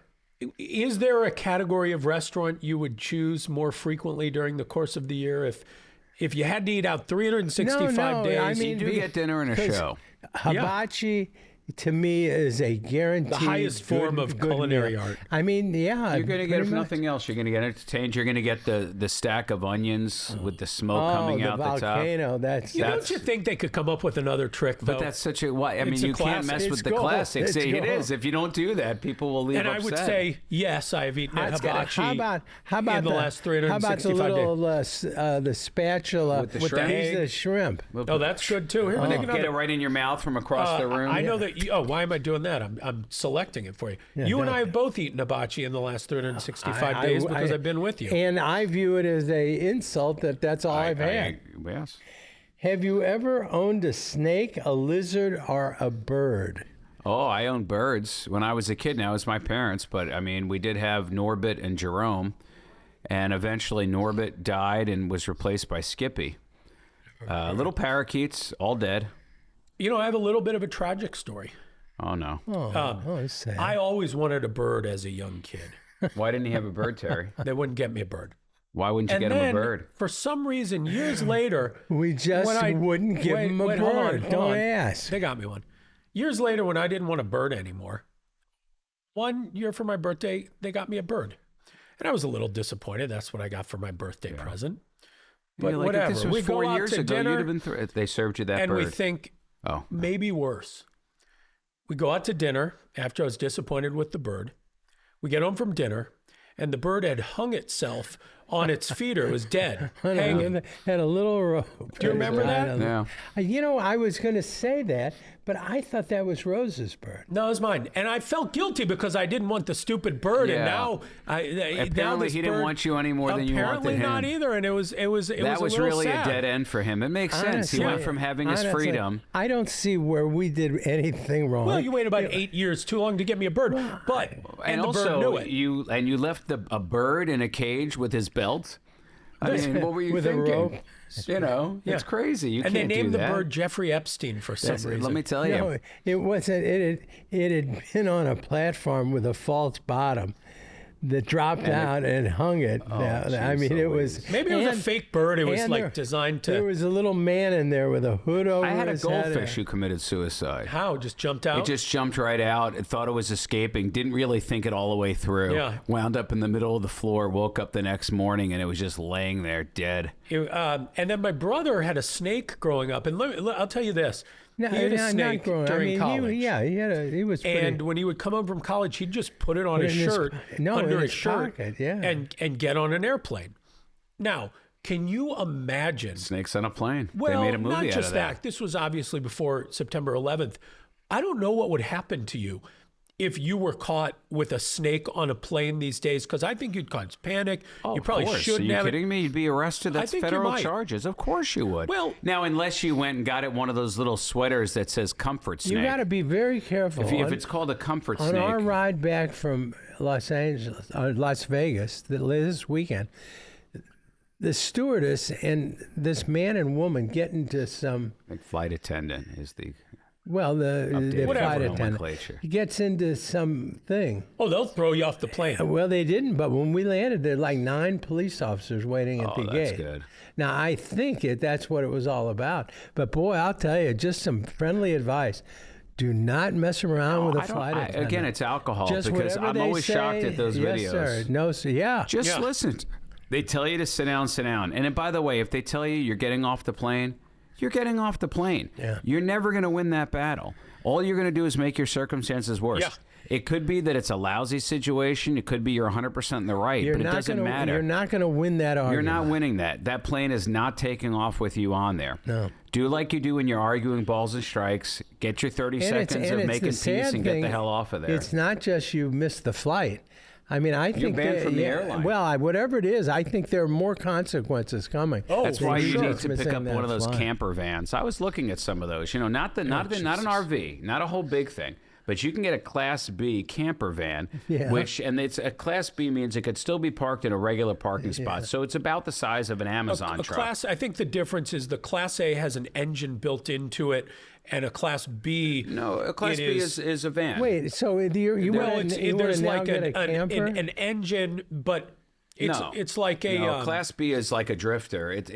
Speaker 1: Is there a category of restaurant you would choose more frequently during the course of the year if you had to eat out 365
Speaker 3: No,
Speaker 1: days?
Speaker 3: I mean,
Speaker 2: you do get dinner and a
Speaker 3: 'cause
Speaker 2: show.
Speaker 3: Hibachi, to me, is a guaranteed
Speaker 1: The highest form of
Speaker 3: good
Speaker 1: culinary
Speaker 3: meal.
Speaker 1: art.
Speaker 3: I mean, yeah,
Speaker 2: You're going to get, if
Speaker 3: pretty much.
Speaker 2: nothing else, you're going to get entertained. You're going to get the stack of onions with the smoke
Speaker 3: Oh,
Speaker 2: coming
Speaker 3: the
Speaker 2: out the top.
Speaker 3: volcano. That's
Speaker 1: Don't you think they could come up with another trick, though?
Speaker 2: But that's such a why. I mean,
Speaker 1: It's a
Speaker 2: you can't
Speaker 1: classic.
Speaker 2: mess
Speaker 3: It's
Speaker 2: with the
Speaker 3: gold.
Speaker 2: classics.
Speaker 3: It's
Speaker 2: It
Speaker 3: gold.
Speaker 2: is. If you don't do that, people will leave
Speaker 1: and
Speaker 2: upset.
Speaker 1: I would say, yes, I have eaten at hibachi
Speaker 3: how about
Speaker 1: in the last 365
Speaker 3: how about the
Speaker 1: days.
Speaker 3: little the spatula
Speaker 2: With the
Speaker 3: with
Speaker 2: shrimp?
Speaker 3: the shrimp?
Speaker 1: Oh, that's good, too. Here, take
Speaker 2: Get
Speaker 1: another.
Speaker 2: it right in your mouth from across the room.
Speaker 1: I know that. Why am I doing that? I'm selecting it for you. You and I have both eaten hibachi in the last 365 days because I've been with you.
Speaker 3: And I view it as a insult that's all I've had.
Speaker 2: Yes.
Speaker 3: Have you ever owned a snake, a lizard, or a bird?
Speaker 2: Oh, I owned birds when I was a kid. Now it's my parents, but I mean, we did have Norbit and Jerome, and eventually Norbit died and was replaced by Skippy. Little parakeets, all dead.
Speaker 1: You know, I have a little bit of a tragic story.
Speaker 2: Oh no!
Speaker 3: It's sad.
Speaker 1: I always wanted a bird as a young kid.
Speaker 2: Why didn't he have a bird, Terry?
Speaker 1: They wouldn't get me a bird.
Speaker 2: Why wouldn't you
Speaker 1: And
Speaker 2: get
Speaker 1: then,
Speaker 2: him a bird?
Speaker 1: for some reason, years later,
Speaker 3: we just
Speaker 1: when I
Speaker 3: wouldn't give him a
Speaker 1: hold on,
Speaker 3: bird.
Speaker 1: hold
Speaker 3: Don't
Speaker 1: on.
Speaker 3: ask.
Speaker 1: They got me one. Years later, when I didn't want a bird anymore, one year for my birthday, they got me a bird. And I was a little disappointed. That's what I got for my birthday present. But
Speaker 2: You're like,
Speaker 1: whatever.
Speaker 2: If this was
Speaker 1: We
Speaker 2: 4
Speaker 1: go out
Speaker 2: years
Speaker 1: to
Speaker 2: ago,
Speaker 1: dinner,
Speaker 2: you'd have been if they served you that
Speaker 1: and
Speaker 2: bird.
Speaker 1: we think
Speaker 2: Oh.
Speaker 1: maybe worse. We go out to dinner after I was disappointed with the bird. We get home from dinner, and the bird had hung itself on its feeder. It was dead, hanging.
Speaker 3: Had a little rope.
Speaker 1: Do you remember that?
Speaker 2: Yeah.
Speaker 3: You know, I was going to say that, but I thought that was Rose's bird.
Speaker 1: No, it was mine, and I felt guilty because I didn't want the stupid bird, and
Speaker 2: Yeah.
Speaker 1: now
Speaker 2: Apparently, he didn't want you any more than you wanted
Speaker 1: Apparently
Speaker 2: him.
Speaker 1: not either, and it was
Speaker 2: That
Speaker 1: was
Speaker 2: was
Speaker 1: a little
Speaker 2: really
Speaker 1: sad.
Speaker 2: a dead end for him. It makes sense. He
Speaker 3: Honestly,
Speaker 2: went from having his
Speaker 3: honestly,
Speaker 2: freedom.
Speaker 3: I don't see where we did anything wrong.
Speaker 1: Well, you waited about 8 years too long to get me a bird, but
Speaker 2: And
Speaker 1: the
Speaker 2: also,
Speaker 1: bird knew it.
Speaker 2: you left a bird in a cage with his belt. I mean, what were you
Speaker 3: With a
Speaker 2: thinking?
Speaker 3: rope.
Speaker 2: You know,
Speaker 1: Yeah.
Speaker 2: it's crazy. You
Speaker 1: and
Speaker 2: can't
Speaker 1: they named
Speaker 2: do
Speaker 1: the
Speaker 2: that.
Speaker 1: bird Jeffrey Epstein for some reason.
Speaker 2: Let me tell you.
Speaker 3: No, it wasn't. It had been on a platform with a false bottom that dropped out and hung it down. I
Speaker 2: geez,
Speaker 3: mean, it was.
Speaker 1: Maybe it was a fake bird. It was
Speaker 3: and
Speaker 1: like
Speaker 3: there-
Speaker 1: designed to.
Speaker 3: There was a little man in there with a hood over
Speaker 2: I had a
Speaker 3: his head.
Speaker 2: goldfish who committed suicide.
Speaker 1: How? Just jumped out?
Speaker 2: It just jumped right out. It thought it was escaping. Didn't really think it all the way through.
Speaker 1: Yeah.
Speaker 2: Wound up in the middle of the floor. Woke up the next morning and it was just laying there dead.
Speaker 1: And then my brother had a snake growing up. And I'll tell you this.
Speaker 3: No,
Speaker 1: he had a
Speaker 3: not
Speaker 1: snake
Speaker 3: growing.
Speaker 1: during college.
Speaker 3: He was pretty.
Speaker 1: And when he would come home from college, he'd just put it on his
Speaker 3: in his-
Speaker 1: shirt,
Speaker 3: no,
Speaker 1: under
Speaker 3: in
Speaker 1: his
Speaker 3: his
Speaker 1: shirt,
Speaker 3: pocket, yeah.
Speaker 1: and get on an airplane. Now, can you imagine?
Speaker 2: Snakes on a plane.
Speaker 1: Well,
Speaker 2: they made a movie
Speaker 1: not
Speaker 2: out
Speaker 1: just
Speaker 2: of
Speaker 1: that. This was obviously before September 11th. I don't know what would happen to you if you were caught with a snake on a plane these days, because I think you'd cause panic. You probably
Speaker 2: Of course.
Speaker 1: shouldn't
Speaker 2: Are you
Speaker 1: have
Speaker 2: kidding
Speaker 1: it.
Speaker 2: me? You'd be arrested. That's
Speaker 1: think you
Speaker 2: federal
Speaker 1: might.
Speaker 2: charges. Of course you would.
Speaker 1: Well-
Speaker 2: now, unless you went and got it one of those little sweaters that says comfort snake.
Speaker 3: you got to be very careful.
Speaker 2: if it's called a comfort
Speaker 3: on
Speaker 2: snake.
Speaker 3: our ride back from Las Vegas this weekend, the stewardess and this man and woman get into some.
Speaker 2: Like flight attendant is the
Speaker 3: Well, the
Speaker 2: updated
Speaker 1: Whatever.
Speaker 3: flight attendant
Speaker 2: nomenclature.
Speaker 3: gets into something.
Speaker 1: Oh, they'll throw you off the plane.
Speaker 3: Well, they didn't, but when we landed, there were like 9 police officers waiting at
Speaker 2: Oh,
Speaker 3: the
Speaker 2: that's
Speaker 3: gate.
Speaker 2: good.
Speaker 3: Now, I think that's what it was all about. But boy, I'll tell you, just some friendly advice. Do not mess around with a flight attendant.
Speaker 2: Again, it's alcohol
Speaker 3: Just
Speaker 2: because
Speaker 3: whatever
Speaker 2: I'm
Speaker 3: they
Speaker 2: always shocked
Speaker 3: say,
Speaker 2: at those
Speaker 3: yes,
Speaker 2: videos.
Speaker 3: Sir. No, sir. Yeah.
Speaker 2: Just listen. They tell you to sit down, sit down. And by the way, if they tell you you're getting off the plane, you're getting off the plane.
Speaker 3: Yeah.
Speaker 2: You're never going to win that battle. All you're going to do is make your circumstances worse.
Speaker 1: Yeah.
Speaker 2: It could be that it's a lousy situation. It could be you're 100% in the right, but it doesn't matter.
Speaker 3: You're not going to win that argument.
Speaker 2: You're not winning that. That plane is not taking off with you on there.
Speaker 3: No.
Speaker 2: Do like you do when you're arguing balls and strikes. Get your 30 seconds of making peace and get the hell off of there.
Speaker 3: It's not just you missed the flight. I mean, I think
Speaker 2: You're banned from the airline.
Speaker 3: Well, whatever it is, I think there are more consequences coming.
Speaker 1: Oh,
Speaker 2: That's why you
Speaker 3: sure.
Speaker 2: need to pick
Speaker 3: Missing
Speaker 2: up
Speaker 3: that
Speaker 2: one of those
Speaker 3: flight.
Speaker 2: camper vans. I was looking at some of those. You know, not an RV, not a whole big thing. But you can get a Class B camper van, and it's a Class B means it could still be parked in a regular parking spot. So it's about the size of an Amazon truck.
Speaker 1: I think the difference is the Class A has an engine built into it, and a Class B.
Speaker 2: No, a Class B is a van.
Speaker 3: Wait, so
Speaker 1: There's
Speaker 3: now
Speaker 1: like
Speaker 3: get a camper?
Speaker 1: an engine, but it's like a
Speaker 2: Class B is like a drifter. It's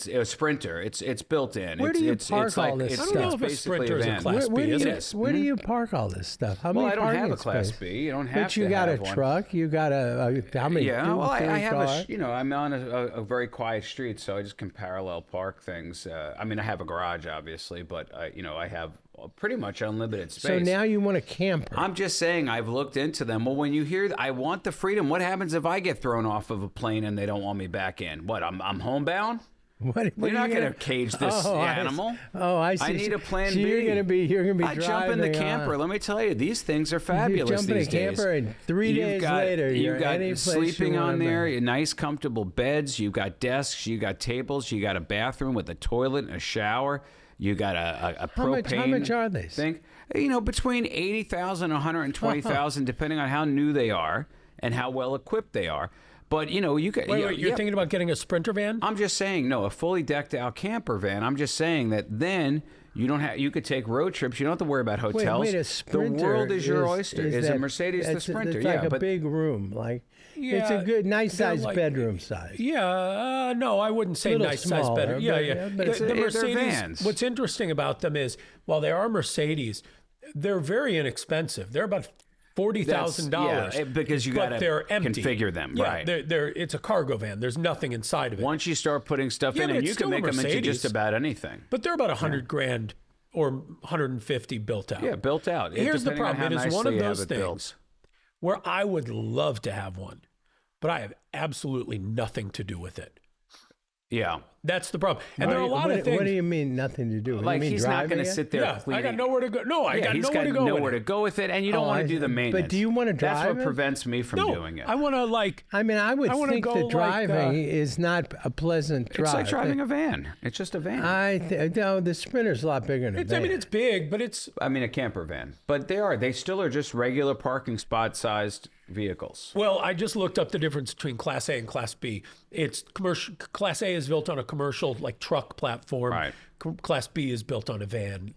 Speaker 2: a Sprinter. It's built in.
Speaker 3: Where do you park all this
Speaker 1: I
Speaker 3: stuff?
Speaker 1: don't know if a
Speaker 2: basically
Speaker 1: Sprinter is a
Speaker 2: van.
Speaker 1: Class B.
Speaker 3: Where,
Speaker 1: Is
Speaker 3: do
Speaker 1: it?
Speaker 3: you, where do you park all this stuff? How
Speaker 2: Well,
Speaker 3: many
Speaker 2: I don't have
Speaker 3: parking
Speaker 2: a Class
Speaker 3: spaces?
Speaker 2: B. You don't have
Speaker 3: But
Speaker 2: to
Speaker 3: you got
Speaker 2: have
Speaker 3: a
Speaker 2: one.
Speaker 3: truck. You got how many?
Speaker 2: Yeah,
Speaker 3: two,
Speaker 2: well, I
Speaker 3: three
Speaker 2: have
Speaker 3: cars?
Speaker 2: I'm on a very quiet street, so I just can parallel park things. I mean, I have a garage, obviously, but I have pretty much unlimited space.
Speaker 3: So now you want a camper?
Speaker 2: I'm just saying I've looked into them. Well, when you hear I want the freedom, what happens if I get thrown off of a plane and they don't want me back in? What, I'm homebound?
Speaker 3: What
Speaker 2: You're not
Speaker 3: are you
Speaker 2: going to cage this animal.
Speaker 3: I see.
Speaker 2: I need a plan
Speaker 3: so
Speaker 2: B.
Speaker 3: You're going to be
Speaker 2: I jump in the camper. Let me tell you, these things are fabulous
Speaker 3: You jump in a
Speaker 2: these days.
Speaker 3: camper and 3 days later, you're
Speaker 2: you've got
Speaker 3: any place
Speaker 2: sleeping
Speaker 3: you
Speaker 2: on
Speaker 3: wanna
Speaker 2: there,
Speaker 3: be.
Speaker 2: nice comfortable beds. You've got desks. You got tables. You got a bathroom with a toilet and a shower. You got a propane.
Speaker 3: How much are these?
Speaker 2: Thing. Between 80,000 and 120,000, depending on how new they are and how well equipped they are. But you can.
Speaker 1: Wait, you're thinking about getting a Sprinter van?
Speaker 2: I'm just saying, no, a fully decked out camper van. I'm just saying that then you could take road trips. You don't have to worry about hotels.
Speaker 3: Wait, a Sprinter
Speaker 2: the world is your oyster. Is a
Speaker 3: that-
Speaker 2: Mercedes the
Speaker 3: it's
Speaker 2: Sprinter?
Speaker 3: It's like
Speaker 2: yeah,
Speaker 3: a big room, it's a
Speaker 1: Yeah,
Speaker 3: good, nice
Speaker 1: they're
Speaker 3: size
Speaker 1: like-
Speaker 3: bedroom size.
Speaker 1: Yeah, no, I wouldn't say
Speaker 3: Little
Speaker 1: nice size
Speaker 3: smaller,
Speaker 1: better.
Speaker 3: but-
Speaker 1: Yeah.
Speaker 3: but
Speaker 1: The
Speaker 2: they're
Speaker 1: Mercedes.
Speaker 2: vans.
Speaker 1: What's interesting about them is while they are Mercedes, they're very inexpensive. They're about $40,000.
Speaker 2: Yeah, because you
Speaker 1: but
Speaker 2: gotta
Speaker 1: they're empty.
Speaker 2: configure them,
Speaker 1: Yeah,
Speaker 2: right.
Speaker 1: It's a cargo van. There's nothing inside of it.
Speaker 2: Once you start putting stuff
Speaker 1: Yeah,
Speaker 2: in,
Speaker 1: but
Speaker 2: and
Speaker 1: it's
Speaker 2: you can
Speaker 1: still a
Speaker 2: make them into
Speaker 1: Mercedes.
Speaker 2: just about anything.
Speaker 1: But they're about $100,000 or 150 built out.
Speaker 2: Yeah, built out.
Speaker 1: Here's the
Speaker 2: depending on
Speaker 1: problem.
Speaker 2: how
Speaker 1: It is one
Speaker 2: nicely
Speaker 1: of
Speaker 2: you have
Speaker 1: those
Speaker 2: it built.
Speaker 1: things where I would love to have one, but I have absolutely nothing to do with it.
Speaker 2: Yeah.
Speaker 1: That's the problem. And there are a lot
Speaker 3: what,
Speaker 1: of things.
Speaker 3: What do you mean nothing to do?
Speaker 2: Like
Speaker 3: you mean
Speaker 2: he's not going to
Speaker 3: driving it?
Speaker 2: sit there
Speaker 1: Yeah,
Speaker 2: cleaning.
Speaker 1: I got nowhere to go. No, I got
Speaker 2: he's
Speaker 1: nowhere to go.
Speaker 2: nowhere
Speaker 1: with
Speaker 2: to
Speaker 1: it.
Speaker 2: go with it, and you don't want to do the maintenance.
Speaker 3: But do you want to drive
Speaker 2: That's what
Speaker 3: it?
Speaker 2: prevents me from
Speaker 1: No,
Speaker 2: doing it.
Speaker 1: I want to
Speaker 3: I mean, I would
Speaker 1: wanna
Speaker 3: think
Speaker 1: go
Speaker 3: that
Speaker 1: like,
Speaker 3: driving is not a pleasant drive.
Speaker 2: It's like driving a van. It's just a van.
Speaker 3: No, the Sprinter's a lot bigger than a van.
Speaker 1: I mean, it's big, but it's.
Speaker 2: I mean, a camper van. But they still are just regular parking spot sized vehicles.
Speaker 1: Well, I just looked up the difference between Class A and Class B. It's commercial. Class A is built on a commercial truck platform.
Speaker 2: Right.
Speaker 1: Class B is built on a van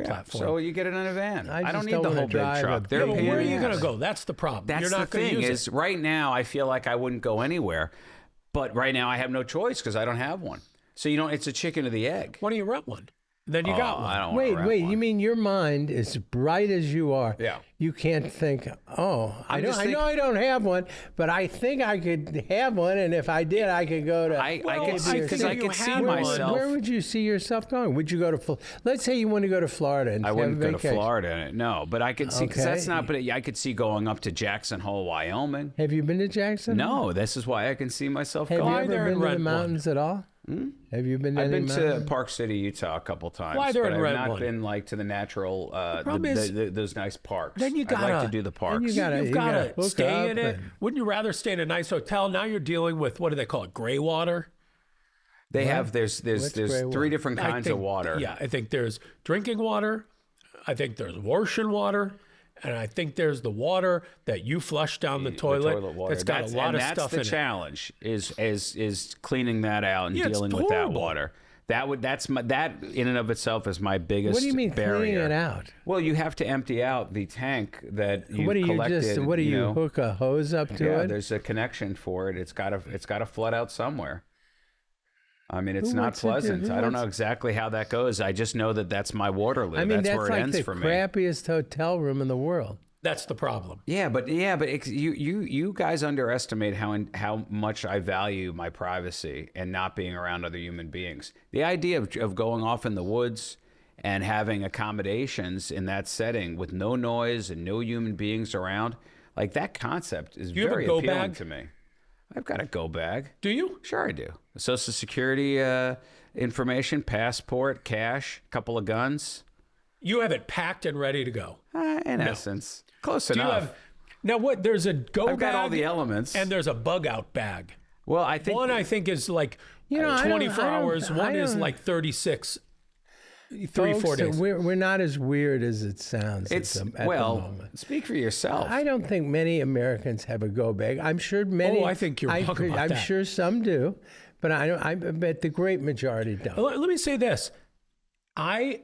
Speaker 1: platform.
Speaker 2: So you get it in a van.
Speaker 3: I
Speaker 2: I
Speaker 3: just
Speaker 2: don't need
Speaker 3: don't
Speaker 2: the
Speaker 3: wanna
Speaker 2: whole big
Speaker 3: drive
Speaker 2: truck.
Speaker 3: a
Speaker 2: They're
Speaker 1: Yeah,
Speaker 3: big
Speaker 1: but
Speaker 2: pain
Speaker 1: where are
Speaker 2: in
Speaker 1: you
Speaker 2: the
Speaker 1: going to
Speaker 2: ass.
Speaker 1: go? That's the problem.
Speaker 2: That's
Speaker 1: You're not
Speaker 2: the
Speaker 1: going to
Speaker 2: thing
Speaker 1: use
Speaker 2: is
Speaker 1: it.
Speaker 2: right now I feel like I wouldn't go anywhere, but right now I have no choice because I don't have one. So it's a chicken or the egg.
Speaker 1: Why don't you rent one? Then you got one.
Speaker 2: I don't wanna rent
Speaker 3: Wait,
Speaker 2: one.
Speaker 3: you mean your mind is bright as you are?
Speaker 2: Yeah.
Speaker 3: You can't think, I
Speaker 2: just
Speaker 3: know I don't have one, but I think I could have one, and if I did, I could go to.
Speaker 2: I
Speaker 1: Well,
Speaker 2: could see
Speaker 1: I
Speaker 2: because
Speaker 1: think
Speaker 2: I
Speaker 1: if
Speaker 2: could
Speaker 1: you
Speaker 2: see
Speaker 1: had one-
Speaker 2: myself.
Speaker 3: Where would you see yourself going? Would you go to? Let's say you want to go to Florida and
Speaker 2: I
Speaker 3: have
Speaker 2: wouldn't
Speaker 3: a
Speaker 2: go to
Speaker 3: vacation.
Speaker 2: Florida. No, but I could see because
Speaker 3: Okay.
Speaker 2: that's not. But I could see going up to Jackson Hole, Wyoming.
Speaker 3: Have you been to Jackson?
Speaker 2: No, this is why I can see myself
Speaker 3: Have
Speaker 2: going.
Speaker 3: you
Speaker 1: Fly there
Speaker 3: ever
Speaker 1: and
Speaker 3: been to
Speaker 1: rent
Speaker 3: the
Speaker 1: one.
Speaker 3: mountains at all? Have you been to
Speaker 2: I've
Speaker 3: any
Speaker 2: been to
Speaker 3: mountains?
Speaker 2: Park City, Utah, a couple times.
Speaker 1: Fly there
Speaker 2: but
Speaker 1: and
Speaker 2: I've
Speaker 1: rent
Speaker 2: not
Speaker 1: one.
Speaker 2: been to the natural,
Speaker 1: problem is-
Speaker 2: those nice parks.
Speaker 1: Then you
Speaker 2: I'd like
Speaker 1: gotta-
Speaker 2: to do the
Speaker 3: then
Speaker 2: parks.
Speaker 3: you gotta-
Speaker 1: You've got
Speaker 3: hook
Speaker 1: to stay in
Speaker 3: up
Speaker 1: it.
Speaker 3: and-
Speaker 1: Wouldn't you rather stay in a nice hotel? Now you're dealing with, what do they call it, gray water?
Speaker 2: They have there's
Speaker 3: What's gray
Speaker 2: three
Speaker 3: water?
Speaker 2: different
Speaker 1: I
Speaker 2: kinds
Speaker 1: think-
Speaker 2: of water.
Speaker 1: Yeah, I think there's drinking water. I think there's washing water. And I think there's the water that you flush down the toilet.
Speaker 2: water.
Speaker 1: That's got a lot of stuff in
Speaker 2: That's the
Speaker 1: it.
Speaker 2: challenge is cleaning that out and
Speaker 1: Yeah, it's
Speaker 2: dealing with that
Speaker 1: horrible.
Speaker 2: water. That in and of itself is my biggest
Speaker 3: What do you mean
Speaker 2: barrier.
Speaker 3: cleaning it out?
Speaker 2: Well, you have to empty out the tank that you
Speaker 3: What do you
Speaker 2: collected.
Speaker 3: just? What do you
Speaker 2: know.
Speaker 3: hook a hose up to
Speaker 2: Yeah,
Speaker 3: it?
Speaker 2: there's a connection for it. It's got to flood out somewhere. I mean, it's
Speaker 3: Who
Speaker 2: not
Speaker 3: wants to do-
Speaker 2: pleasant.
Speaker 3: who
Speaker 2: I don't know
Speaker 3: wants-
Speaker 2: exactly how that goes. I just know that that's my Waterloo.
Speaker 3: I mean,
Speaker 2: that's
Speaker 3: that's
Speaker 2: where it
Speaker 3: like
Speaker 2: ends
Speaker 3: the
Speaker 2: for me.
Speaker 3: crappiest hotel room in the world.
Speaker 1: That's the problem.
Speaker 2: Yeah, but you guys underestimate how much I value my privacy and not being around other human beings. The idea of going off in the woods and having accommodations in that setting with no noise and no human beings around, like that concept is
Speaker 1: you have a
Speaker 2: very
Speaker 1: go
Speaker 2: appealing
Speaker 1: bag?
Speaker 2: to me. I've got a go bag.
Speaker 1: Do you?
Speaker 2: Sure, I do. Social Security information, passport, cash, couple of guns.
Speaker 1: You have it packed and ready to go.
Speaker 2: In essence, close
Speaker 1: Do you
Speaker 2: enough.
Speaker 1: have now? What there's a go
Speaker 2: I've
Speaker 1: bag
Speaker 2: got all the elements.
Speaker 1: and there's a bug out bag.
Speaker 2: Well, I think
Speaker 1: One I think is like
Speaker 3: I don't-
Speaker 1: 24 hours. One
Speaker 3: I
Speaker 1: is
Speaker 3: don't-
Speaker 1: like 36, 3-4
Speaker 3: Folks,
Speaker 1: days.
Speaker 3: we're not as weird as it sounds
Speaker 2: it's
Speaker 3: at the
Speaker 2: well.
Speaker 3: moment.
Speaker 2: Speak for yourself.
Speaker 3: I don't think many Americans have a go bag. I'm sure many.
Speaker 1: Oh, I think you're wrong about
Speaker 3: I'm
Speaker 1: that.
Speaker 3: sure some do, but I bet the great majority don't.
Speaker 1: Let me say this. I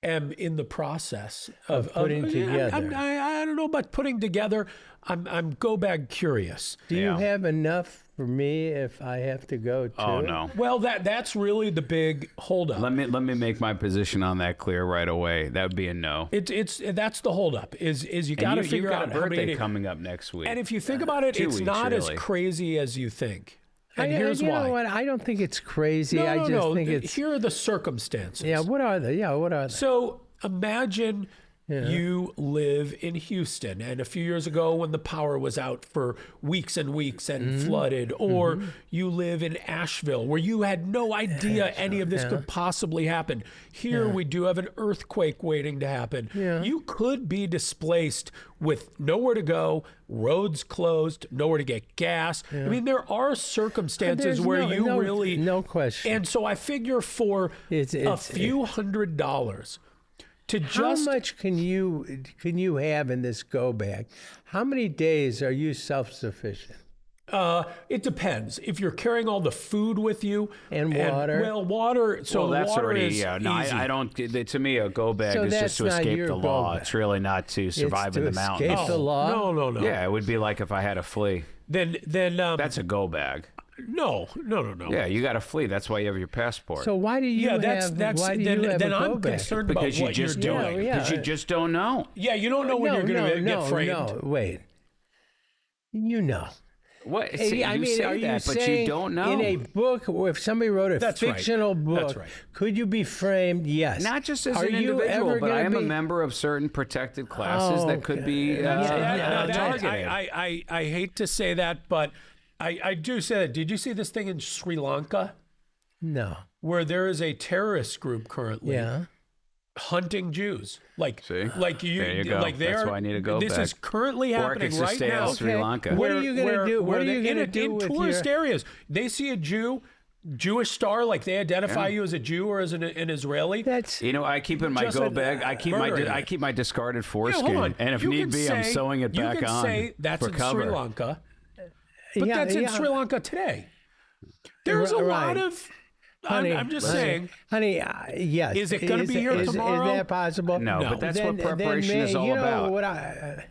Speaker 1: am in the process of
Speaker 3: putting together.
Speaker 1: I don't know about putting together. I'm go bag curious.
Speaker 3: Do you
Speaker 2: Yeah.
Speaker 3: have enough for me if I have to go too?
Speaker 2: Oh no.
Speaker 1: Well, that's really the big holdup.
Speaker 2: Let me make my position on that clear right away. That would be a no.
Speaker 1: It's that's the holdup. Is you got to
Speaker 2: And
Speaker 1: figure
Speaker 2: you've got
Speaker 1: out
Speaker 2: a
Speaker 1: how
Speaker 2: birthday
Speaker 1: many.
Speaker 2: coming up next week.
Speaker 1: And if you think about it,
Speaker 2: 2
Speaker 1: it's
Speaker 2: weeks,
Speaker 1: not as
Speaker 2: really.
Speaker 1: crazy as you think. And
Speaker 3: you
Speaker 1: here's why.
Speaker 3: know what? I don't think it's crazy.
Speaker 1: No,
Speaker 3: I
Speaker 1: no,
Speaker 3: just
Speaker 1: no.
Speaker 3: think it's
Speaker 1: Here are the circumstances.
Speaker 3: yeah. What are they? Yeah. What are they?
Speaker 1: So imagine you live in Houston, and a few years ago when the power was out for weeks and weeks and flooded, or you live in Asheville where you had no idea any of this could possibly happen. Here we do have an earthquake waiting to happen.
Speaker 3: Yeah.
Speaker 1: You could be displaced with nowhere to go, roads closed, nowhere to get gas. I mean, there are circumstances
Speaker 3: There's
Speaker 1: where
Speaker 3: no-
Speaker 1: you
Speaker 3: no-
Speaker 1: really
Speaker 3: no question.
Speaker 1: And so I figure for
Speaker 3: It's-
Speaker 1: a few $100s to just
Speaker 3: How much can you have in this go bag? How many days are you self-sufficient?
Speaker 1: it depends. If you're carrying all the food with you
Speaker 3: And water?
Speaker 1: well, water. So
Speaker 2: well, that's
Speaker 1: water
Speaker 2: already
Speaker 1: is
Speaker 2: No,
Speaker 1: easy.
Speaker 2: I don't. To me, a go bag
Speaker 3: So
Speaker 2: is just
Speaker 3: that's
Speaker 2: to
Speaker 3: not
Speaker 2: escape
Speaker 3: your
Speaker 2: the
Speaker 3: go
Speaker 2: law.
Speaker 3: bag.
Speaker 2: It's really not to survive
Speaker 3: to
Speaker 2: in the mountains.
Speaker 3: escape the law?
Speaker 1: No.
Speaker 2: Yeah, it would be like if I had to flee.
Speaker 1: Then
Speaker 2: That's a go bag.
Speaker 1: no.
Speaker 2: Yeah, you got to flee. That's why you have your passport.
Speaker 3: So why do you
Speaker 1: Yeah,
Speaker 3: have?
Speaker 1: that's
Speaker 3: why do
Speaker 1: then,
Speaker 3: you have
Speaker 1: then
Speaker 3: a
Speaker 1: I'm
Speaker 3: go bag?
Speaker 1: concerned
Speaker 2: because
Speaker 1: about
Speaker 2: you
Speaker 1: what
Speaker 2: just
Speaker 1: you're
Speaker 2: don't.
Speaker 1: doing.
Speaker 3: Yeah.
Speaker 2: Because you just don't know.
Speaker 1: Yeah, you don't know when you're going to get framed.
Speaker 3: No, wait. You know.
Speaker 2: What? See,
Speaker 3: I
Speaker 2: you
Speaker 3: mean,
Speaker 2: say
Speaker 3: are
Speaker 2: that,
Speaker 3: you
Speaker 2: but
Speaker 3: saying
Speaker 2: you don't know.
Speaker 3: in a book, or if somebody wrote a
Speaker 1: That's right.
Speaker 3: fictional book,
Speaker 1: That's right.
Speaker 3: could you be framed? Yes.
Speaker 2: Not just as
Speaker 3: Are
Speaker 2: an
Speaker 3: you
Speaker 2: individual,
Speaker 3: ever
Speaker 2: but I
Speaker 3: gonna
Speaker 2: am a
Speaker 3: be-
Speaker 2: member of certain protected classes
Speaker 3: Oh,
Speaker 2: that could be
Speaker 3: okay.
Speaker 1: Now that-
Speaker 2: targeted.
Speaker 1: I hate to say that, but I do say that. Did you see this thing in Sri Lanka
Speaker 3: No.
Speaker 1: where there is a terrorist group currently
Speaker 3: Yeah.
Speaker 1: hunting Jews?
Speaker 2: See?
Speaker 1: Like you,
Speaker 2: There you go.
Speaker 1: like
Speaker 2: That's
Speaker 1: they're.
Speaker 2: why I need to go
Speaker 1: This
Speaker 2: back.
Speaker 1: is currently happening
Speaker 2: Orchis
Speaker 1: right
Speaker 2: stay
Speaker 1: now.
Speaker 2: out Sri Lanka.
Speaker 3: What are you gonna do? What are you gonna do
Speaker 1: in
Speaker 3: with
Speaker 1: tourist
Speaker 3: your-
Speaker 1: areas? They see a Jew, Jewish star, like they identify you as a Jew or as an Israeli.
Speaker 3: That's
Speaker 2: You know, I keep in my
Speaker 1: Just
Speaker 2: go
Speaker 1: a-
Speaker 2: bag. I keep
Speaker 1: murdering
Speaker 2: I
Speaker 1: it.
Speaker 2: keep my discarded
Speaker 1: Yeah,
Speaker 2: foreskin,
Speaker 1: hold on.
Speaker 2: and if
Speaker 1: You
Speaker 2: need
Speaker 1: can
Speaker 2: be, I'm
Speaker 1: say-
Speaker 2: sewing it back
Speaker 1: You can
Speaker 2: on
Speaker 1: say that's
Speaker 2: for
Speaker 1: in
Speaker 2: cover.
Speaker 1: Sri Lanka, but
Speaker 3: yeah,
Speaker 1: that's in
Speaker 3: yeah.
Speaker 1: Sri Lanka today. There's a
Speaker 3: Right.
Speaker 1: lot of.
Speaker 3: Honey,
Speaker 1: I'm just
Speaker 3: honey,
Speaker 1: saying.
Speaker 3: honey. Yes.
Speaker 1: Is it gonna be here tomorrow?
Speaker 3: Is that possible?
Speaker 2: No, but that's what preparation is all
Speaker 3: you know
Speaker 2: about.
Speaker 3: What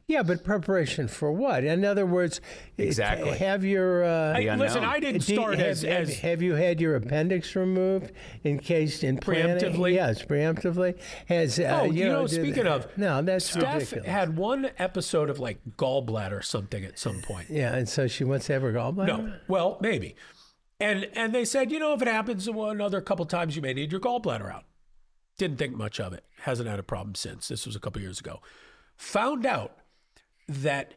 Speaker 3: yeah, but preparation for what? In other words,
Speaker 2: Exactly.
Speaker 3: have your.
Speaker 2: The
Speaker 1: Listen,
Speaker 2: unknown.
Speaker 1: I didn't
Speaker 3: do you-
Speaker 1: start as
Speaker 3: have you had your appendix removed in case in planning?
Speaker 1: Preemptively?
Speaker 3: Yes, preemptively. Has
Speaker 1: speaking of,
Speaker 3: no, that's
Speaker 1: Steph
Speaker 3: ridiculous.
Speaker 1: had one episode of like gallbladder something at some point.
Speaker 3: Yeah, and so she wants to have her gallbladder.
Speaker 1: No, well, maybe. And they said, if it happens another couple times, you may need your gallbladder out. Didn't think much of it. Hasn't had a problem since. This was a couple years ago. Found out that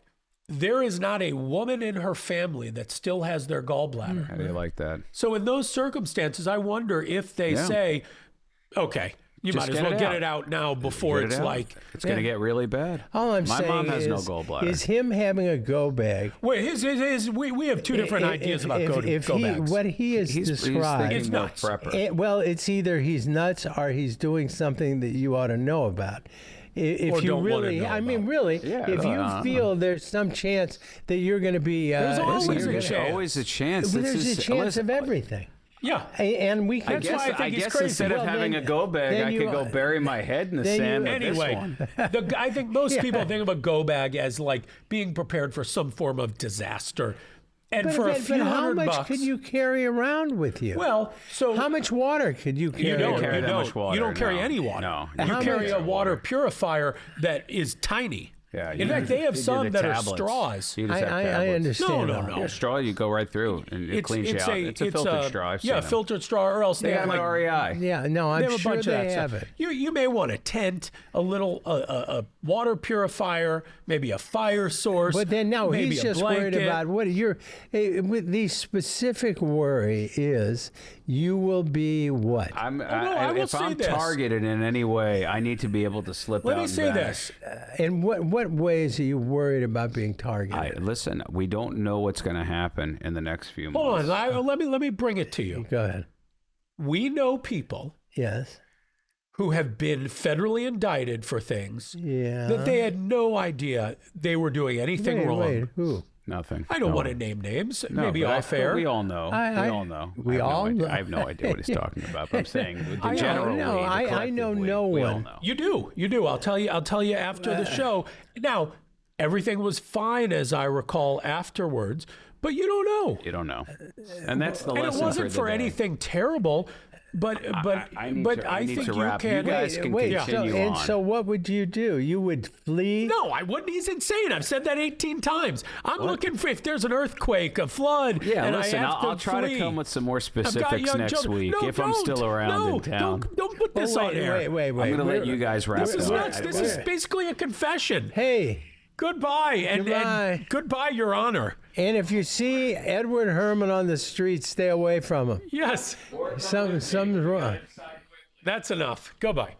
Speaker 1: there is not a woman in her family that still has their gallbladder.
Speaker 2: How do you like that?
Speaker 1: So in those circumstances, I wonder if they
Speaker 2: Yeah.
Speaker 1: say, okay, you
Speaker 2: Just
Speaker 1: might as
Speaker 2: get
Speaker 1: well
Speaker 2: it
Speaker 1: get
Speaker 2: out.
Speaker 1: it out now before
Speaker 2: Get it
Speaker 1: it's
Speaker 2: out.
Speaker 1: like,
Speaker 2: It's going to get really bad.
Speaker 3: All I'm
Speaker 2: My
Speaker 3: saying
Speaker 2: mom has
Speaker 3: is,
Speaker 2: no gallbladder.
Speaker 3: is him having a go bag.
Speaker 1: wait, we have two different ideas about go bags.
Speaker 3: What he has
Speaker 2: He's
Speaker 3: described.
Speaker 2: thinking
Speaker 1: It's
Speaker 2: more
Speaker 1: nuts.
Speaker 2: prepper.
Speaker 3: Well, it's either he's nuts or he's doing something that you ought to know about. If
Speaker 1: Or
Speaker 3: you
Speaker 1: don't wanna
Speaker 3: really,
Speaker 1: know
Speaker 3: I mean,
Speaker 1: about.
Speaker 3: really,
Speaker 2: Yeah,
Speaker 3: if you
Speaker 2: no.
Speaker 3: feel there's some chance that you're going to be,
Speaker 1: There's always
Speaker 3: you're
Speaker 1: a
Speaker 3: gonna-
Speaker 1: chance.
Speaker 2: Always a chance.
Speaker 3: Well,
Speaker 2: This
Speaker 3: there's
Speaker 2: is-
Speaker 3: a chance
Speaker 2: listen,
Speaker 3: of everything.
Speaker 1: Yeah.
Speaker 3: And we can.
Speaker 1: That's why I think he's crazy.
Speaker 2: instead of
Speaker 3: Well,
Speaker 2: having
Speaker 3: then-
Speaker 2: a go bag,
Speaker 3: then
Speaker 2: I
Speaker 3: you
Speaker 2: could go
Speaker 3: are-
Speaker 2: bury my head in the
Speaker 3: then you-
Speaker 2: sand. with this
Speaker 1: Anyway,
Speaker 2: one.
Speaker 1: I think most people think of a go bag as like being prepared for some form of disaster. And
Speaker 3: But,
Speaker 1: for a
Speaker 3: but
Speaker 1: few
Speaker 3: how
Speaker 1: hundred
Speaker 3: much
Speaker 1: bucks,
Speaker 3: could you carry around with you?
Speaker 1: well, so
Speaker 3: how much water could you carry?
Speaker 1: you don't
Speaker 2: carry
Speaker 1: you
Speaker 2: that
Speaker 1: don't.
Speaker 2: much water,
Speaker 1: You don't carry
Speaker 2: no.
Speaker 1: any water.
Speaker 2: No.
Speaker 1: You
Speaker 3: How
Speaker 1: carry
Speaker 3: much
Speaker 1: a water purifier that is tiny.
Speaker 2: Yeah,
Speaker 1: In fact, they have some that are straws.
Speaker 2: You just have
Speaker 3: I
Speaker 2: tablets.
Speaker 3: understand.
Speaker 1: No,
Speaker 3: all
Speaker 1: no,
Speaker 3: that.
Speaker 1: no.
Speaker 2: Yeah, straw, you go right through and it cleans you out. It's a filtered straw. I've seen them.
Speaker 1: filtered straw, or else
Speaker 2: They
Speaker 1: they
Speaker 2: have
Speaker 1: have
Speaker 2: an
Speaker 1: like
Speaker 2: REI.
Speaker 3: Yeah, no,
Speaker 1: they
Speaker 3: I'm
Speaker 1: have a
Speaker 3: sure
Speaker 1: bunch of
Speaker 3: they
Speaker 1: that
Speaker 3: have
Speaker 1: stuff.
Speaker 3: it.
Speaker 1: You may want a tent, a little a water purifier, maybe a fire source.
Speaker 3: But then no,
Speaker 1: maybe
Speaker 3: he's
Speaker 1: a
Speaker 3: just worried
Speaker 1: blanket.
Speaker 3: about what you're. With the specific worry is you will be what?
Speaker 1: I will
Speaker 2: If
Speaker 1: say
Speaker 2: I'm
Speaker 1: this.
Speaker 2: targeted in any way, I need to be able to slip
Speaker 1: Let
Speaker 2: out
Speaker 1: me
Speaker 2: and
Speaker 1: say
Speaker 2: back.
Speaker 1: this.
Speaker 3: In what ways are you worried about being targeted?
Speaker 2: Listen, we don't know what's going to happen in the next few
Speaker 1: Hold
Speaker 2: months.
Speaker 1: on, let me bring it to you.
Speaker 3: Go ahead.
Speaker 1: We know people
Speaker 3: Yes.
Speaker 1: who have been federally indicted for things
Speaker 3: Yeah.
Speaker 1: that they had no idea they were doing anything wrong.
Speaker 3: Wait, who?
Speaker 2: Nothing.
Speaker 1: I don't
Speaker 2: No.
Speaker 1: want to name names.
Speaker 2: No,
Speaker 1: maybe
Speaker 2: but
Speaker 1: off air.
Speaker 2: We all know.
Speaker 3: I-
Speaker 2: we all know.
Speaker 3: we
Speaker 2: I have no
Speaker 3: all
Speaker 2: idea.
Speaker 3: know.
Speaker 2: I have no idea what he's talking about. But I'm saying the
Speaker 1: I know.
Speaker 2: general
Speaker 3: No,
Speaker 2: we, the
Speaker 3: I
Speaker 2: collective
Speaker 3: know
Speaker 2: we,
Speaker 3: no
Speaker 2: we all
Speaker 3: one.
Speaker 2: know.
Speaker 1: You do. I'll tell you after the show. Now, everything was fine as I recall afterwards, but you don't know.
Speaker 2: You don't know, and that's the
Speaker 1: And
Speaker 2: lesson
Speaker 1: it wasn't
Speaker 2: the
Speaker 1: for
Speaker 2: day.
Speaker 1: anything terrible, but
Speaker 2: I need
Speaker 1: I
Speaker 2: to
Speaker 1: think you
Speaker 2: wrap.
Speaker 1: can.
Speaker 2: You guys can
Speaker 3: Wait,
Speaker 2: continue
Speaker 3: so,
Speaker 2: on.
Speaker 3: and so what would you do? You would flee?
Speaker 1: No, I wouldn't. He's insane. I've said that 18 times. I'm looking for if there's an earthquake, a flood.
Speaker 2: Yeah,
Speaker 1: and
Speaker 2: listen,
Speaker 1: I have
Speaker 2: I'll
Speaker 1: to
Speaker 2: try
Speaker 1: flee.
Speaker 2: to come with some more
Speaker 1: I've got
Speaker 2: specifics
Speaker 1: young
Speaker 2: next
Speaker 1: children.
Speaker 2: week
Speaker 1: No,
Speaker 2: if I'm still around in town.
Speaker 1: Don't put this
Speaker 3: Oh,
Speaker 1: on air.
Speaker 3: wait.
Speaker 2: I'm going to let you guys wrap
Speaker 1: This
Speaker 2: it
Speaker 1: is
Speaker 2: up.
Speaker 1: nuts. This is basically a confession.
Speaker 3: Hey,
Speaker 1: Goodbye, and
Speaker 3: Goodbye.
Speaker 1: goodbye, Your Honor.
Speaker 3: and if you see Edward Herman on the street, stay away from him.
Speaker 1: Yes,
Speaker 3: Something's wrong.
Speaker 1: that's enough. Goodbye.